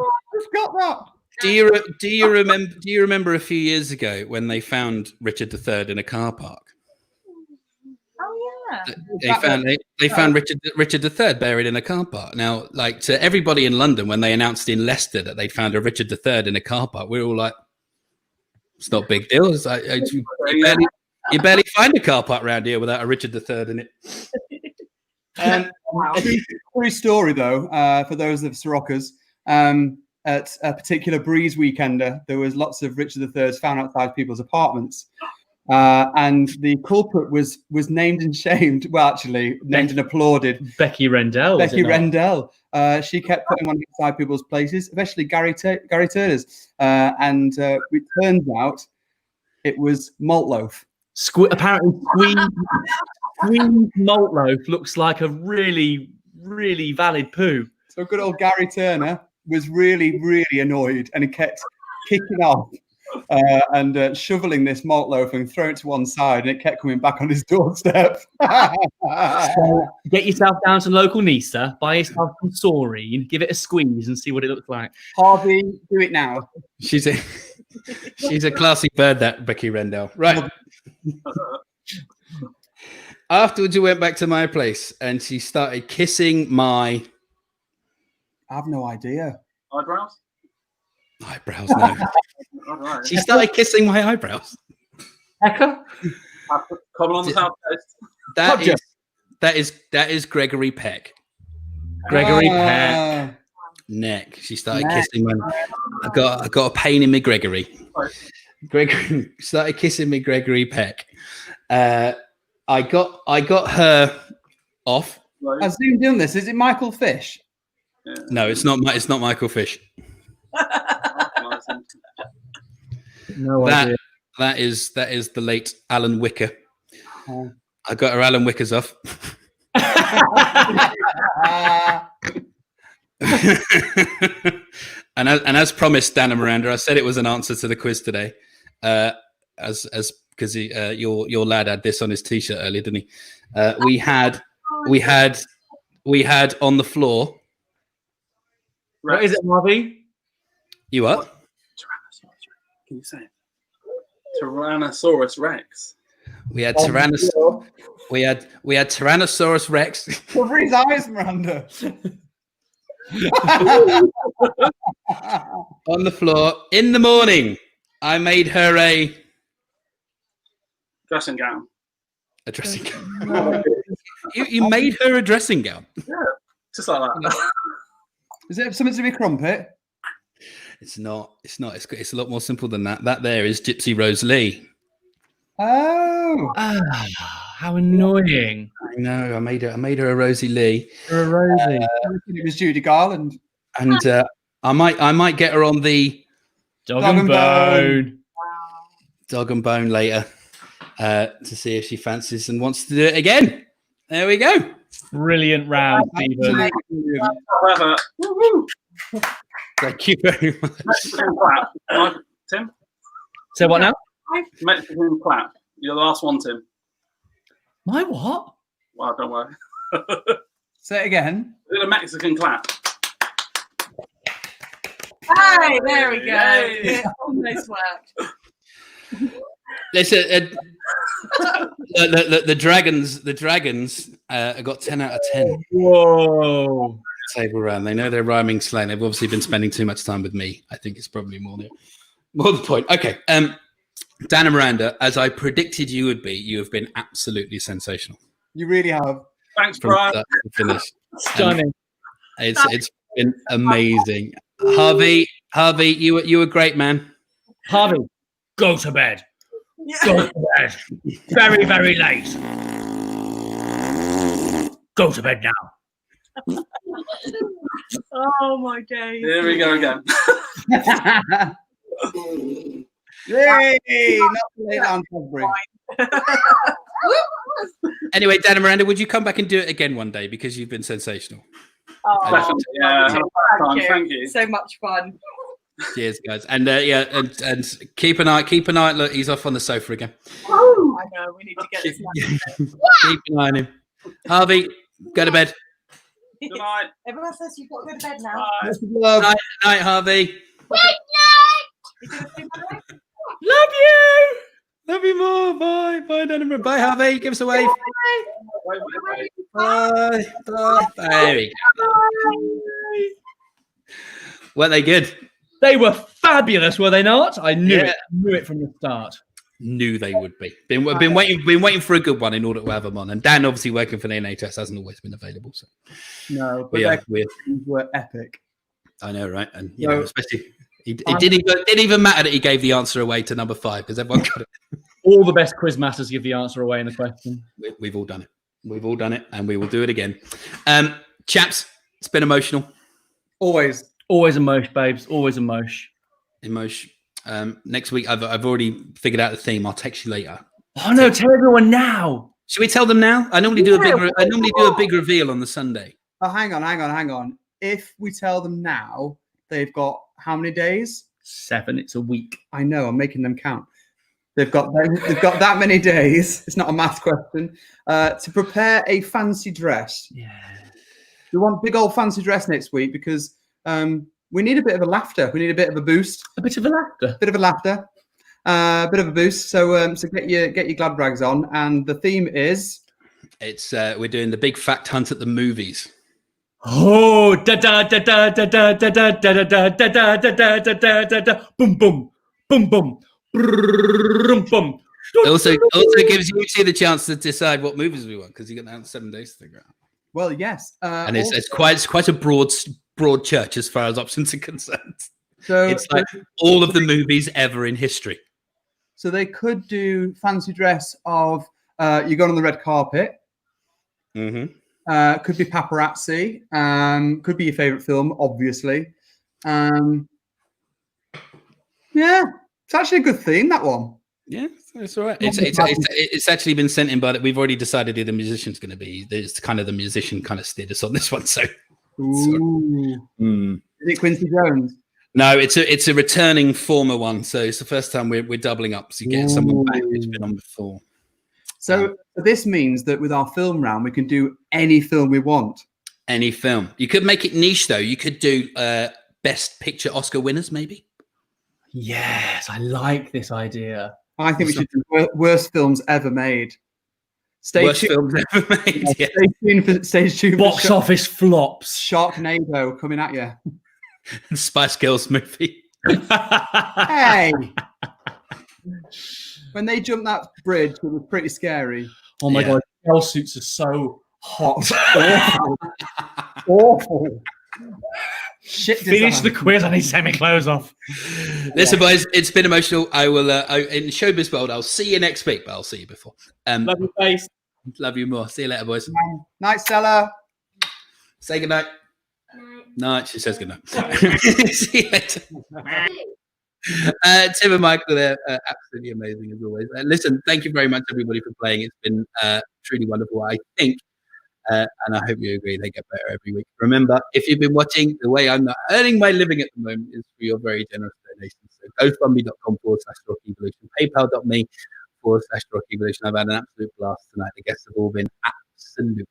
got that. do you remember a few years ago when they found Richard the Third in a car park? Oh, yeah. They found Richard the Third buried in a car park. Now, like, to everybody in London, when they announced in Leicester that they found a Richard the Third in a car park, we were all like, "It's not a big deal. It's like, you barely find a car park around here without a Richard the Third in it." True story though, for those of Cerocers, at a particular Breeze weekender, there was lots of Richard III's found outside people's apartments, and the culprit was named and shamed. Well, actually, named and applauded. Becky Rendell. Becky Rendell. She kept putting one inside people's places, especially Gary Turner's, and it turns out it was malt loaf. Apparently, squeezed malt loaf looks like a really, really valid poo. So good old Gary Turner was really, really annoyed, and he kept kicking off and shoveling this malt loaf and throwing it to one side, and it kept coming back on his doorstep. So get yourself down to local Nisa, buy yourself some Saurine, give it a squeeze, and see what it looks like. Harvey, do it now. She's a classy bird, that Becky Rendell. Right. Afterwards, we went back to my place, and she started kissing my I have no idea. Eyebrows? eyebrows. No, All right. she started kissing my eyebrows. Eka? Common on the South Coast. That is Gregory Peck. Gregory Peck. Neck. She started kissing my. I got a pain in me, Gregory. Gregory started kissing me, Gregory Peck. I got her off. I zoomed in this. Is it Michael Fish? Yeah. No, it's not. It's not Michael Fish. No idea. That is the late Alan Wicker. Oh. I got her Alan Wickers off. and as promised, Dan and Miranda, I said it was an answer to the quiz today. As because your lad had this on his t-shirt earlier, didn't he? We had on the floor. What is it, Harvey? You what? Can you say it? Tyrannosaurus Rex. We had Tyrannosaurus. We had Tyrannosaurus Rex. Cover his eyes, Miranda. On the floor in the morning. I made her a Dressing gown. dressing gown. You made her a dressing gown. Yeah, just like that. Is it something to be crumpet? It's not. It's a lot more simple than that. That there is Gypsy Rose Lee. Oh, How annoying. I know. I made her a Rosie Lee. You're a Rosie. it was Judy Garland. And I might get her on the Dog and bone. Dog and Bone later to see if she fancies and wants to do it again. There we go. Brilliant round, Stephen. However, Thank you very much. Mexican clap. Tim? So what now? Mexican clap. You're the last one, Tim. My what? Well, don't worry. Say it again. Is it a Mexican clap? Hey, there we go. Yay. It almost worked. Listen, the dragons got 10 out of 10 Whoa. table round. They know their rhyming slang. They've obviously been spending too much time with me. I think it's probably more the point. Okay, Dan and Miranda, as I predicted you would be, you have been absolutely sensational You really have. Thanks, from Brian. start to finish. Stunning. It's been amazing. Harvey, you were great, man. Harvey, go to bed. Yeah. Go to bed. Very, very late. Go to bed now. Oh my days. Here we go again. Yay! Not late on February. Anyway, Dan and Miranda, would you come back and do it again one day because you've been sensational? Oh, Definitely. Yeah, thank you. So much fun. Cheers, guys, and and keep an eye. Look, he's off on the sofa again. I know, we need to get this now. Keep an eye on him. Harvey, go to bed. Good night. Everyone says you've got to go to bed now. Bye. Night, Harvey. You gonna say bye? Love you. Love you more. Bye, Dan and Miranda. Bye, Harvey. Give us a wave. Wait, wait, wait. Bye. There we go. Weren't they good? They were fabulous, were they not? I knew Yeah. it. Knew it from the start. Knew they would be. Been waiting for a good one in order to have them on. And Dan, obviously working for the NHS, hasn't always been available. So No, but but yeah, their games were epic. I know, right? And No. especially it didn't even matter that he gave the answer away to number 5 because everyone got it. All the best quiz masters give the answer away in the question. We've all done it. We've all done it, and we will do it again. Chaps, it's been emotional. Always. Always a mosh, babes. Always a mosh. Emotion. Next week, I've already figured out the theme. I'll text you later. Oh no! Tell everyone now. Should we tell them now? I normally do a big reveal on the Sunday. Oh, hang on. If we tell them now, they've got how many days? 7. It's a week. I know. I'm making them count. They've got that many days. It's not a math question. To prepare a fancy dress. Yeah. We want big old fancy dress next week because we need a bit of a laughter. We need a bit of a boost. A bit of a laughter. Bit of a boost. So get your glad rags on, and the theme is It's we're doing the big fact hunt at the movies. Oh, da da da da da da da da da da da da da da da da da da boom boom boom boom boom boom. It also gives you two the chance to decide what movies we want because you got that 7 days to figure out. well, yes, And it's quite a broad church as far as options are concerned. so It's like all of the movies ever in history. so they could do fancy dress of you going on the red carpet. Mm-hmm. Could be paparazzi. Could be your favorite film, obviously. Yeah, it's actually a good theme, that one. Yeah, it's all right. It's actually been sent in by that. We've already decided who the musician's going to be. It's kind of the musician kind of steered us on this one. So Ooh. Mm. Is it Quincy Jones? No, it's a returning former one. So it's the first time we're doubling up. So you get someone back who's been on before. So this means that with our film round, we can do any film we want. Any film. You could make it niche though. You could do best picture Oscar winners, maybe. Yes, I like this idea. I think we should do worst films ever made. Worst films ever made. Yeah. Stay tuned for Box office flops. Sharknado coming at you. Spice Girls movie. Hey! When they jumped that bridge, it was pretty scary. Oh my Yeah. god, shell suits are so hot. Awful. Shit. Finish the design. quiz. I need to take my clothes off. Listen, boys, it's been emotional. I will in showbiz world. I'll see you next week, but I'll see you before. Love your face. Love you more. See you later, boys. Night, Stella. Say goodnight. Night. She says goodnight. See you later. Tim and Michael, they're absolutely amazing as always. Listen, thank you very much, everybody, for playing. It's been truly wonderful. I think, and I hope you agree, they get better every week. Remember, if you've been watching, the way I'm not earning my living at the moment is for your very generous donations. So GoFundMe.com/Rock Evolution, PayPal.me/Rock Evolution. I've had an absolute blast tonight. The guests have all been absolutely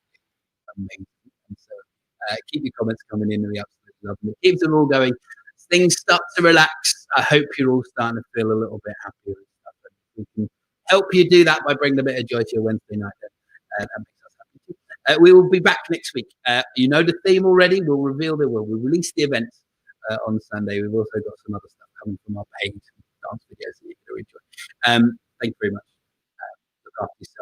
amazing. And so keep your comments coming in. We absolutely love them. It keeps them all going. things start to relax, I hope you're all starting to feel a little bit happier and stuff. And we can help you do that by bringing a bit of joy to your Wednesday night. That makes us happy too. We will be back next week. You know the theme already. We'll release the events on Sunday. We've also got some other stuff coming from our page, dance videos that you can enjoy. Thank you very much. Look after yourself.